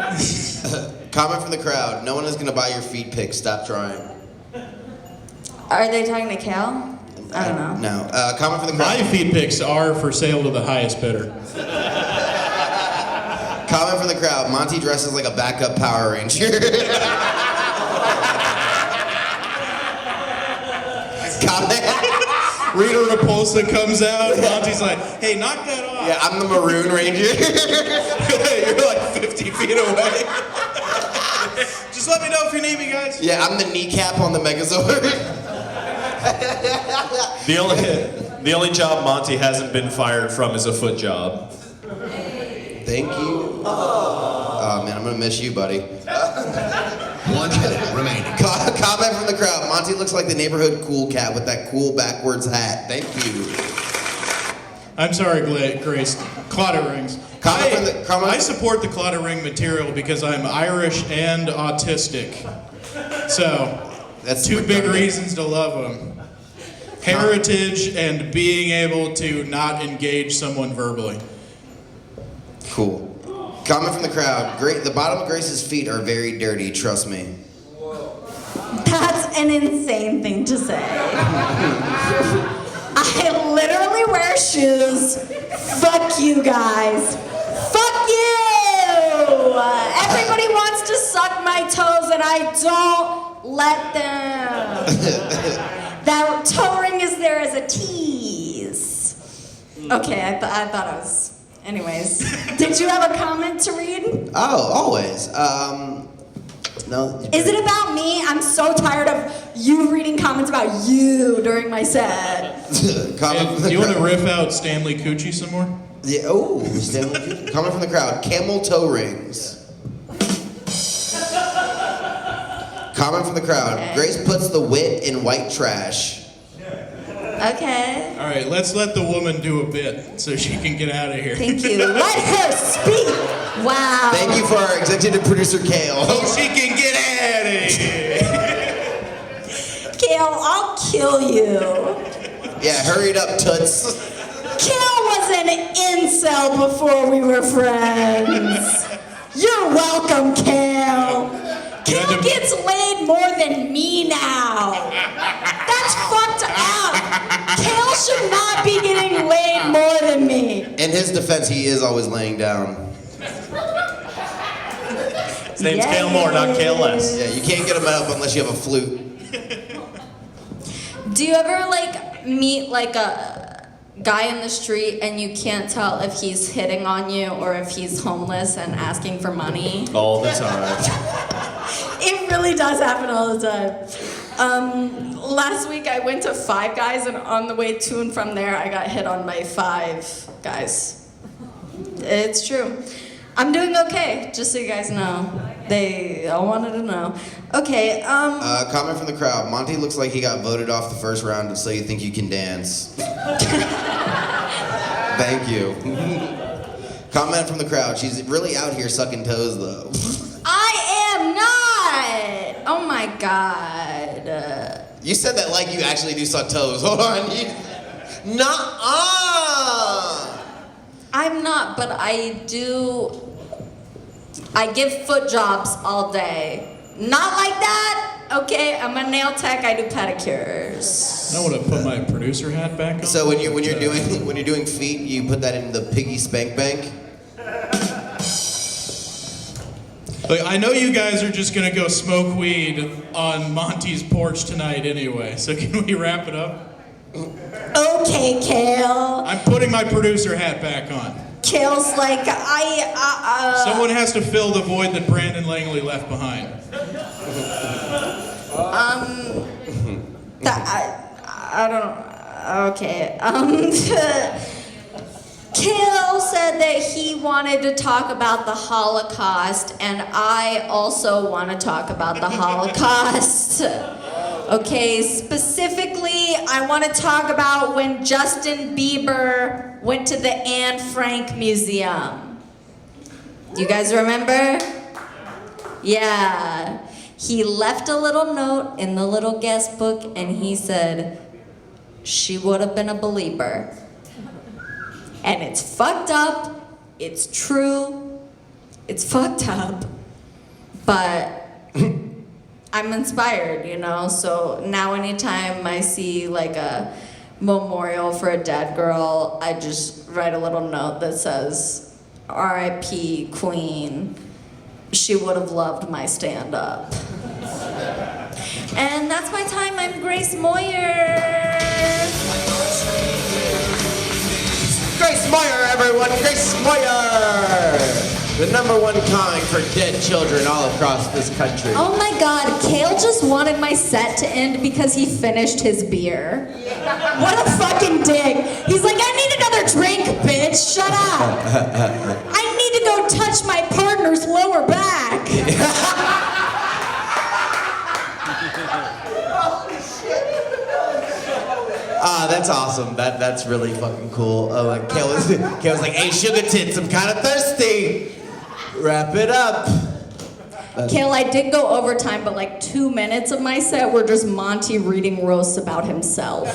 [SPEAKER 3] Comment from the crowd. No one is gonna buy your feet pics. Stop trying.
[SPEAKER 15] Are they talking to Cale? I don't know.
[SPEAKER 3] No. Comment from the crowd.
[SPEAKER 13] My feet pics are for sale to the highest bidder.
[SPEAKER 3] Comment from the crowd. Monty dresses like a backup Power Ranger. Comment.
[SPEAKER 13] Rita Repulsa comes out, and Monty's like, hey, knock that off.
[SPEAKER 3] Yeah, I'm the Maroon Ranger.
[SPEAKER 13] You're like 50 feet away. Just let me know if you need me, guys.
[SPEAKER 3] Yeah, I'm the kneecap on the Megazord.
[SPEAKER 1] The only job Monty hasn't been fired from is a foot job.
[SPEAKER 3] Thank you. Oh man, I'm gonna miss you, buddy.
[SPEAKER 10] 1 minute remaining.
[SPEAKER 3] Comment from the crowd. Monty looks like the neighborhood cool cat with that cool backwards hat. Thank you.
[SPEAKER 13] I'm sorry, Grace. Claddagh rings. I support the claddagh ring material because I'm Irish and autistic. So, that's two big reasons to love them. Heritage and being able to not engage someone verbally.
[SPEAKER 3] Cool. Comment from the crowd. The bottom of Grace's feet are very dirty, trust me.
[SPEAKER 15] That's an insane thing to say. I literally wear shoes. Fuck you guys. Fuck you! Everybody wants to suck my toes and I don't let them. That toe ring is there as a tease. Okay, I thought I was... Anyways, did you have a comment to read?
[SPEAKER 3] Oh, always. No.
[SPEAKER 15] Is it about me? I'm so tired of you reading comments about you during my set.
[SPEAKER 13] Do you want to riff out Stanley Coochie some more?
[SPEAKER 3] Yeah. Oh, Stanley Coochie. Comment from the crowd. Camel toe rings. Comment from the crowd. Okay. Grace puts the wit in white trash.
[SPEAKER 15] Okay.
[SPEAKER 13] All right, let's let the woman do a bit so she can get out of here.
[SPEAKER 15] Thank you. Let her speak. Wow.
[SPEAKER 3] Thank you for our executive producer, Cale.
[SPEAKER 13] So she can get out of here.
[SPEAKER 15] Cale, I'll kill you.
[SPEAKER 3] Yeah, hurry it up, toots.
[SPEAKER 15] Cale was an incel before we were friends. You're welcome, Cale. Cale gets laid more than me now. That's fucked up. Cale should not be getting laid more than me.
[SPEAKER 3] In his defense, he is always laying down.
[SPEAKER 1] His name's Cale Moore, not Cale Less.
[SPEAKER 3] Yeah, you can't get him up unless you have a flute.
[SPEAKER 15] Do you ever like meet like a guy in the street and you can't tell if he's hitting on you or if he's homeless and asking for money?
[SPEAKER 1] All the time.
[SPEAKER 15] It really does happen all the time. Last week I went to Five Guys and on the way to and from there I got hit on by 5 guys. It's true. I'm doing okay, just so you guys know. They all wanted to know. Okay,
[SPEAKER 3] comment from the crowd. Monty looks like he got voted off the first round, so you think you can dance. Thank you. Comment from the crowd. She's really out here sucking toes, though.
[SPEAKER 15] I am not! Oh my God.
[SPEAKER 3] You said that like you actually do suck toes. Hold on. Nuh-uh.
[SPEAKER 15] I'm not, but I do. I give foot jobs all day. Not like that. Okay, I'm a nail tech. I do pedicures.
[SPEAKER 14] I want to put my producer hat back on.
[SPEAKER 3] So when you're doing feet, you put that in the piggy spank bank.
[SPEAKER 13] Look, I know you guys are just gonna go smoke weed on Monty's porch tonight anyway. So can we wrap it up?
[SPEAKER 15] Okay, Cale.
[SPEAKER 13] I'm putting my producer hat back on.
[SPEAKER 15] Cale's like
[SPEAKER 13] Someone has to fill the void that Brandon Langley left behind.
[SPEAKER 15] I don't know. Okay. Cale said that he wanted to talk about the Holocaust, and I also want to talk about the Holocaust. Okay, specifically, I want to talk about when Justin Bieber went to the Anne Frank Museum. Do you guys remember? Yeah. He left a little note in the little guest book, and he said, she would have been a believer. And it's fucked up, it's true, it's fucked up, but I'm inspired, you know? So now anytime I see like a memorial for a dead girl, I just write a little note that says, R.I.P. Queen, she would have loved my stand-up. And that's my time. I'm Grace Moyer.
[SPEAKER 3] Grace Moyer, everyone! Grace Moyer! The #1 comic for dead children all across this country.
[SPEAKER 15] Oh my God, Cale just wanted my set to end because he finished his beer. What a fucking dick. He's like, I need another drink, bitch. Shut up. I need to go touch my partner's lower back.
[SPEAKER 3] That's awesome. That's really fucking cool. Oh, like Cale was like, hey, sugar tits, I'm kind of thirsty. Wrap it up.
[SPEAKER 15] Cale, I did go overtime, but like 2 minutes of my set were just Monty reading roasts about himself.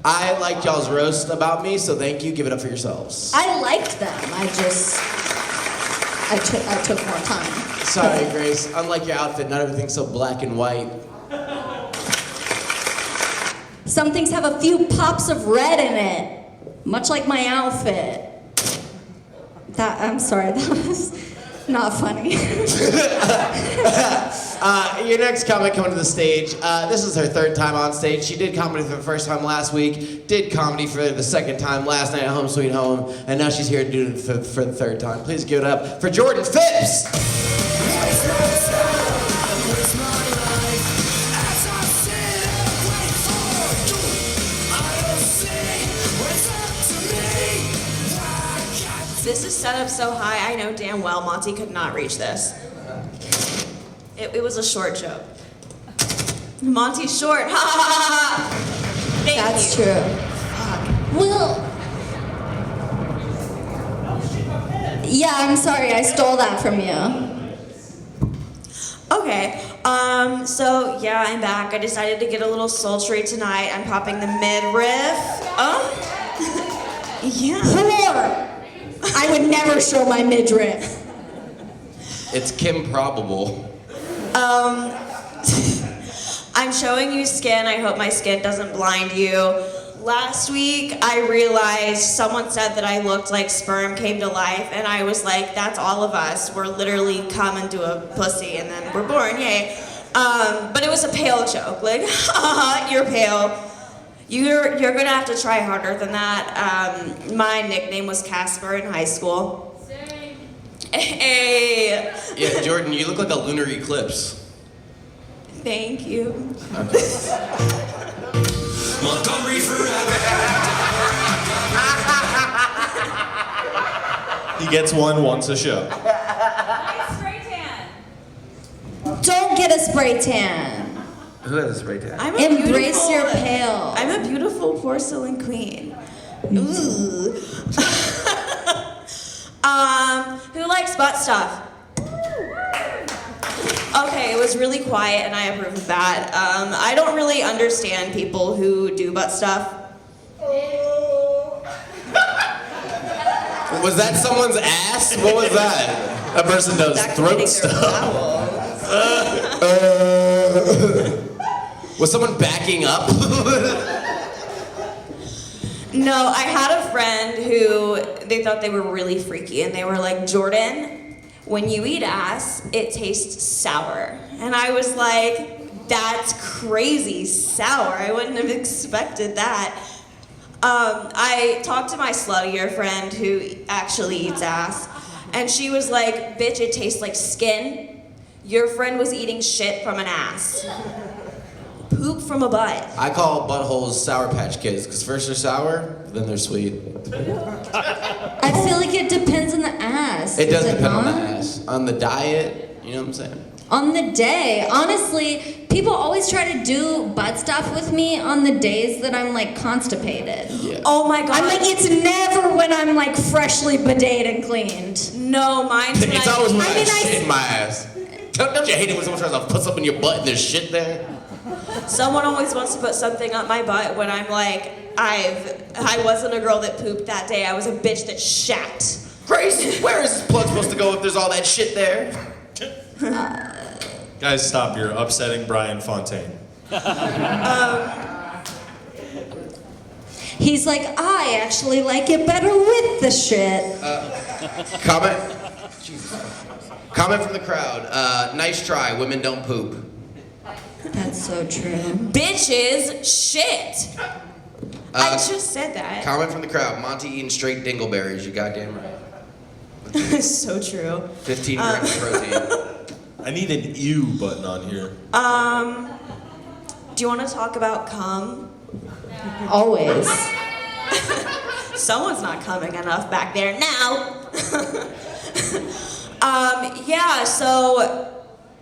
[SPEAKER 3] I liked y'all's roast about me, so thank you. Give it up for yourselves.
[SPEAKER 15] I liked them. I took more time.
[SPEAKER 3] Sorry, Grace. Unlike your outfit, not everything's so black and white.
[SPEAKER 15] Some things have a few pops of red in it, much like my outfit. I'm sorry, that was not funny.
[SPEAKER 3] Your next comic coming to the stage. This is her 3rd time on stage. She did comedy for the 1st time last week, did comedy for the 2nd time last night at Home Sweet Home, and now she's here to do it for the 3rd time. Please give it up for Jordan Phipps!
[SPEAKER 16] This is set up so high, I know damn well Monty could not reach this. It was a short joke. Monty's short, ha ha ha ha! Thank
[SPEAKER 15] That's
[SPEAKER 16] you.
[SPEAKER 15] true. Well, yeah, I'm sorry, I stole that from you.
[SPEAKER 16] Okay, so yeah, I'm back. I decided to get a little sultry tonight. I'm popping the mid-riff. Yeah.
[SPEAKER 15] Whore! I would never show my midriff.
[SPEAKER 3] It's Kim Probable.
[SPEAKER 16] I'm showing you skin. I hope my skin doesn't blind you. Last week, I realized someone said that I looked like sperm came to life, and I was like, that's all of us. We're literally come into a pussy, and then we're born, yay. But it was a pale joke, like, you're pale. You're gonna have to try harder than that. My nickname was Casper in high school. Same. Hey.
[SPEAKER 3] Yeah, Jordan, you look like a lunar eclipse.
[SPEAKER 16] Thank you.
[SPEAKER 17] Montgomery forever.
[SPEAKER 1] He gets one once a show.
[SPEAKER 15] Don't get a spray tan.
[SPEAKER 3] Who has a spray tan?
[SPEAKER 15] Embrace your pale.
[SPEAKER 16] I'm a beautiful porcelain queen. Ooh. Who likes butt stuff? was really quiet, and I approve of that. I don't really understand people who do butt stuff.
[SPEAKER 3] Was that someone's ass? What was that?
[SPEAKER 4] A person does throat stuff.
[SPEAKER 3] Was someone backing up?
[SPEAKER 16] No, I had a friend who they thought they were really freaky, and they were like, Jordan, when you eat ass, it tastes sour. And I was like, that's crazy sour. I wouldn't have expected that. I talked to my sluttier friend who actually eats ass, and she was like, bitch, it tastes like skin. Your friend was eating shit from an ass. Poop from a butt.
[SPEAKER 3] I call buttholes Sour Patch Kids, because first they're sour, then they're sweet.
[SPEAKER 15] I feel like it depends on the ass.
[SPEAKER 3] It does
[SPEAKER 15] Does
[SPEAKER 3] depend on the
[SPEAKER 15] not?
[SPEAKER 3] ass. On the diet, you know what I'm saying?
[SPEAKER 15] On the day, honestly, people always try to do butt stuff with me on the days that I'm like constipated.
[SPEAKER 3] Yeah.
[SPEAKER 16] Oh my god.
[SPEAKER 15] I'm like, it's never when I'm like freshly bidet and cleaned.
[SPEAKER 16] No, mine's
[SPEAKER 3] It's always when I
[SPEAKER 15] mean,
[SPEAKER 3] shit in my ass. Don't you hate it when someone tries to put something in your butt and there's shit there?
[SPEAKER 16] Someone always wants to put something up my butt when I'm like, I wasn't a girl that pooped that day. I was a bitch that shat.
[SPEAKER 3] Grace, where is this plug supposed to go if there's all that shit there?
[SPEAKER 1] Guys, stop. You're upsetting Bryan Fountain.
[SPEAKER 15] He's like, I actually like it better with the shit.
[SPEAKER 3] Comment from the crowd. Nice try. Women don't poop.
[SPEAKER 15] That's so true.
[SPEAKER 16] Bitches shit. I just said that.
[SPEAKER 3] Comment from the crowd. Monty eating straight dingleberries. You goddamn right.
[SPEAKER 16] So true.
[SPEAKER 3] 15 grams of protein.
[SPEAKER 1] I need an ew button on here.
[SPEAKER 16] Do you want to talk about cum?
[SPEAKER 15] Always.
[SPEAKER 16] Someone's not coming enough back there now. Yeah, so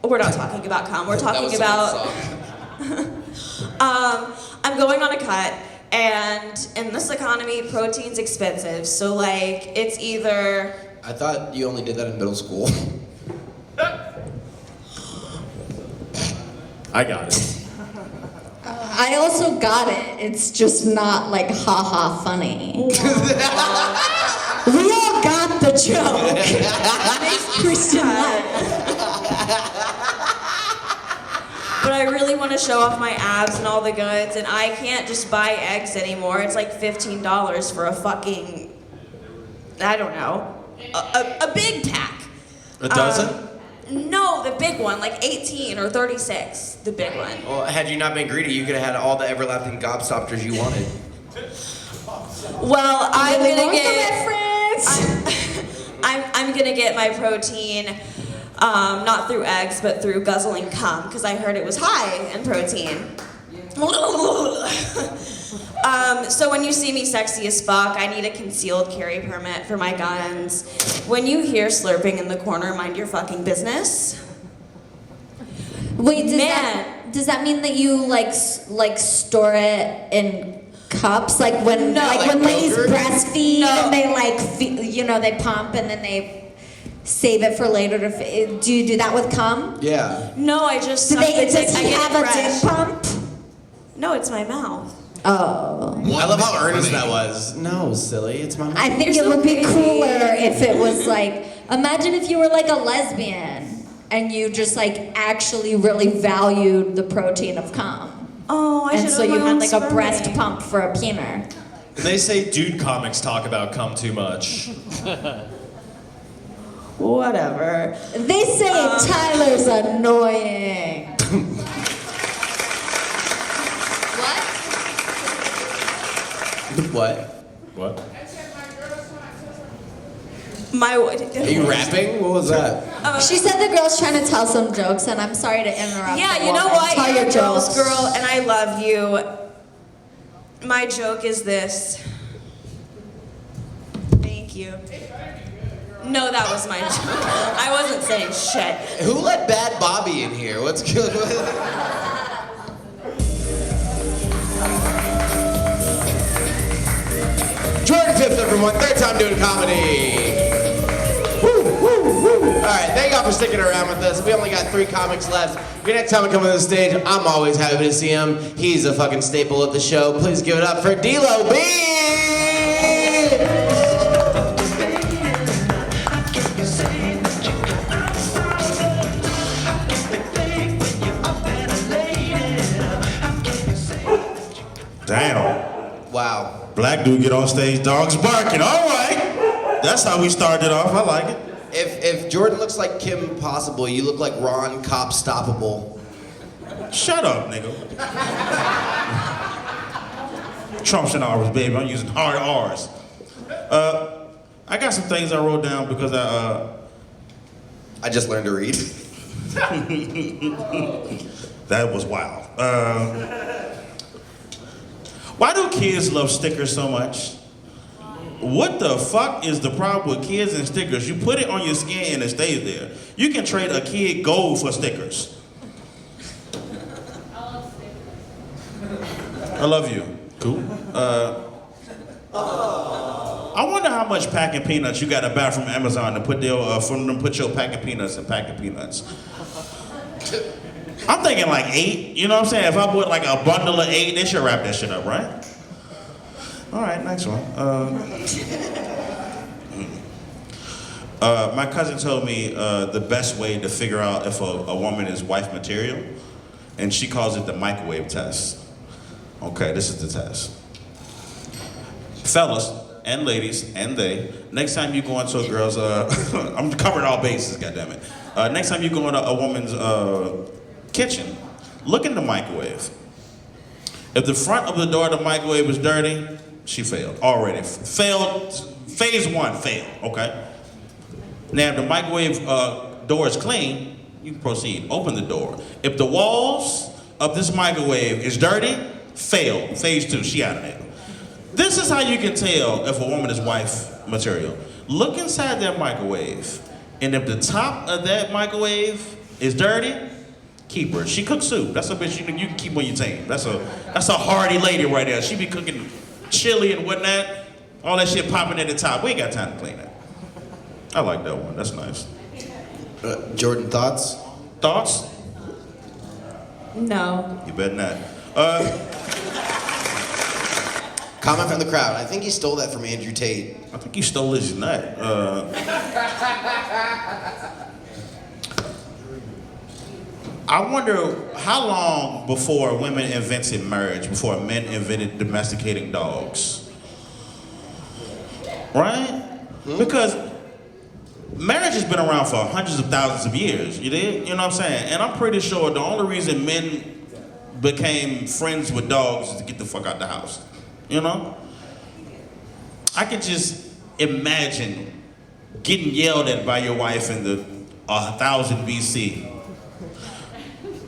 [SPEAKER 16] we're not talking about cum. We're talking about. I'm going on a cut, and in this economy, protein's expensive. So like, it's either.
[SPEAKER 3] I thought you only did that in middle school.
[SPEAKER 1] I got it.
[SPEAKER 15] I also got it. It's just not like haha funny. We all got the joke. Makes Christian laugh.
[SPEAKER 16] But I really want to show off my abs and all the goods, and I can't just buy eggs anymore. It's like $15 for a fucking, I don't know, a big pack.
[SPEAKER 1] A dozen?
[SPEAKER 16] No, the big one, like 18 or 36, the big one.
[SPEAKER 3] Well, had you not been greedy, you could have had all the everlasting gobstoppers you wanted.
[SPEAKER 16] Well, I'm gonna get.
[SPEAKER 15] Reference.
[SPEAKER 16] I'm gonna get my protein, not through eggs, but through guzzling cum, because I heard it was high in protein. So when you see me sexy as fuck, I need a concealed carry permit for my guns. When you hear slurping in the corner, mind your fucking business.
[SPEAKER 15] Wait, does that mean that you like store it in cups, like when when ladies breastfeed and they like they pump and then they save it for later to do you do that with cum?
[SPEAKER 3] Yeah.
[SPEAKER 16] No, I just.
[SPEAKER 15] Does he have a dick pump?
[SPEAKER 16] No, it's my mouth.
[SPEAKER 15] Oh.
[SPEAKER 3] I love how earnest that was. No, silly. It's my mouth.
[SPEAKER 15] I think it would be cooler if it was like, imagine if you were like a lesbian and you just like actually really valued the protein of cum.
[SPEAKER 16] Oh, I should
[SPEAKER 15] And so
[SPEAKER 16] have
[SPEAKER 15] you
[SPEAKER 16] my
[SPEAKER 15] had
[SPEAKER 16] own
[SPEAKER 15] like a
[SPEAKER 16] sperm
[SPEAKER 15] breast
[SPEAKER 16] bank.
[SPEAKER 15] pump for a peener.
[SPEAKER 1] They say dude comics talk about cum too much.
[SPEAKER 16] Whatever.
[SPEAKER 15] They say Tyler's annoying.
[SPEAKER 3] What?
[SPEAKER 1] What?
[SPEAKER 3] Are you rapping? What was that?
[SPEAKER 15] She said the girl's trying to tell some jokes, and I'm sorry to interrupt.
[SPEAKER 16] Yeah,
[SPEAKER 15] the
[SPEAKER 16] you know
[SPEAKER 15] woman.
[SPEAKER 16] what?
[SPEAKER 15] Tell
[SPEAKER 16] You're
[SPEAKER 15] your
[SPEAKER 16] a girl's
[SPEAKER 15] jokes.
[SPEAKER 16] girl, and I love you. My joke is this. Thank you. No, that was my joke. I wasn't saying shit.
[SPEAKER 3] Who let Bad Bobby in here? What's good with it? Jordan Fifth, everyone. Third time doing comedy. Woo, woo, woo. All right, thank y'all for sticking around with us. We only got 3 comics left. Your next time I come on the stage, I'm always happy to see him. He's a fucking staple of the show. Please give it up for DLo B.
[SPEAKER 18] Damn.
[SPEAKER 3] Wow.
[SPEAKER 18] Black dude get on stage, dogs barking. All right. That's how we started off. I like it.
[SPEAKER 3] If Jordan looks like Kim Possible, you look like Ron Cop Stoppable.
[SPEAKER 18] Shut up, nigga. Trump's and R's, baby. I'm using hard R's. I got some things I wrote down because
[SPEAKER 3] I just learned to read.
[SPEAKER 18] That was wild. Why do kids love stickers so much? What the fuck is the problem with kids and stickers? You put it on your skin and it stays there. You can trade a kid gold for stickers. I love you. Cool. I wonder how much packing peanuts you got to buy from Amazon to put put your packing peanuts in packing peanuts. I'm thinking like 8. You know what I'm saying? If I bought like a bundle of 8, they should wrap that shit up, right? All right, next one. My cousin told me the best way to figure out if a woman is wife material, and she calls it the microwave test. Okay, this is the test. Fellas and ladies and they, next time you go into a girl's, I'm covering all bases, goddammit. Next time you go into a woman's kitchen, look in the microwave. If the front of the door of the microwave is dirty, she failed already. Failed, phase 1, failed, okay? Now if the microwave door is clean, you can proceed, open the door. If the walls of this microwave is dirty, failed, phase 2, she out of there. This is how you can tell if a woman is wife material. Look inside that microwave, and if the top of that microwave is dirty, keep her. She cooks soup. That's a bitch you can keep on your team. That's a hardy lady right there. She be cooking chili and whatnot. All that shit popping at the top. We ain't got time to clean that. I like that one. That's nice.
[SPEAKER 3] Jordan, thoughts?
[SPEAKER 18] Thoughts?
[SPEAKER 16] No.
[SPEAKER 18] You better not.
[SPEAKER 3] Comment from the crowd. I think he stole that from Andrew Tate.
[SPEAKER 18] I think he stole his nut. I wonder how long before women invented marriage, before men invented domesticating dogs. Right? Because marriage has been around for hundreds of thousands of years, you did? You know what I'm saying? And I'm pretty sure the only reason men became friends with dogs is to get the fuck out the house. You know? I could just imagine getting yelled at by your wife in the 1000 BC.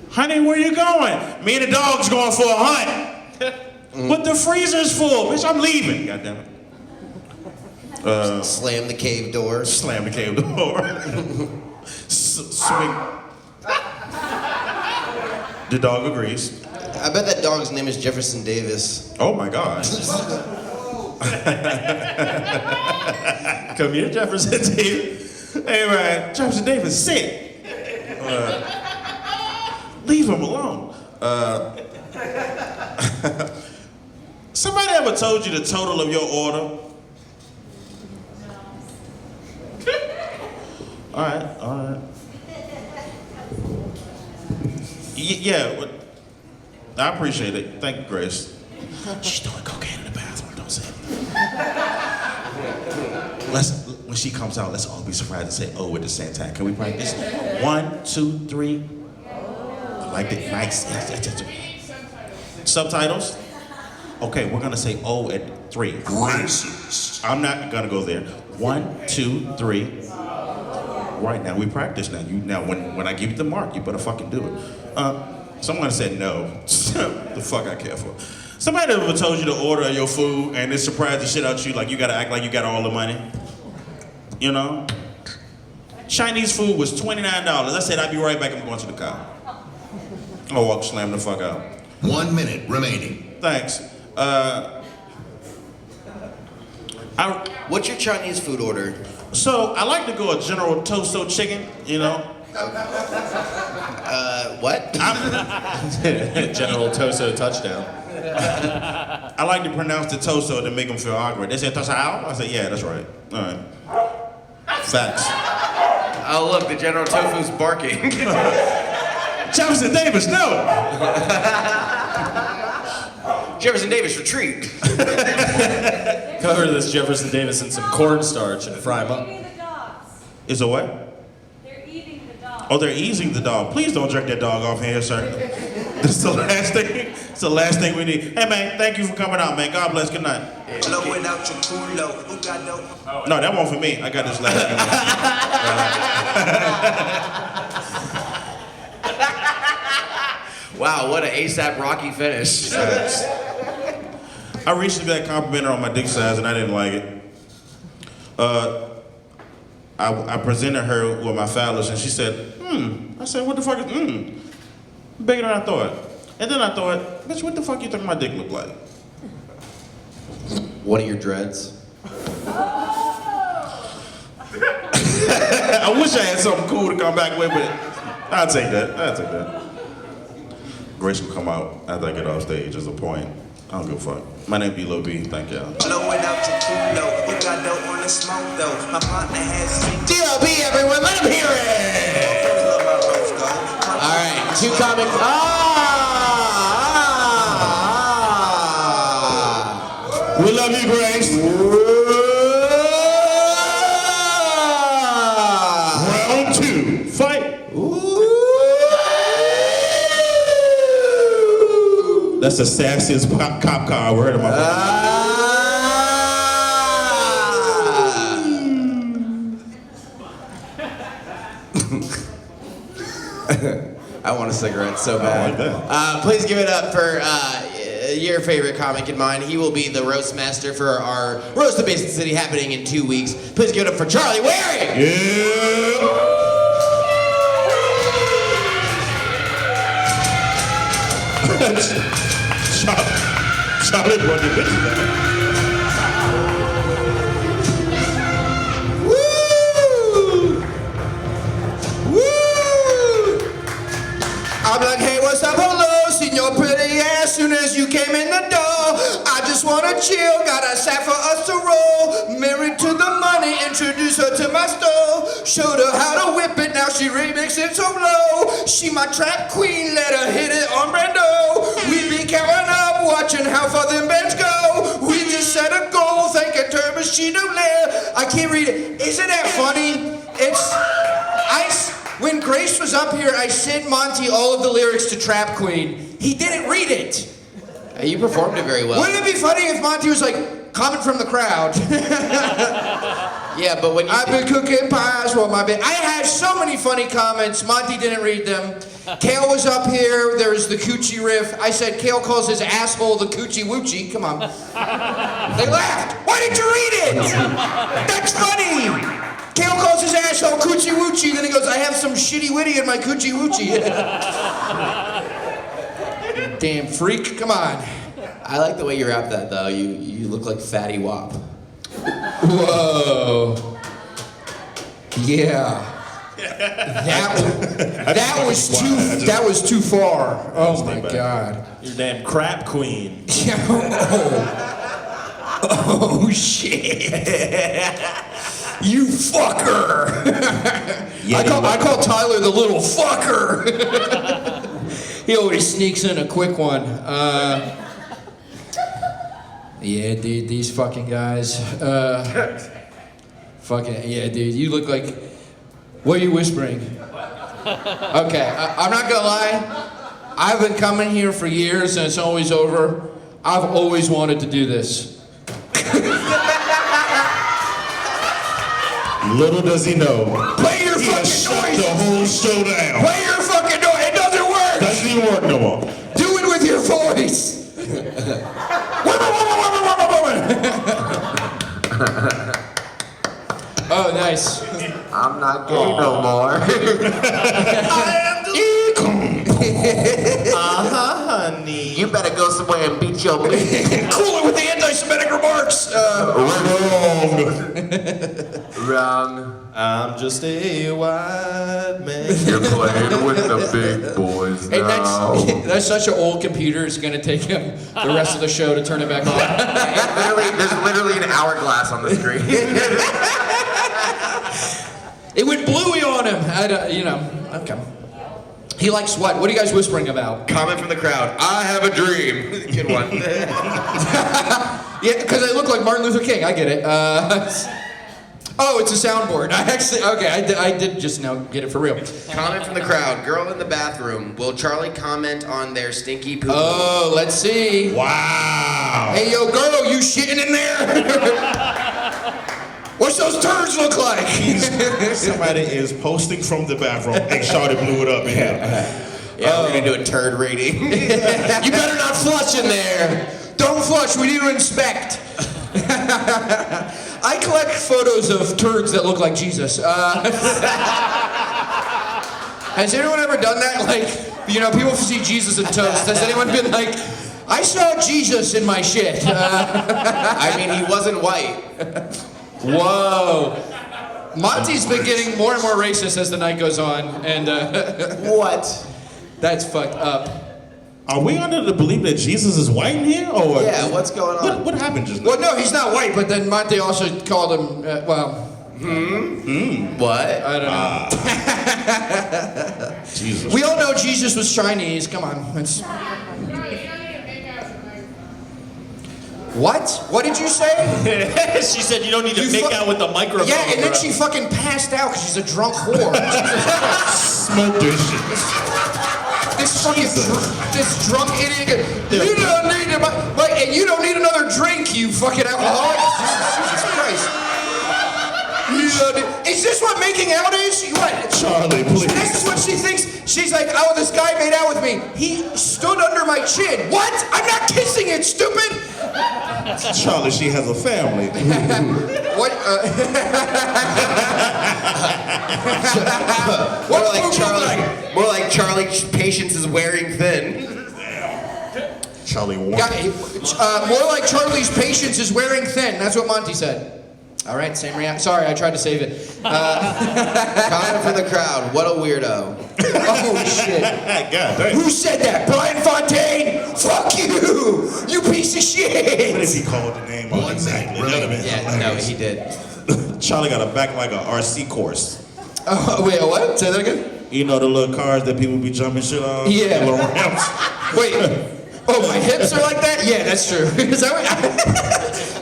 [SPEAKER 18] Honey, where you going? Me and the dog's going for a hunt. But the freezer's full. Bitch, I'm leaving. God damn it.
[SPEAKER 3] Slam the cave door.
[SPEAKER 18] Slam the cave door. Swing. The dog agrees.
[SPEAKER 3] I bet that dog's name is Jefferson Davis.
[SPEAKER 18] Oh my God. Come here, Jefferson Davis. Hey, man, Jefferson Davis, sit. Leave him alone. Somebody ever told you the total of your order? All right. Yeah, I appreciate it. Thank you, Grace. She's doing cocaine in the bathroom, don't say it. When she comes out, let's all be surprised and say, oh, at the same time. Can we practice? 1, 2, 3. I like it. Nice. Subtitles? Okay, we're gonna say oh at 3. Racist. I'm not gonna go there. 1, 2, 3. Right now, we practice now. Now, when I give you the mark, you better fucking do it. Someone said no. The fuck I care for. Somebody ever told you to order your food and it surprised the shit out you, like you gotta act like you got all the money? You know? Chinese food was $29. I said I'd be right back, I'm going to the car. I'll walk, slam the fuck out.
[SPEAKER 10] 1 minute remaining.
[SPEAKER 18] Thanks.
[SPEAKER 3] What's your Chinese food order?
[SPEAKER 18] So I like to go a General Toso chicken, you know.
[SPEAKER 3] What?
[SPEAKER 1] General Toso touchdown.
[SPEAKER 18] I like to pronounce the Toso to make them feel awkward. They say Toso out? I say, yeah, that's right. All right. Facts.
[SPEAKER 3] Oh, look, the General Tofu's barking.
[SPEAKER 18] Jefferson Davis, no!
[SPEAKER 3] Jefferson Davis, retreat.
[SPEAKER 1] Cover this Jefferson Davis in some cornstarch and fry him up.
[SPEAKER 18] Is it what? Oh, they're easing the dog. Please don't jerk that dog off here, sir. This is the last thing. It's the last thing we need. Hey, man, thank you for coming out, man. God bless. Good night. No, that one for me. I got this last one.
[SPEAKER 3] Wow, what an ASAP Rocky finish.
[SPEAKER 18] I recently got complimented on my dick size, and I didn't like it. I presented her with my phallus, and she said, I said, what the fuck is, bigger than I thought. And then I thought, bitch, what the fuck you think my dick look like?
[SPEAKER 3] One of your dreads.
[SPEAKER 18] I wish I had something cool to come back with, but I'll take that. Grace will come out after I get off stage as a point. I don't give a fuck. My name DLo B. Thank y'all.
[SPEAKER 17] Blowing out your culo. Who got dope on the smoke though? My partner has
[SPEAKER 3] DLo B, everyone, let him hear it! All right, 2 comics.
[SPEAKER 18] We love you, Grace. Round 2, fight. That's the sassiest cop car I've heard of my life.
[SPEAKER 3] I want a cigarette so bad. Please give it up for your favorite comic and mine. He will be the roast master for our Roast of Basin City happening in 2 weeks. Please give it up for Charlie Waring.
[SPEAKER 18] Yeah. Charlie brought the bitches down.
[SPEAKER 19] I'm like, hey, what's up, hello? Seen your pretty ass soon as you came in the door. I just wanna chill, got a sack for us to roll. Married to the money, introduce her to my stove. Showed her how to whip it, now she remix it so low. She my trap queen, let her hit it on Brando. We be counting up, watching how far them bets go. We just set a goal, think a turban she don't live. I can't read it. Isn't that funny? When Grace was up here, I sent Monty all of the lyrics to Trap Queen. He didn't read it.
[SPEAKER 3] You performed it very well.
[SPEAKER 19] Wouldn't it be funny if Monty was like, comment from the crowd?
[SPEAKER 3] Yeah, but when you
[SPEAKER 19] I've been cooking pies while my bed. I had so many funny comments. Monty didn't read them. Cale was up here. There was the coochie riff. I said Cale calls his asshole the coochie woochie. Come on. They laughed. Why didn't you read it? That's funny. Cale calls his asshole coochie woochie. Then he goes, I have some shitty witty in my coochie woochie. Damn freak. Come on.
[SPEAKER 3] I like the way you rap that though. You look like Fatty Wap.
[SPEAKER 19] Whoa. Yeah. That was too far. Oh my god.
[SPEAKER 1] Your damn crap queen.
[SPEAKER 19] Oh shit. You fucker. I call Tyler the little fucker. He always sneaks in a quick one. Yeah, dude, these fucking guys. Fucking, yeah, dude, you look like. What are you whispering? Okay, I'm not gonna lie. I've been coming here for years and it's always over. I've always wanted to do this.
[SPEAKER 18] Little does he know.
[SPEAKER 19] Play your fucking
[SPEAKER 18] noise. The whole show down.
[SPEAKER 19] Play your fucking noise. It doesn't work.
[SPEAKER 18] Doesn't even work no more.
[SPEAKER 19] Do it with your voice. Oh, nice.
[SPEAKER 3] I'm not gay no more.
[SPEAKER 19] Honey.
[SPEAKER 3] You better go somewhere and beat your meat.
[SPEAKER 19] Cool it with the anti-Semitic remarks.
[SPEAKER 3] Wrong.
[SPEAKER 1] stay white man.
[SPEAKER 9] You're playing with the big boys
[SPEAKER 20] And
[SPEAKER 9] now.
[SPEAKER 20] that's such an old computer. It's gonna take him the rest of the show to turn it back on.
[SPEAKER 3] There's literally an hourglass on the screen.
[SPEAKER 20] It went bluey on him. Okay. He likes what? What are you guys whispering about?
[SPEAKER 3] Comment from the crowd. I have a dream. Good one.
[SPEAKER 20] Yeah, because I look like Martin Luther King. I get it. Oh, it's a soundboard. I did just now get it for real.
[SPEAKER 3] Comment from the crowd. Girl in the bathroom. Will Charlie comment on their stinky poop?
[SPEAKER 20] Oh, let's see.
[SPEAKER 3] Wow.
[SPEAKER 20] Hey, yo, girl, you shitting in there? What's those turds look like?
[SPEAKER 18] Somebody is posting from the bathroom. Hey, Charlie blew it up in here.
[SPEAKER 3] Yeah, we're gonna do a turd rating.
[SPEAKER 20] You better not flush in there. Don't flush. We need to inspect. I collect photos of turds that look like Jesus. Has anyone ever done that? Like, people see Jesus in toast. Has anyone been like, I saw Jesus in my shit?
[SPEAKER 3] I mean, he wasn't white.
[SPEAKER 20] Whoa. Monty's been getting more and more racist as the night goes on. And
[SPEAKER 3] what?
[SPEAKER 20] That's fucked up.
[SPEAKER 18] Are we under the belief that Jesus is white in here, or
[SPEAKER 3] Yeah, what's going on?
[SPEAKER 18] What happened just now?
[SPEAKER 20] Well, no, he's not white, but then Monty also called him,
[SPEAKER 3] What?
[SPEAKER 20] I don't know.
[SPEAKER 18] Jesus.
[SPEAKER 20] We all know Jesus was Chinese. Come on. What? What did you say?
[SPEAKER 1] She said you don't need to make out with the microphone.
[SPEAKER 20] Yeah, and then she fucking passed out because she's a drunk whore.
[SPEAKER 18] Smoke this shit.
[SPEAKER 20] This fucking this drunk idiot. You don't need to, and you don't need another drink, you fucking alcoholic. Jesus Christ. Is this what making out is? What?
[SPEAKER 18] Charlie, please.
[SPEAKER 20] This is what she thinks. She's like, oh, this guy made out with me. He stood under my chin. What? I'm not kissing it, stupid.
[SPEAKER 18] Charlie, she has a family.
[SPEAKER 20] What?
[SPEAKER 3] More like Charlie. Patience is wearing thin.
[SPEAKER 18] Charlie Warren.
[SPEAKER 20] More like Charlie's patience is wearing thin. That's what Monty said. All right, same reaction. Sorry, I tried to save it.
[SPEAKER 3] Comment from the crowd. What a weirdo.
[SPEAKER 20] Oh, shit.
[SPEAKER 18] God damn.
[SPEAKER 20] Who said that? Bryan Fountain? Fuck you! You piece of shit!
[SPEAKER 18] What if he called the name on exactly?
[SPEAKER 3] Yeah, no, he did.
[SPEAKER 18] Charlie got a back like a RC course.
[SPEAKER 20] Wait, what? Say that again?
[SPEAKER 18] You know the little cars that people be jumping shit on?
[SPEAKER 20] Yeah.
[SPEAKER 18] The little ramps.
[SPEAKER 20] Wait. Oh, my hips are like that? Yeah, that's true. Is that what?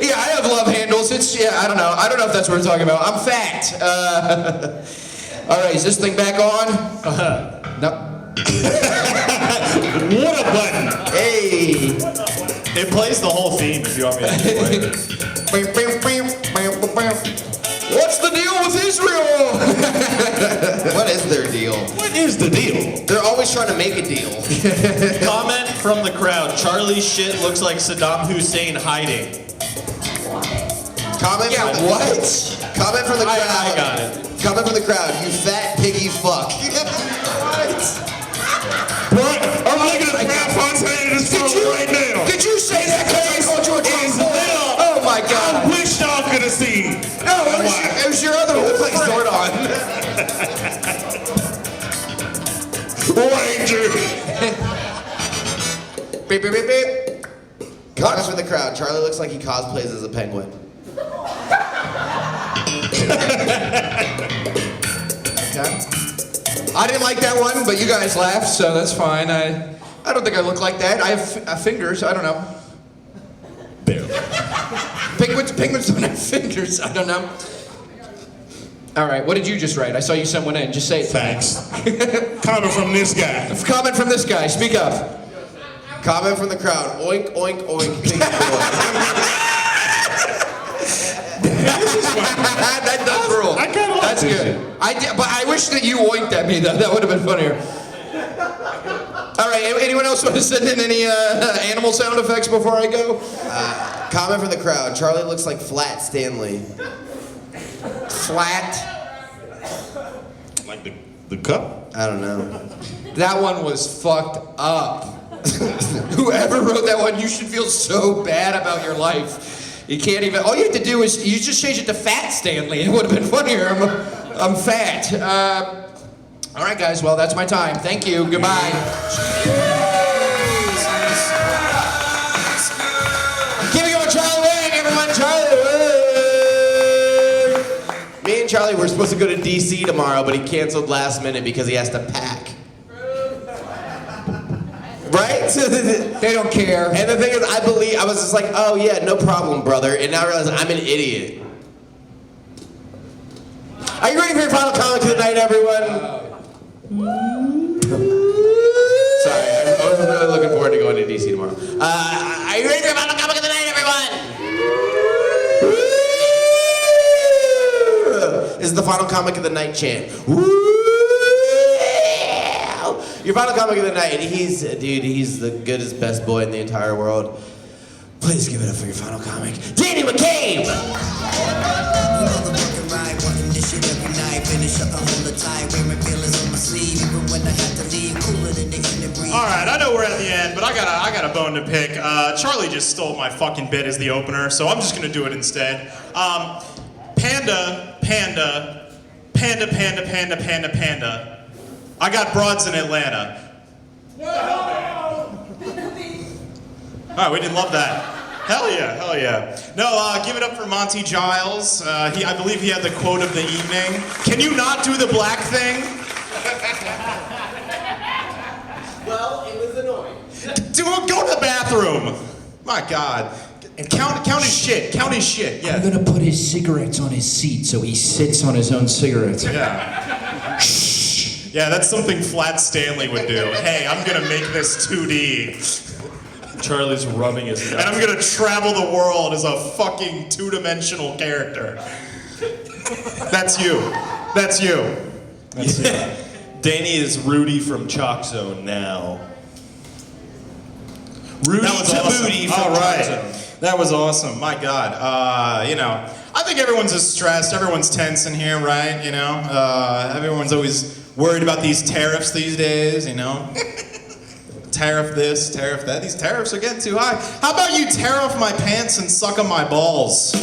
[SPEAKER 20] Yeah, I have love handles. I don't know. I don't know if that's what we're talking about. I'm fat. All right, is this thing back on? No.
[SPEAKER 18] What a button.
[SPEAKER 3] Hey.
[SPEAKER 1] It plays the whole theme if you want me to play it.
[SPEAKER 20] What's the deal with Israel?
[SPEAKER 3] What is their deal?
[SPEAKER 18] What is the deal?
[SPEAKER 3] They're always trying to make a deal.
[SPEAKER 1] Comment from the crowd. Charlie's shit looks like Saddam Hussein hiding.
[SPEAKER 3] Comment from the
[SPEAKER 20] what?
[SPEAKER 3] Comment from the crowd.
[SPEAKER 1] I got it.
[SPEAKER 3] Comment from the crowd. You fat piggy fuck.
[SPEAKER 18] What? I'm looking at Bryan Fountain in his phone right now.
[SPEAKER 20] Did you say that because I called you a drunk whore? Oh my God.
[SPEAKER 18] I wish y'all could have seen.
[SPEAKER 20] No, it was your other one. Put sword on.
[SPEAKER 18] Ranger.
[SPEAKER 20] Beep, beep, beep, beep.
[SPEAKER 3] Comment from the crowd. Charlie looks like he cosplays as a penguin.
[SPEAKER 20] Okay. I didn't like that one, but you guys laughed, so that's fine. I don't think I look like that. I have fingers. I don't know. Penguins don't have fingers. I don't know. All right, what did you just write? I saw you sent one in. Just say it.
[SPEAKER 18] Thanks. Comment from this guy.
[SPEAKER 20] Comment from this guy. Speak up.
[SPEAKER 3] Comment from the crowd. Oink, oink, oink, piggy boy.
[SPEAKER 20] That does rule.
[SPEAKER 18] I kind of like
[SPEAKER 20] That's
[SPEAKER 18] this
[SPEAKER 20] good.
[SPEAKER 18] shit.
[SPEAKER 20] I did, but I wish that you oinked at me though. That would have been funnier. All right. Anyone else want to send in any animal sound effects before I go?
[SPEAKER 3] Comment from the crowd. Charlie looks like Flat Stanley.
[SPEAKER 20] Flat.
[SPEAKER 18] Like the cup?
[SPEAKER 3] I don't know.
[SPEAKER 20] That one was fucked up. Whoever wrote that one, you should feel so bad about your life. You can't even. All you have to do is you just change it to Fat Stanley. It would have been funnier. I'm fat. All right, guys. Well, that's my time. Thank you. Goodbye.
[SPEAKER 3] Keep it going, Charlie Wang, everyone. Charlie Wang. Me and Charlie were supposed to go to DC tomorrow, but he canceled last minute because he has to pack. Right?
[SPEAKER 20] They don't care.
[SPEAKER 3] And the thing is, I was just like, oh yeah, no problem, brother. And now I realize I'm an idiot. Are you ready for your final comic of the night, everyone? Sorry, I was really looking forward to going to DC tomorrow. Are you ready for your final comic of the night, everyone? This is the final comic of the night chant. Your final comic of the night, he's the goodest, best boy in the entire world. Please give it up for your final comic, Danny McCabe!
[SPEAKER 21] Alright, I know we're at the end, but I got a bone to pick. Charlie just stole my fucking bit as the opener, so I'm just gonna do it instead. Panda. I got broads in Atlanta. Alright, we didn't love that. Hell yeah. No, give it up for Monty Giles. I believe he had the quote of the evening. Can you not do the black thing?
[SPEAKER 3] Well, it was annoying.
[SPEAKER 21] Go to the bathroom. My God. And count his shit. Count his shit. Yeah.
[SPEAKER 22] I'm gonna put his cigarettes on his seat so he sits on his own cigarettes.
[SPEAKER 21] Yeah. Shh. Yeah, that's something Flat Stanley would do. Hey, I'm gonna make this 2D.
[SPEAKER 1] Charlie's rubbing his nuts.
[SPEAKER 21] And I'm gonna travel the world as a fucking two-dimensional character. That's you. That's you.
[SPEAKER 1] Danny is Rudy from Chalk Zone now. Rudy
[SPEAKER 21] That was awesome.
[SPEAKER 1] Booty from
[SPEAKER 21] All right.
[SPEAKER 1] Chalk Zone.
[SPEAKER 21] That was awesome. My God. I think everyone's just stressed. Everyone's tense in here, right? Everyone's always worried about these tariffs these days, Tariff this, tariff that. These tariffs are getting too high. How about you tariff my pants and suck on my balls?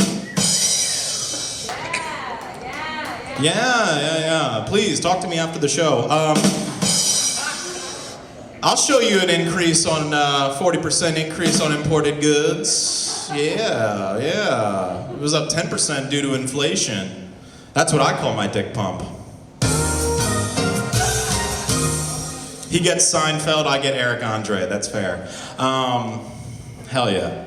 [SPEAKER 21] Yeah. Please, talk to me after the show. I'll show you an increase on, 40% increase on imported goods. Yeah. It was up 10% due to inflation. That's what I call my dick pump. He gets Seinfeld, I get Eric Andre. That's fair. Hell yeah.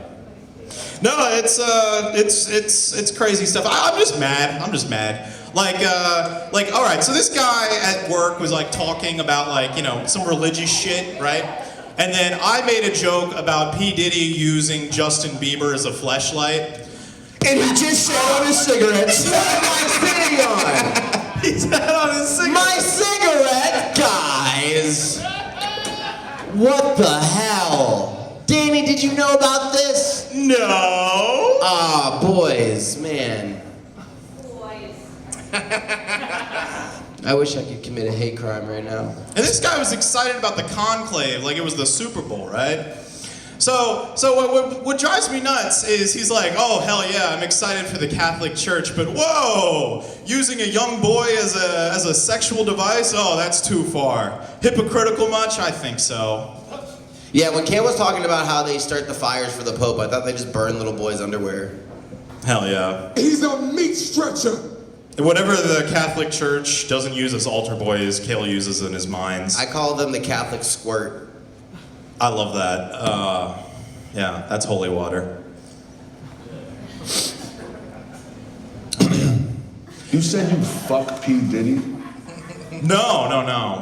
[SPEAKER 21] No, it's crazy stuff. I'm just mad. Like, all right, so this guy at work was like talking about some religious shit, right? And then I made a joke about P. Diddy using Justin Bieber as a fleshlight.
[SPEAKER 20] And he just sat on his cigarettes. What am I sitting on?
[SPEAKER 21] He sat on his cigarette.
[SPEAKER 3] My cigarette, guys! What the hell? Danny, did you know about this?
[SPEAKER 21] No.
[SPEAKER 3] Ah, boys, man. I wish I could commit a hate crime right now.
[SPEAKER 21] And this guy was excited about the conclave like it was the Super Bowl, right? So what drives me nuts is he's like, oh, hell yeah, I'm excited for the Catholic Church, but whoa, using a young boy as a sexual device? Oh, that's too far. Hypocritical much? I think so.
[SPEAKER 3] Yeah, when Cale was talking about how they start the fires for the Pope, I thought they just burn little boys' underwear.
[SPEAKER 21] Hell yeah.
[SPEAKER 23] He's a meat stretcher.
[SPEAKER 21] Whatever the Catholic Church doesn't use as altar boys, Cale uses in his minds.
[SPEAKER 3] I call them the Catholic squirt.
[SPEAKER 21] I love that. Yeah, that's holy water.
[SPEAKER 23] You said you fucked P. Diddy?
[SPEAKER 21] No.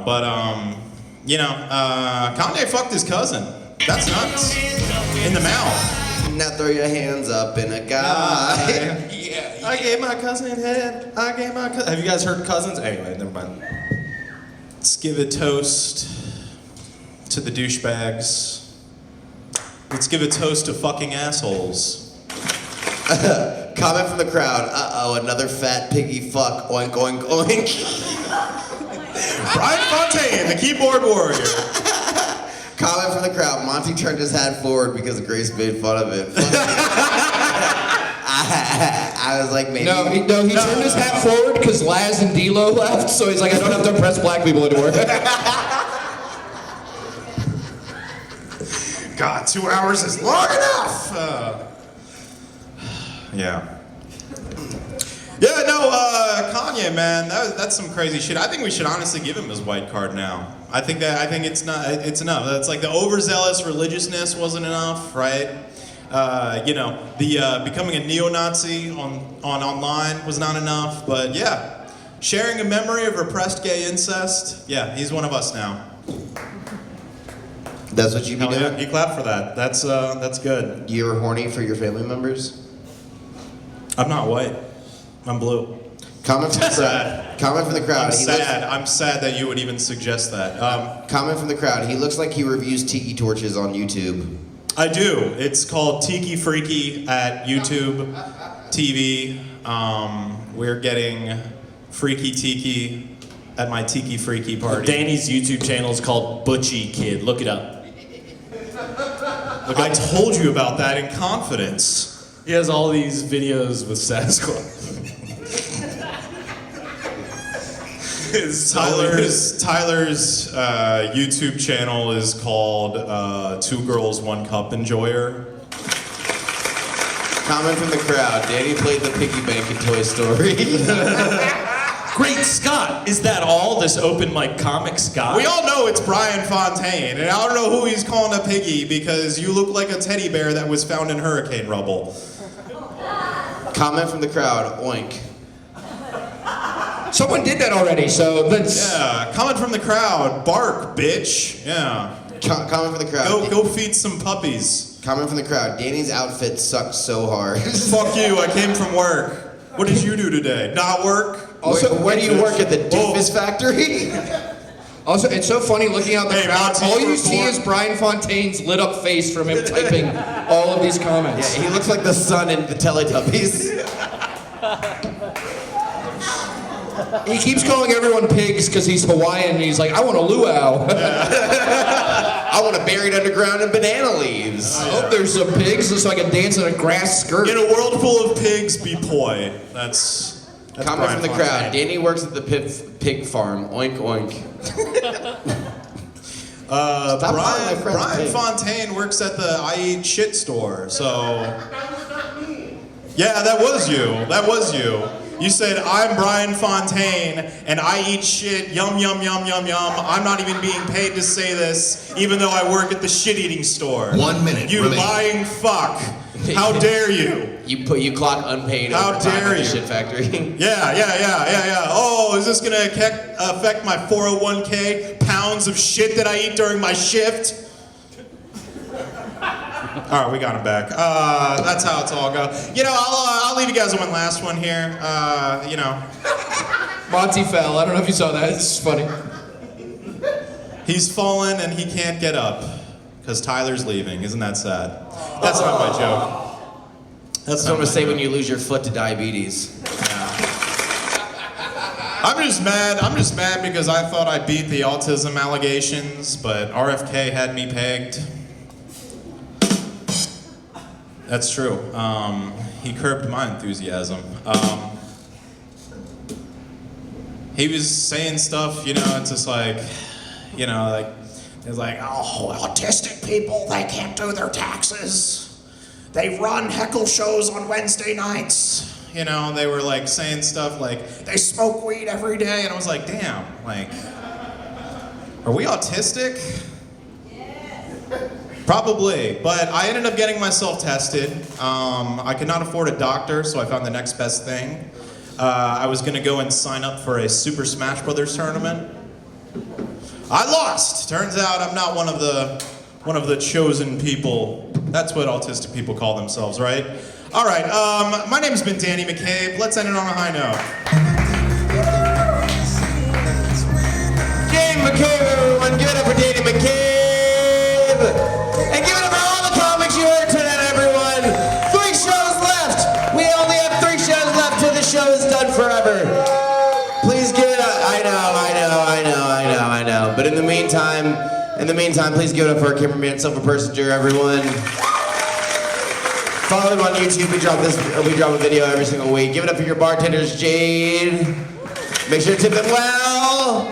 [SPEAKER 21] But, Kanye fucked his cousin. That's nuts. In the mouth.
[SPEAKER 3] Now throw your hands up in a guy.
[SPEAKER 21] Yeah. I gave my cousin head. Have you guys heard Cousins? Anyway, never mind. Let's give a toast to the douchebags. Let's give a toast to fucking assholes.
[SPEAKER 3] Comment from the crowd. Uh-oh, another fat piggy fuck. Oink, oink, oink.
[SPEAKER 21] Bryan Fountain, the keyboard warrior.
[SPEAKER 3] Comment from the crowd. Monty turned his hat forward because Grace made fun of it. I was like, maybe.
[SPEAKER 20] No, he turned his hat forward because Laz and DLo left, so he's like, I don't have to impress black people anymore.
[SPEAKER 21] God, 2 hours is long enough. Yeah. Yeah, no, Kanye, man, that's some crazy shit. I think we should honestly give him his white card now. I think it's enough. That's like the overzealous religiousness wasn't enough, right? The becoming a neo-Nazi online was not enough. But yeah, sharing a memory of repressed gay incest. Yeah, he's one of us now.
[SPEAKER 3] That's what you be doing?
[SPEAKER 21] Yeah, you clap for that. That's good.
[SPEAKER 3] You're horny for your family members?
[SPEAKER 21] I'm not white. I'm blue.
[SPEAKER 3] Comment from the crowd. Comment from the crowd.
[SPEAKER 21] I'm sad that you would even suggest that.
[SPEAKER 3] Comment from the crowd. He looks like he reviews tiki torches on YouTube.
[SPEAKER 21] I do. It's called Tiki Freaky at YouTube TV. We're getting Freaky Tiki at my Tiki Freaky party.
[SPEAKER 5] Danny's YouTube channel is called Butchie Kid. Look it up.
[SPEAKER 21] I told you about that in confidence.
[SPEAKER 5] He has all these videos with Sasquatch.
[SPEAKER 21] Tyler's YouTube channel is called 2 Girls, 1 Cup Enjoyer.
[SPEAKER 3] Comment from the crowd. Danny played the piggy bank in Toy Story.
[SPEAKER 5] Great Scott! Is that all? This open mic comic Scott?
[SPEAKER 21] We all know it's Bryan Fountain, and I don't know who he's calling a piggy because you look like a teddy bear that was found in hurricane rubble.
[SPEAKER 3] Comment from the crowd. Oink.
[SPEAKER 20] Someone did that already, so let's...
[SPEAKER 21] Yeah, comment from the crowd. Bark, bitch. Yeah.
[SPEAKER 3] Comment from the crowd.
[SPEAKER 21] Go feed some puppies.
[SPEAKER 3] Comment from the crowd. Danny's outfit sucks so hard.
[SPEAKER 21] Fuck you, I came from work. What did you do today? Not work?
[SPEAKER 3] Also, where do you work, at the doofus factory?
[SPEAKER 20] Also, it's so funny looking out the crowd.
[SPEAKER 21] Monty,
[SPEAKER 20] All you see is Bryan Fountain's lit up face from him typing all of these comments.
[SPEAKER 3] Yeah, he looks like the sun in the Teletubbies.
[SPEAKER 20] He keeps calling everyone pigs because he's Hawaiian and he's like, I want a luau.
[SPEAKER 3] I want to bury it underground in banana leaves.
[SPEAKER 20] I hope there's some pigs so I can dance in a grass skirt.
[SPEAKER 21] In a world full of pigs, be poi. That's
[SPEAKER 3] comment
[SPEAKER 21] Bryan
[SPEAKER 3] from the
[SPEAKER 21] Fountain.
[SPEAKER 3] crowd. Danny works at the pig farm. Oink, oink.
[SPEAKER 21] Bryan Fountain works at the I Eat Shit store, so... Yeah, that was you. You said, I'm Bryan Fountain, and I eat shit, yum, yum, yum, yum, yum. I'm not even being paid to say this, even though I work at the shit-eating store.
[SPEAKER 10] 1 minute
[SPEAKER 21] You
[SPEAKER 10] remaining.
[SPEAKER 21] lying fuck. How dare you?
[SPEAKER 3] You clock unpaid
[SPEAKER 21] How
[SPEAKER 3] overtime
[SPEAKER 21] dare
[SPEAKER 3] at the
[SPEAKER 21] you?
[SPEAKER 3] shit factory.
[SPEAKER 21] Yeah. Oh, is this gonna affect my 401k? Pounds of shit that I eat during my shift? All right, we got him back. That's how it's all go. You know, I'll leave you guys with one last one here.
[SPEAKER 20] Monty fell. I don't know if you saw that. It's funny.
[SPEAKER 21] He's fallen and he can't get up because Tyler's leaving. Isn't that sad? That's not my joke.
[SPEAKER 3] That's what I'm gonna say when you lose your foot to diabetes.
[SPEAKER 21] I'm just mad because I thought I beat the autism allegations, but RFK had me pegged. That's true. He curbed my enthusiasm. He was saying stuff, it's just like, it's like, oh, autistic people, they can't do their taxes. They run heckle shows on Wednesday nights. They were like saying stuff like, they smoke weed every day. And I was like, damn, are we autistic? Probably, but I ended up getting myself tested. I could not afford a doctor, so I found the next best thing. I was gonna go and sign up for a Super Smash Brothers tournament. I lost. Turns out I'm not one of the chosen people. That's what autistic people call themselves, right? All right. My name's been Danny McCabe. Let's end it on a high note.
[SPEAKER 3] Danny McCabe, everyone, give it up for Danny McCabe. And give it up for all the comics you heard tonight, everyone. 3 shows left. We only have 3 shows left till the show is done forever. Please give it up. I know. But in the meantime, please give it up for our cameraman, Silver Persinger, everyone. Follow them on YouTube. We drop a video every single week. Give it up for your bartenders, Jade. Make sure to tip them well.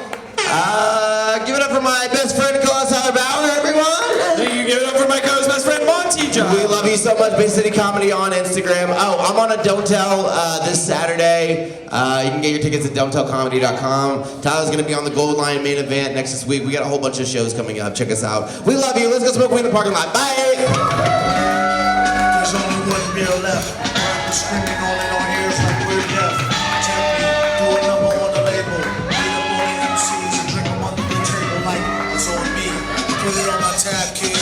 [SPEAKER 3] Give it up for my best friend, Nicholas Bauer, everyone.
[SPEAKER 5] Thank you. Give it up for my co-host best friend, Monty Giles.
[SPEAKER 3] We love you so much. Bay City Comedy on Instagram. Oh, I'm on a Don't Tell this Saturday. You can get your tickets at don'ttellcomedy.com. Tyler's going to be on the Gold Lion main event next this week. We got a whole bunch of shows coming up. Check us out. We love you. Let's go smoke weed in the parking lot. Bye.
[SPEAKER 6] There's only one beer left. I'm screaming all in our ears like we're deaf. Tell me, do a number on the label. Beat up all the MCs and drink them under the table like it's on me. Put it on my tab, kid.